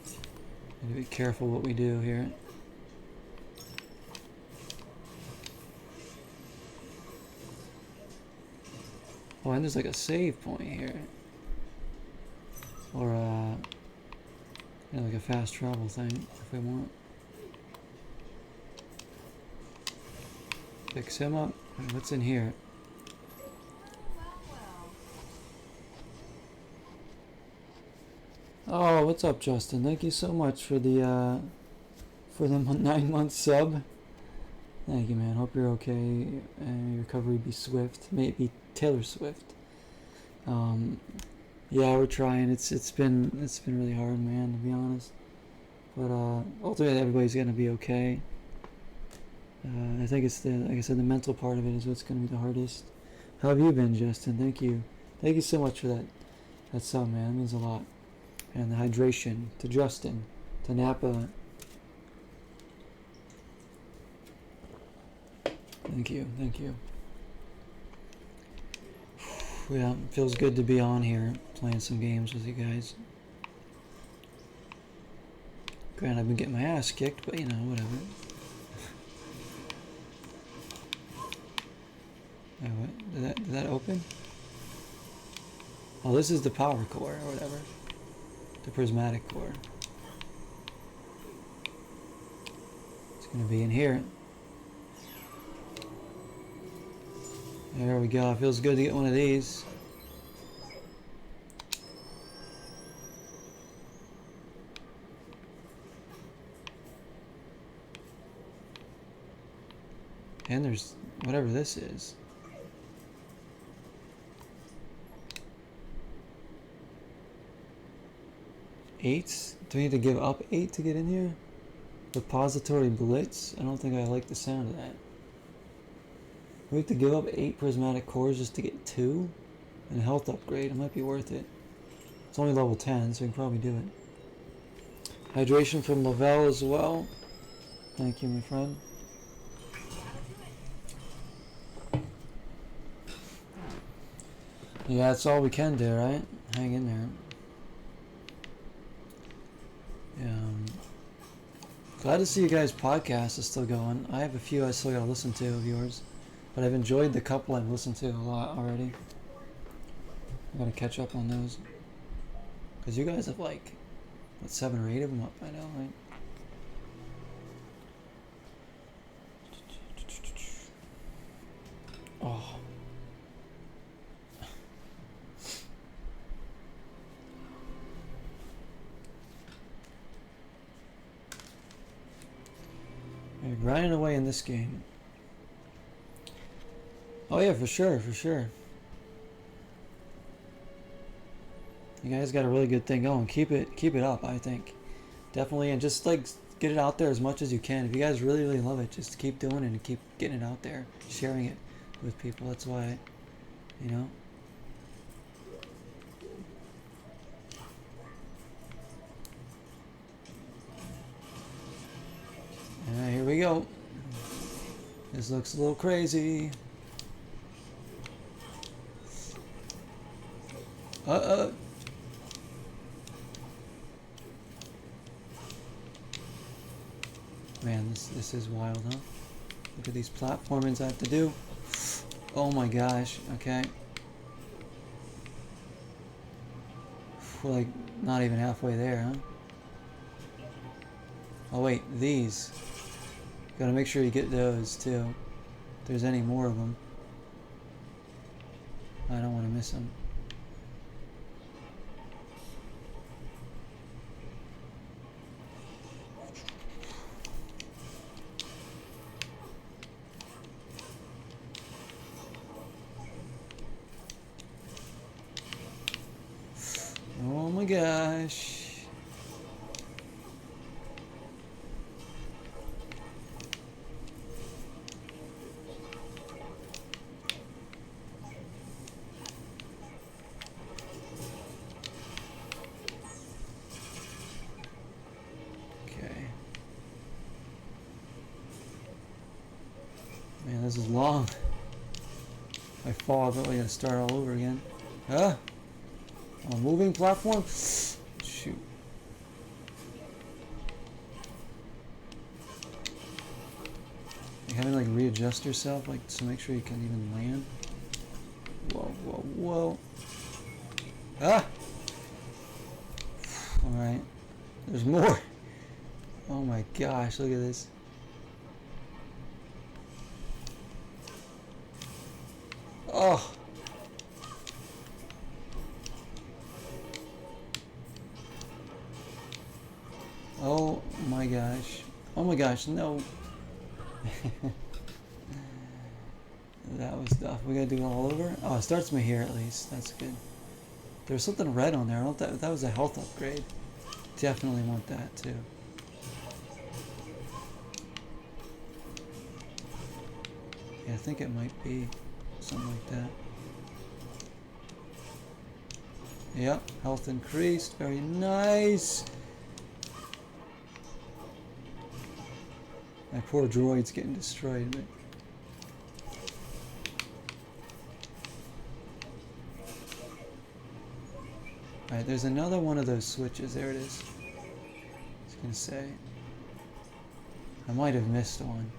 to be careful what we do here. Oh, and there's like a save point here. Or yeah, like a fast travel thing if we want. Fix him up. What's in here? Oh, what's up, Justin? Thank you so much for the 9-month sub. Thank you, man. Hope you're okay and your recovery be swift. May it be Taylor Swift. Yeah, we're trying. It's been really hard, man, to be honest. But ultimately, everybody's gonna be okay. I think it's like I said, the mental part of it is what's gonna be the hardest. How have you been, Justin? Thank you so much for that sub, man. It means a lot. And the hydration to Justin, to Napa. Thank you. Yeah, it feels good to be on here playing some games with you guys. Granted, I've been getting my ass kicked, but you know, whatever. Oh, what? Did that open? Oh, this is the power core or whatever. The prismatic core. It's gonna be in here. There we go. It feels good to get one of these. And there's whatever this is. Eight? Do we need to give up 8 to get in here? Repository Blitz? I don't think I like the sound of that. We have to give up 8 prismatic cores just to get 2? And a health upgrade, it might be worth it. It's only level 10, so we can probably do it. Hydration from Lavelle as well. Thank you, my friend. Yeah, that's all we can do, right? Hang in there. Glad to see you guys' podcast is still going. I have a few I still gotta listen to of yours, but I've enjoyed the couple I've listened to a lot already. I gotta catch up on those. Because you guys have like, what, 7 or 8 of them up by now, right? Oh. You're grinding away in this game. Oh yeah, for sure, for sure. You guys got a really good thing going. Keep it up, I think. Definitely, and just like get it out there as much as you can. If you guys really, really love it, just keep doing it and keep getting it out there, sharing it with people. That's why, you know. Here we go. This looks a little crazy. Man, this is wild, huh? Look at these platformings I have to do. Oh my gosh, okay. We're like not even halfway there, huh? Oh wait, these. Gotta make sure you get those too. If there's any more of them. I don't want to miss them. Oh my gosh. Man, this is long. If I fall, I'm probably gonna start all over again. Huh? A moving platform? Shoot. You having to like readjust yourself, like to make sure you can even land. Whoa, whoa, whoa. Ah! Alright. There's more. Oh my gosh, look at this. Oh. Oh my gosh. Oh my gosh, no. That was tough. We gotta do it all over? Oh, it starts me here at least. That's good. There's something red on there. I don't that was a health upgrade. Definitely want that too. Yeah, I think it might be something like that. Yep, health increased. Very nice. My poor droid's getting destroyed. But alright, there's another one of those switches. There it is. I was gonna say. I might have missed one.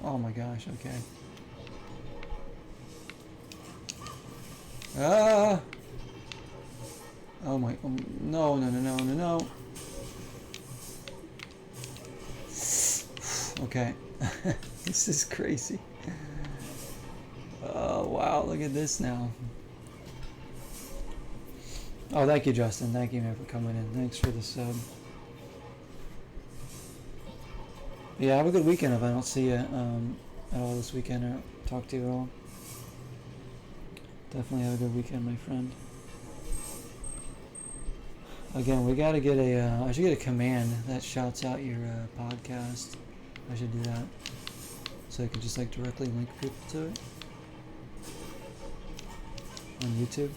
Oh my gosh, okay. Ah! Oh my, no, no, no, no, no, no. Okay. This is crazy. Oh, wow, look at this now. Oh, thank you, Justin. Thank you, man, for coming in. Thanks for the sub. Yeah, have a good weekend if I don't see you at all this weekend or talk to you at all. Definitely have a good weekend, my friend. Again, we gotta get a, I should get a command that shouts out your podcast. I should do that. So I can just like directly link people to it. On YouTube.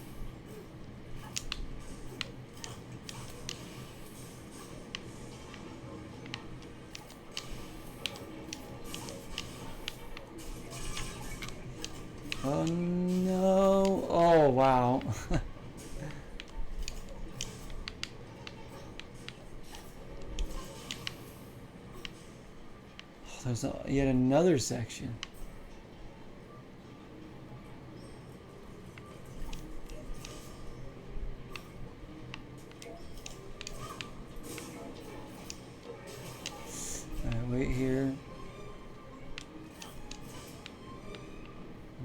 Oh no! Oh wow! There's yet another section. Alright, wait here.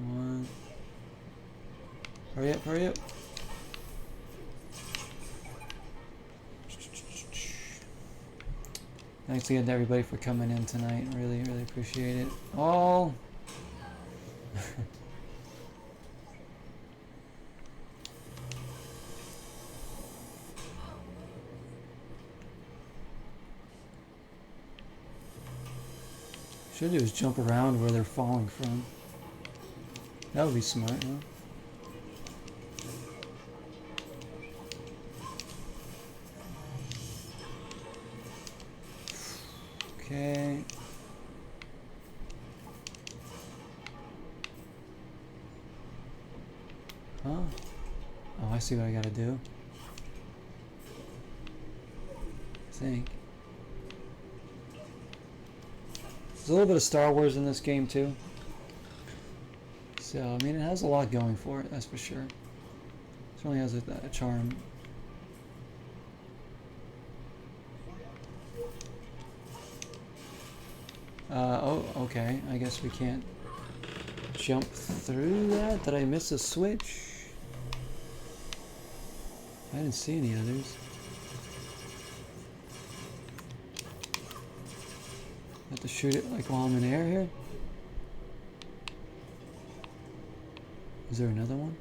One. Hurry up, hurry up. Thanks again to everybody for coming in tonight. Really, really appreciate it. All. Should do is jump around where they're falling from. That would be smart, huh? Okay. Huh? Oh, I see what I gotta do. I think. There's a little bit of Star Wars in this game too. So, I mean, it has a lot going for it, that's for sure. It certainly has a charm. Oh, okay. I guess we can't jump through that. Did I miss a switch? I didn't see any others. I have to shoot it like while I'm in air here. Is there another one?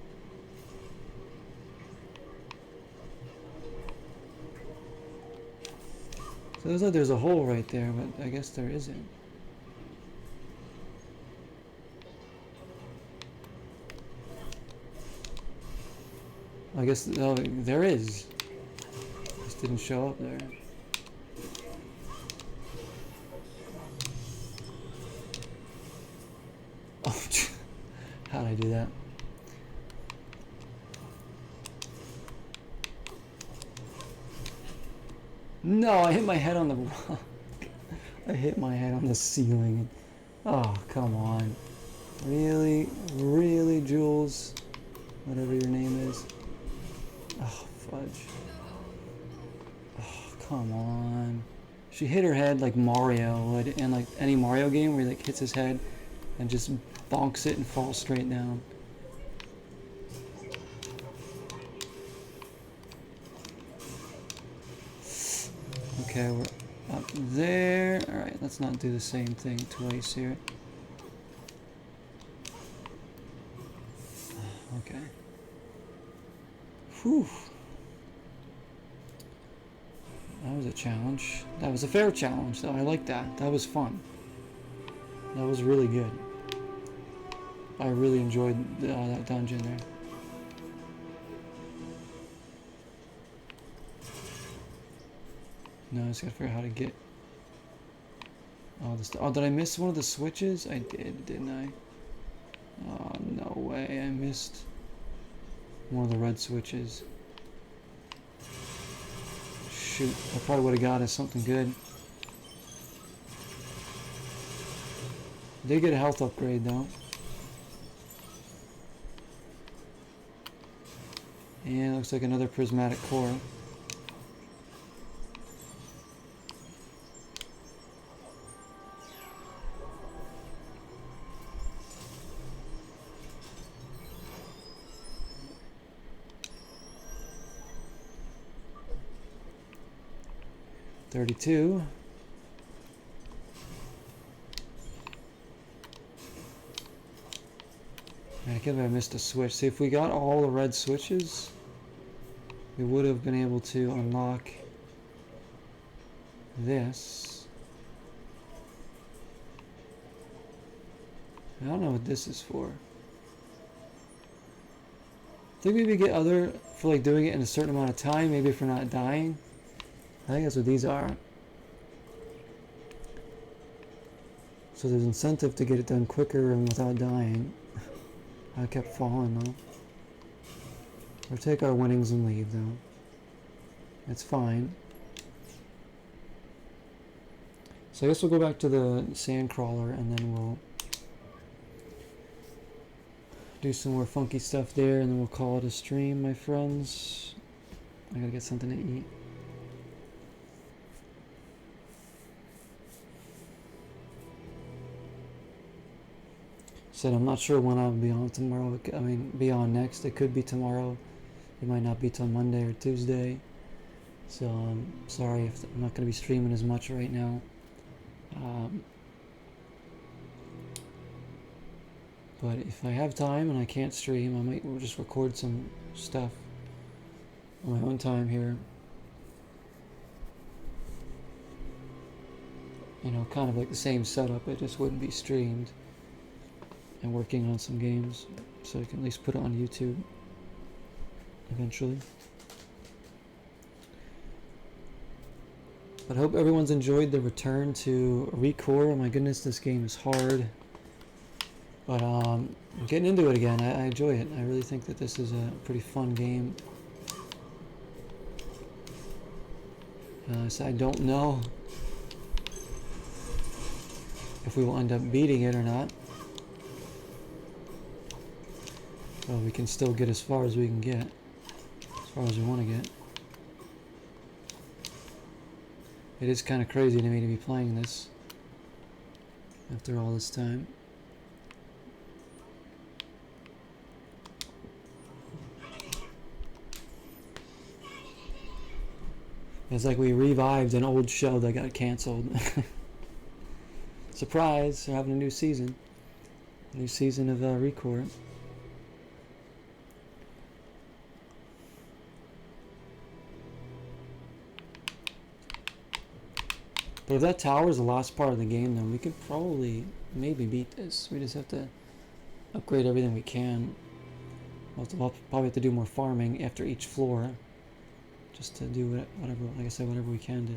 So it looks like there's a hole right there, but I guess there isn't. I guess, oh, there is. Just didn't show up there. Oh, how'd I do that? No, I hit my head on the rock. I hit my head on the ceiling. Oh, come on. Really? Really, Jules? Whatever your name is. Oh, fudge. Oh, come on. She hit her head like Mario would in like any Mario game where he like hits his head and just bonks it and falls straight down. Okay, we're up there. Alright, let's not do the same thing twice here. Okay. Whew. That was a challenge. That was a fair challenge, though. I like that. That was fun. That was really good. I really enjoyed that dungeon there. No, I just gotta figure out how to get all this. Oh, did I miss one of the switches? I did, didn't I? Oh, no way. I missed one of the red switches. Shoot, I probably would have got us something good. Did get a health upgrade though. And it looks like another prismatic core. $32. I can't believe I missed a switch. See, if we got all the red switches, we would have been able to unlock this. I don't know what this is for. I think maybe get other for like doing it in a certain amount of time, maybe if we're not dying. I think that's what these are. So there's incentive to get it done quicker and without dying. I kept falling though. Or take our winnings and leave though. It's fine. So I guess we'll go back to the sand crawler and then we'll do some more funky stuff there and then we'll call it a stream, my friends. I gotta get something to eat. Said I'm not sure when I'll be on tomorrow. I mean, be on next. It could be tomorrow. It might not be till Monday or Tuesday. So sorry if I'm not going to be streaming as much right now. But if I have time and I can't stream, I might just record some stuff on my own time here. You know, kind of like the same setup. It just wouldn't be streamed. And working on some games, so I can at least put it on YouTube eventually. But I hope everyone's enjoyed the return to ReCore. Oh my goodness, this game is hard. But I'm getting into it again. I enjoy it. I really think that this is a pretty fun game. So I don't know if we will end up beating it or not. Well, we can still get as far as we can get, as far as we want to get. It is kind of crazy to me to be playing this after all this time. It's like we revived an old show that got canceled. Surprise, we're having a new season. New season of ReCore. But if that tower is the last part of the game, then we could probably maybe beat this. We just have to upgrade everything we can. We'll probably have to do more farming after each floor, just to do whatever, like I said, whatever we can to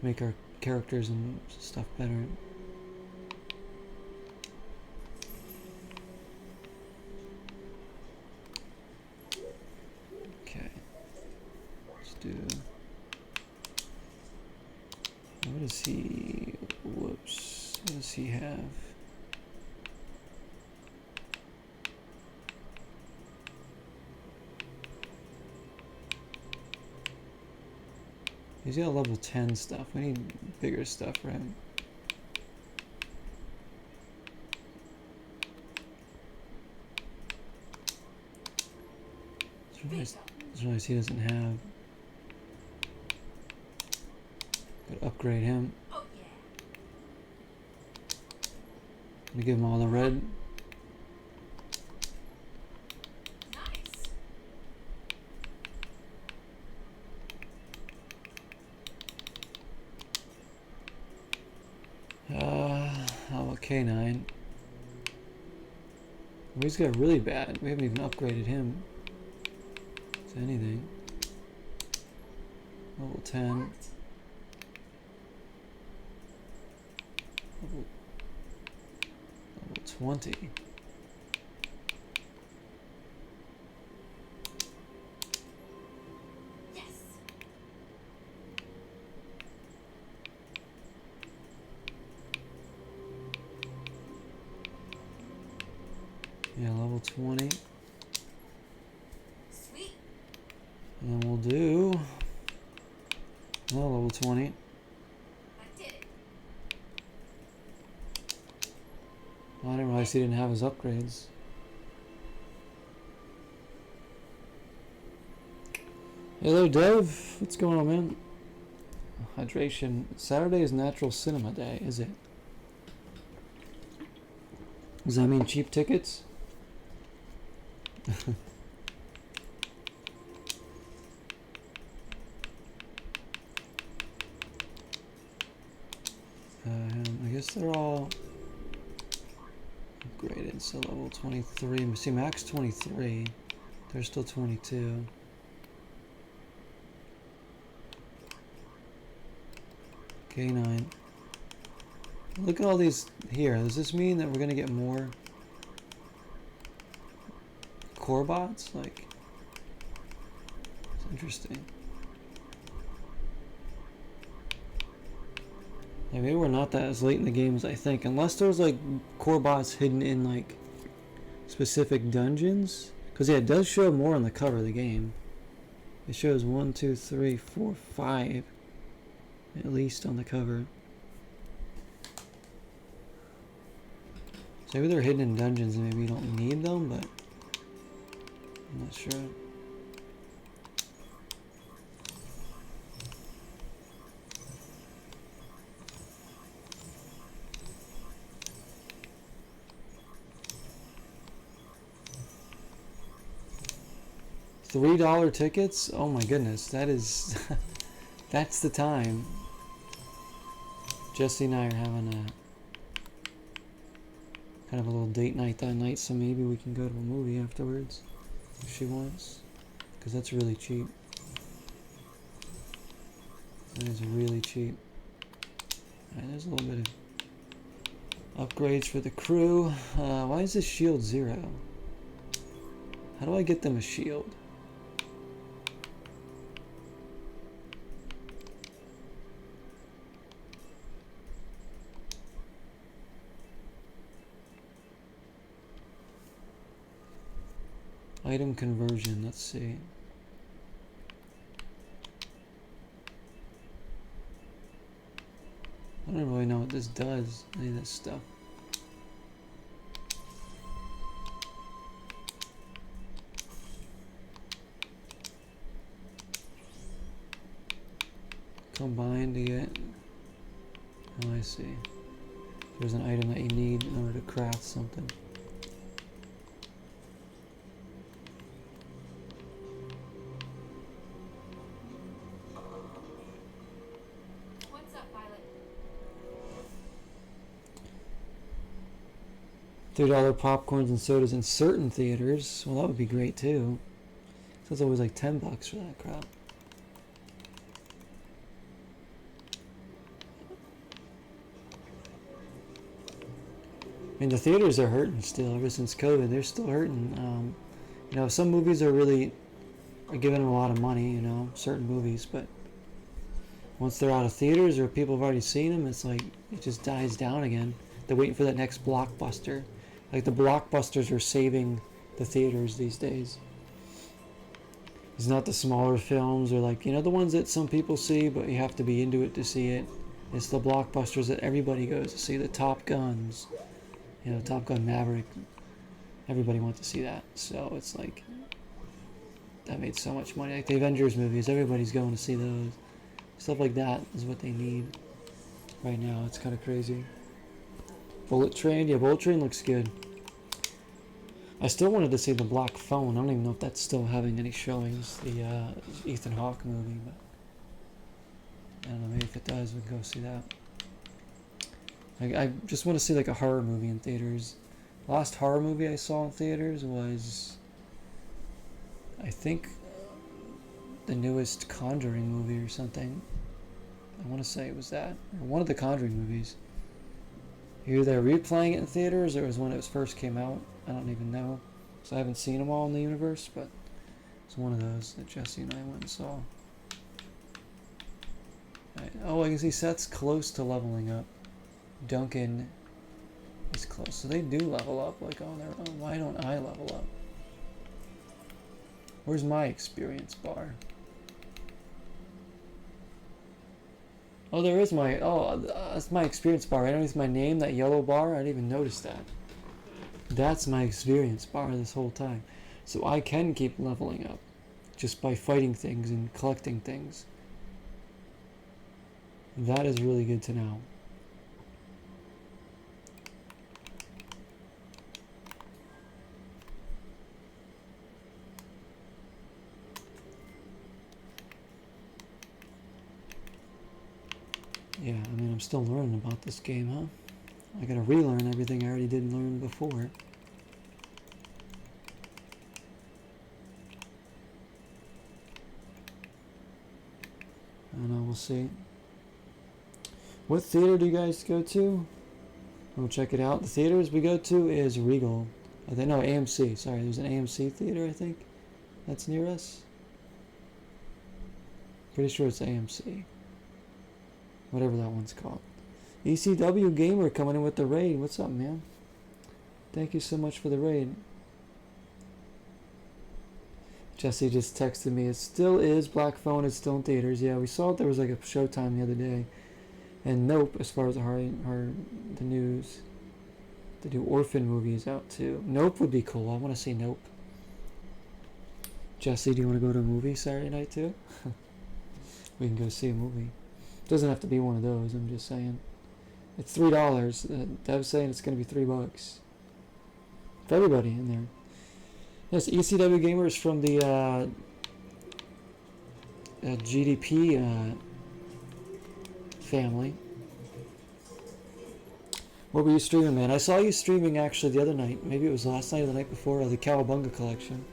make our characters and stuff better. Okay, let's do. What does he, whoops, what does he have? He's got level 10 stuff. We need bigger stuff for him. Just realized he doesn't have. Gotta upgrade him. Oh yeah. Let me give him all the red. Nice. How about K9? Well, he's got really bad. We haven't even upgraded him to anything. Level 10. Worked. Level 20. Yes. Yeah, level 20. Sweet. And then we'll do level 20. I did it. I didn't realize he didn't have his upgrades. Hello, Dev. What's going on, man? Hydration. Saturday is Natural Cinema Day, is it? Does that mean cheap tickets? I guess they're all upgraded, so level 23. See, max 23. They're still 22. K9. Look at all these here. Does this mean that we're going to get more core bots? Like, it's interesting. Yeah, maybe we're not that as late in the game as I think. Unless there's like core bots hidden in like specific dungeons. Because yeah, it does show more on the cover of the game. It shows 1, 2, 3, 4, 5 at least on the cover. So maybe they're hidden in dungeons and maybe you don't need them, but I'm not sure. $3 tickets? Oh my goodness, that is that's the time. Jesse and I are having a kind of a little date night that night, so maybe we can go to a movie afterwards if she wants, because that's really cheap. That is really cheap. Alright, there's a little bit of upgrades for the crew. Why is this shield 0? How do I get them a shield? Item conversion, let's see. I don't really know what this does, any of this stuff. Combine to get, oh I see. There's an item that you need in order to craft something. What's up, Violet? $3 popcorns and sodas in certain theaters. Well, that would be great too. So it's always like $10 for that crap. I mean, the theaters are hurting still ever since COVID. They're still hurting. You know, some movies are giving them a lot of money. You know, certain movies, but once they're out of theaters or people have already seen them, it's like it just dies down again. They're waiting for that next blockbuster. Like the blockbusters are saving the theaters these days. It's not the smaller films or like, you know, the ones that some people see, but you have to be into it to see it. It's the blockbusters that everybody goes to see. The Top Guns, you know, Top Gun Maverick. Everybody wants to see that. So it's like, that made so much money. Like the Avengers movies, everybody's going to see those. Stuff like that is what they need right now. It's kind of crazy. Bullet Train, yeah, Bullet Train looks good. I still wanted to see The Black Phone. I don't even know if that's still having any showings. The Ethan Hawke movie, but I don't know. Maybe if it does, we can go see that. I just want to see like a horror movie in theaters. The last horror movie I saw in theaters was, I think, the newest Conjuring movie or something. I want to say it was that, or one of the Conjuring movies. Either they're replaying it in theaters or it was when it first came out. I don't even know. So I haven't seen them all in the universe, but it's one of those that Jesse and I went and saw. Right. Oh, I can see Seth's close to leveling up. Duncan is close. So they do level up like on their own. Why don't I level up? Where's my experience bar? Oh, there is my, that's my experience bar. Right underneath my name, that yellow bar. I didn't even notice that. That's my experience bar this whole time. So I can keep leveling up just by fighting things and collecting things. That is really good to know. Yeah, I mean, I'm still learning about this game, huh? I gotta relearn everything I already didn't learn before. I don't know, we'll see. What theater do you guys go to? We'll check it out. The theaters we go to is Regal. No, AMC. Sorry, there's an AMC theater, I think, that's near us. Pretty sure it's AMC. Whatever that one's called. ECW Gamer coming in with the raid. What's up, man? Thank you so much for the raid. Jesse just texted me. It still is. Black Phone is still in theaters. Yeah, we saw it. There was like a Showtime the other day. And Nope, as far as the news. The new Orphan movie is out too. Nope would be cool. I want to see Nope. Jesse, do you want to go to a movie Saturday night too? We can go see a movie. Doesn't have to be one of those. I'm just saying. It's $3. Dev's saying it's going to be $3 for everybody in there. Yes, ECW Gamer is from the GDP family. What were you streaming, man? I saw you streaming actually the other night. Maybe it was last night or the night before. The Cowabunga collection.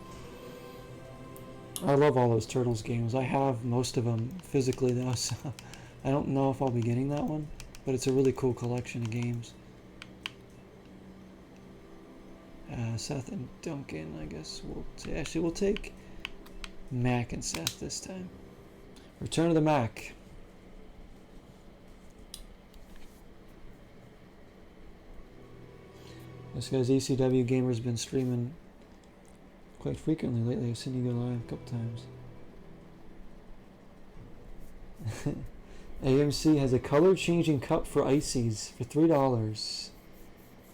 I love all those Turtles games. I have most of them physically though, so I don't know if I'll be getting that one, but it's a really cool collection of games. Seth and Duncan, I guess we'll take Mac and Seth this time. Return of the Mac. This guy's ECW Gamer's been streaming quite frequently lately. I've seen you go live a couple times. AMC has a color changing cup for ices for $3.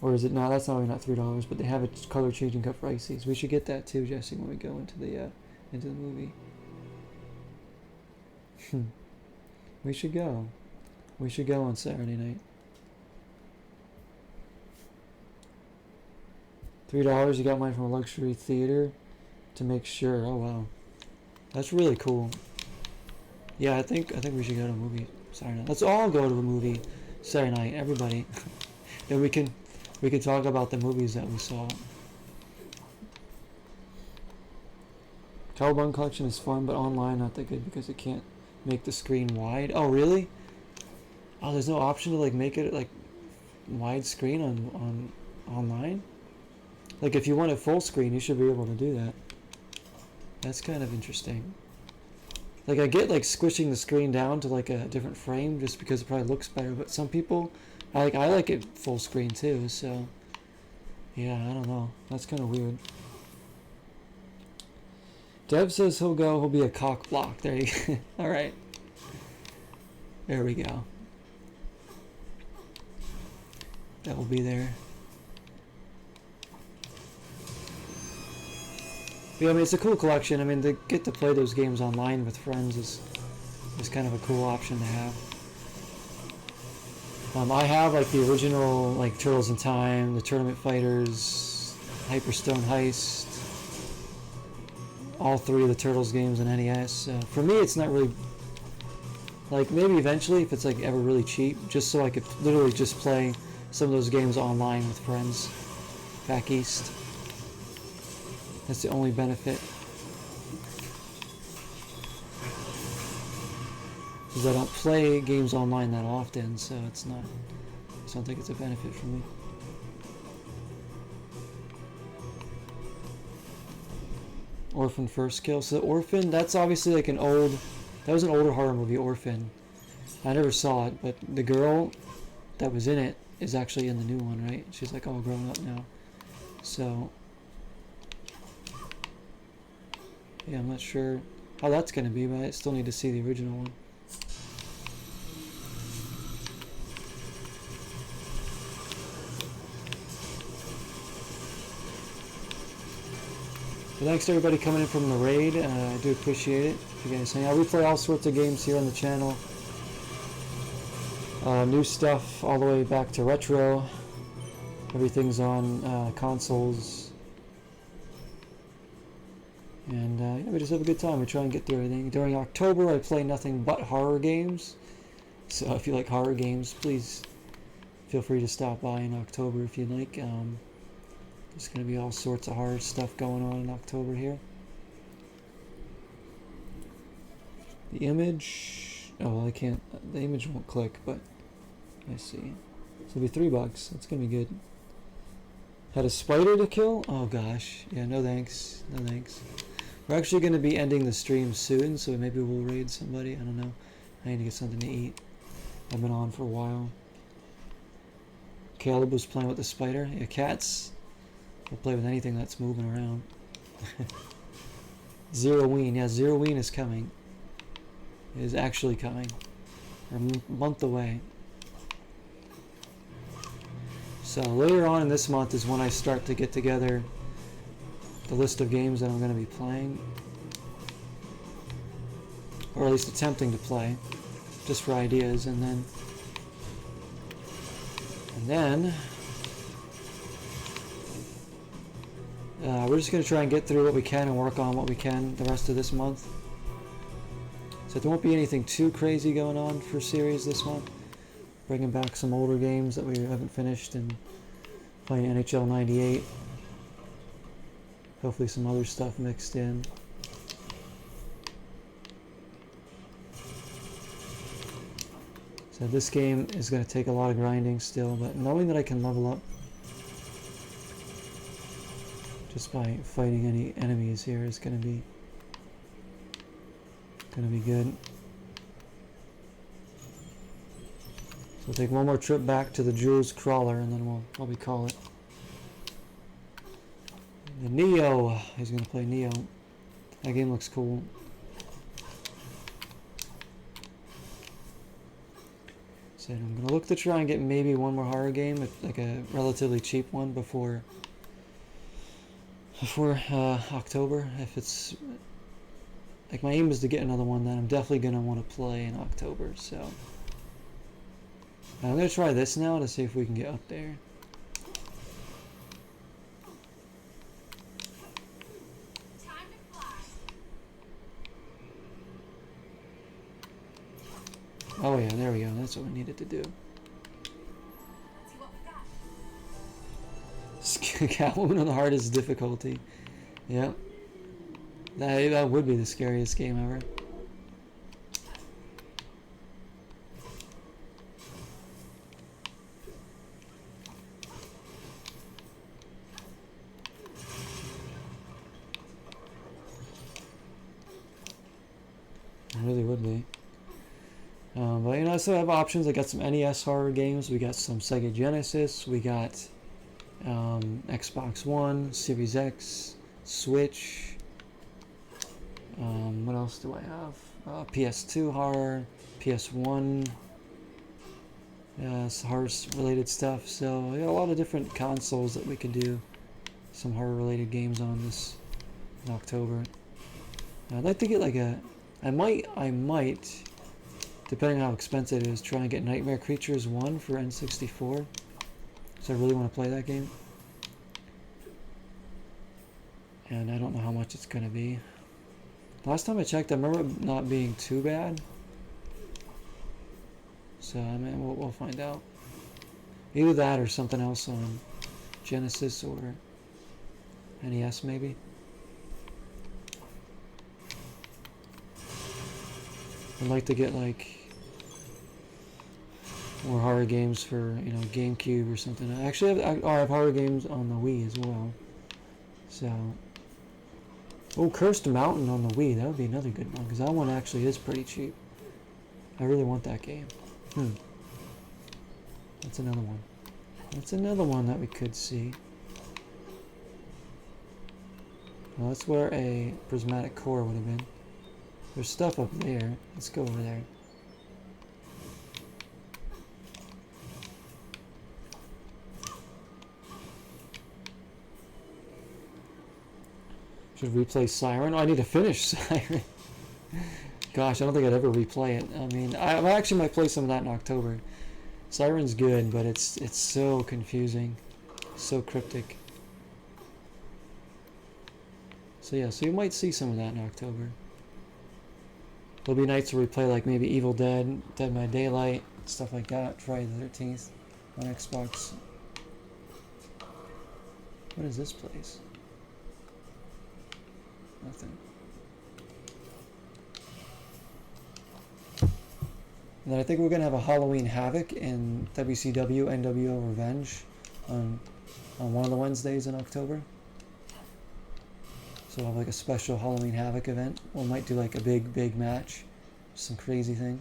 Or is it not? That's not $3, but they have a color changing cup for ices. We should get that too, Jesse, when we go into the movie. We should go. We should go on Saturday night. $3. You got mine from a luxury theater to make sure. Oh wow, that's really cool. Yeah, I think we should go to a movie Saturday night. Let's all go to a movie Saturday night, everybody. Then we can talk about the movies that we saw. Cowabunga collection is fun, but online not that good because it can't make the screen wide. Oh really? Oh, there's no option to like make it like widescreen on online. Like if you want it full screen, you should be able to do that. That's kind of interesting. Like I get like squishing the screen down to like a different frame just because it probably looks better, but some people I like it full screen too, so yeah, I don't know. That's kind of weird. Dev says he'll be a cock block. There you go. All right. There we go. That will be there. Yeah, I mean, it's a cool collection. I mean, to get to play those games online with friends is kind of a cool option to have. I have like the original like Turtles in Time, the Tournament Fighters, Hyperstone Heist, all three of the Turtles games on NES. For me, it's not really like maybe eventually if it's like ever really cheap, just so I could literally just play some of those games online with friends back east. That's the only benefit. Because I don't play games online that often, so it's not. I don't think it's a benefit for me. Orphan First Kill. So Orphan, that's obviously like an old. That was an older horror movie, Orphan. I never saw it, but the girl that was in it is actually in the new one, right? She's like all grown up now. So yeah, I'm not sure how that's going to be, but I still need to see the original one. But thanks to everybody coming in from the raid. I do appreciate it. If you guys hang out, we play all sorts of games here on the channel. New stuff all the way back to retro. Everything's on consoles. And yeah, we just have a good time. We try and get through everything. During October, I play nothing but horror games. So if you like horror games, please feel free to stop by in October if you'd like. There's going to be all sorts of horror stuff going on in October here. The image... Oh, well, I can't... The image won't click, but... I see. So it'll be $3. That's going to be good. Had a spider to kill? Oh gosh. Yeah, no thanks. No thanks. We're actually going to be ending the stream soon, so maybe we'll raid somebody. I don't know. I need to get something to eat. I've been on for a while. Caleb was playing with the spider. Yeah, cats will play with anything that's moving around. Zeroween. Yeah, Zeroween is coming. It is actually coming. We're a month away. So later on in this month is when I start to get together the list of games that I'm going to be playing. Or at least attempting to play. Just for ideas. And then we're just going to try and get through what we can and work on what we can the rest of this month. So there won't be anything too crazy going on for series this month. Bringing back some older games that we haven't finished and playing NHL 98. Hopefully some other stuff mixed in. So this game is going to take a lot of grinding still, but knowing that I can level up just by fighting any enemies here is going to be good. So we'll take one more trip back to the Jules Crawler and then we'll probably call it. The Neo. He's going to play Neo. That game looks cool. So I'm going to look to try and get maybe one more horror game, like a relatively cheap one before October. If it's like, my aim is to get another one that I'm definitely going to want to play in October. So I'm going to try this now to see if we can get up there. Time to fly. Oh yeah, there we go. That's what we needed to do. Let's see what we got. Catwoman on the hardest difficulty. Yep. That would be the scariest game ever. It really would be. But you know, I still have options. I got some NES horror games. We got some Sega Genesis. We got Xbox One, Series X, Switch. What else do I have? PS2 horror, PS1. Horror related stuff. So we got a lot of different consoles that we could do some horror related games on this in October. I'd like to get like a. I might, depending on how expensive it is, try and get Nightmare Creatures 1 for N64. So I really want to play that game. And I don't know how much it's going to be. Last time I checked, I remember it not being too bad. So I mean, we'll find out. Either that or something else on Genesis or NES maybe. I'd like to get like more horror games for, you know, GameCube or something. I actually have horror games on the Wii as well. So, oh, Cursed Mountain on the Wii, that would be another good one because that one actually is pretty cheap. I really want that game. That's another one. That's another one that we could see. Well, that's where a prismatic core would have been. There's stuff up there. Let's go over there. Should replay Siren? Oh, I need to finish Siren. Gosh, I don't think I'd ever replay it. I mean, I actually might play some of that in October. Siren's good, but it's so confusing. So cryptic. So yeah, so you might see some of that in October. There'll be nights where we play like maybe Evil Dead, Dead by Daylight, stuff like that. Friday the 13th on Xbox. What is this place? Nothing. And then I think we're gonna have a Halloween Havoc in WCW NWO Revenge on one of the Wednesdays in October. So we'll have like a special Halloween Havoc event. We might do like a big match. Some crazy thing.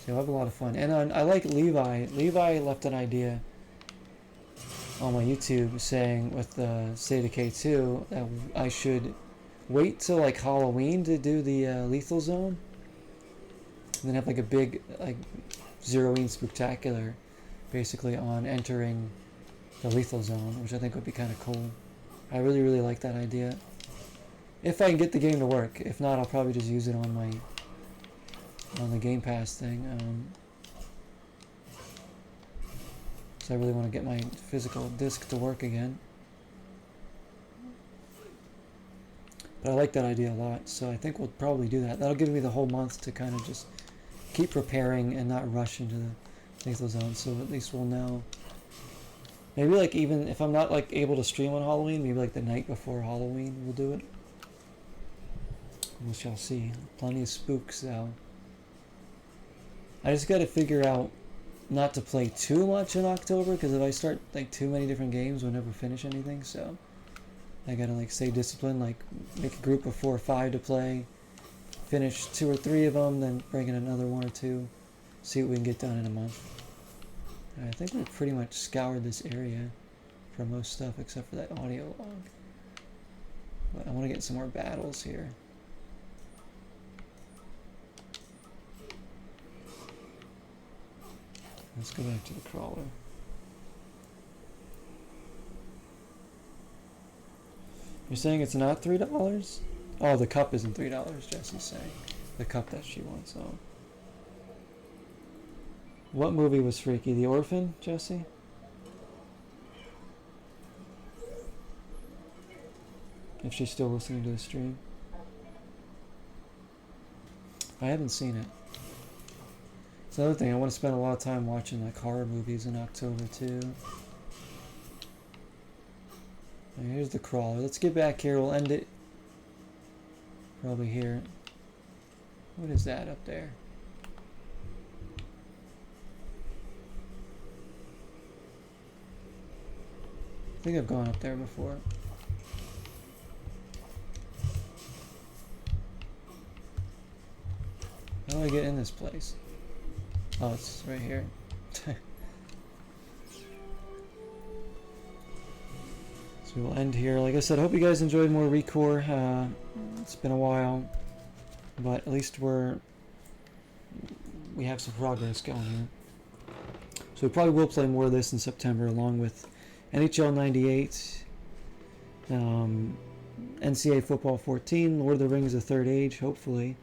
You'll have a lot of fun. And I like Levi. Levi left an idea on my YouTube saying with the State of K2 that I should wait till like Halloween to do the lethal zone, and then have like a big like Zeroween spectacular, basically on entering the lethal zone, which I think would be kind of cool. I really really like that idea. If I can get the game to work. If not, I'll probably just use it on the Game Pass thing. So I really want to get my physical disc to work again. But I like that idea a lot, so I think we'll probably do that. That'll give me the whole month to kind of just keep preparing and not rush into the lethal zone, so at least we'll know. Maybe like even if I'm not like able to stream on Halloween, maybe like the night before Halloween we'll do it. We shall see. Plenty of spooks though. I just gotta figure out not to play too much in October, because if I start like too many different games, we'll never finish anything, so I gotta like stay disciplined, like make a group of 4 or 5 to play, finish 2 or 3 of them, then bring in another 1 or 2, see what we can get done in a month. I think we've pretty much scoured this area for most stuff except for that audio log. But I want to get some more battles here. Let's go back to the crawler. You're saying it's not $3? Oh, the cup isn't $3, Jesse's saying. The cup that she wants, oh. What movie was freaky? The Orphan, Jesse? If she's still listening to the stream. I haven't seen it. It's another thing, I want to spend a lot of time watching like horror movies in October too. And here's the crawler. Let's get back here, we'll end it probably here. What is that up there? I think I've gone up there before. How do I get in this place? Oh, it's right here. So we'll end here. Like I said, I hope you guys enjoyed more ReCore. It's been a while, but at least we have some progress going here. So we probably will play more of this in September, along with NHL 98, NCAA Football 14, Lord of the Rings: The Third Age, hopefully.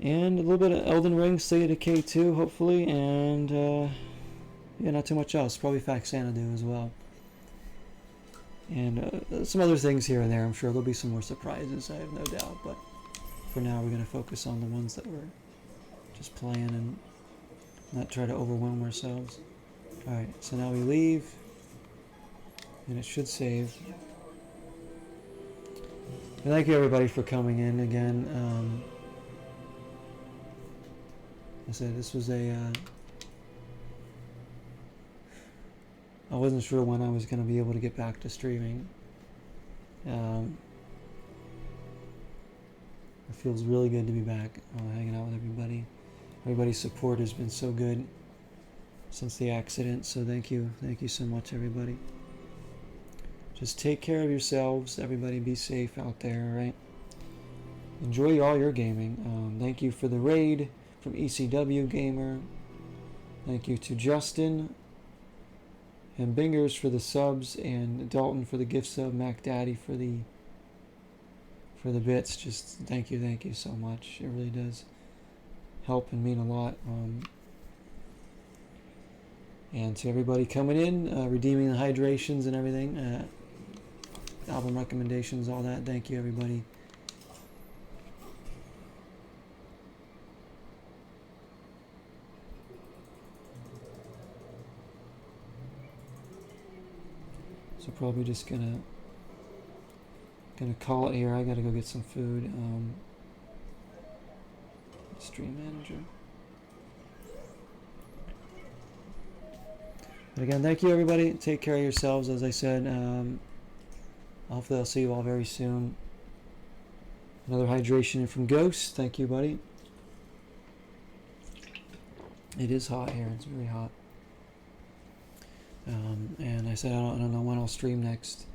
And a little bit of Elden Ring, State of K2, hopefully, and yeah, not too much else. Probably Faxanadu as well. And some other things here and there. I'm sure there'll be some more surprises, I have no doubt. But for now, we're going to focus on the ones that we're just playing and not try to overwhelm ourselves. Alright, so now we leave, and it should save. And thank you everybody for coming in again. I said this was I wasn't sure when I was going to be able to get back to streaming. It feels really good to be back hanging out with everybody. Everybody's support has been so good since the accident, so thank you so much everybody. Just take care of yourselves, everybody, be safe out there, alright? Enjoy all your gaming. Thank you for the raid from ECW Gamer. Thank you to Justin and Bingers for the subs, and Dalton for the gift sub, Mac Daddy for the bits. Just thank you so much. It really does help and mean a lot. And to everybody coming in, redeeming the hydrations and everything, album recommendations, all that. Thank you everybody. So probably just gonna call it here. I gotta go get some food. Stream manager. But again, thank you everybody. Take care of yourselves, as I said. Hopefully I'll see you all very soon. Another hydration from Ghost. Thank you, buddy. It is hot here. It's really hot. And I said I don't know when I'll stream next.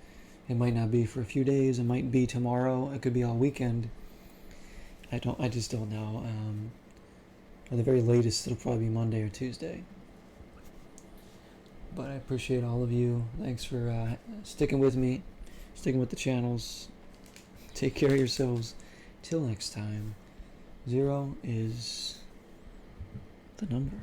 It might not be for a few days. It might be tomorrow. It could be all weekend. I just don't know. At the very latest, it'll probably be Monday or Tuesday. But I appreciate all of you. Thanks for sticking with me, sticking with the channels. Take care of yourselves. Till next time. 0 is the number.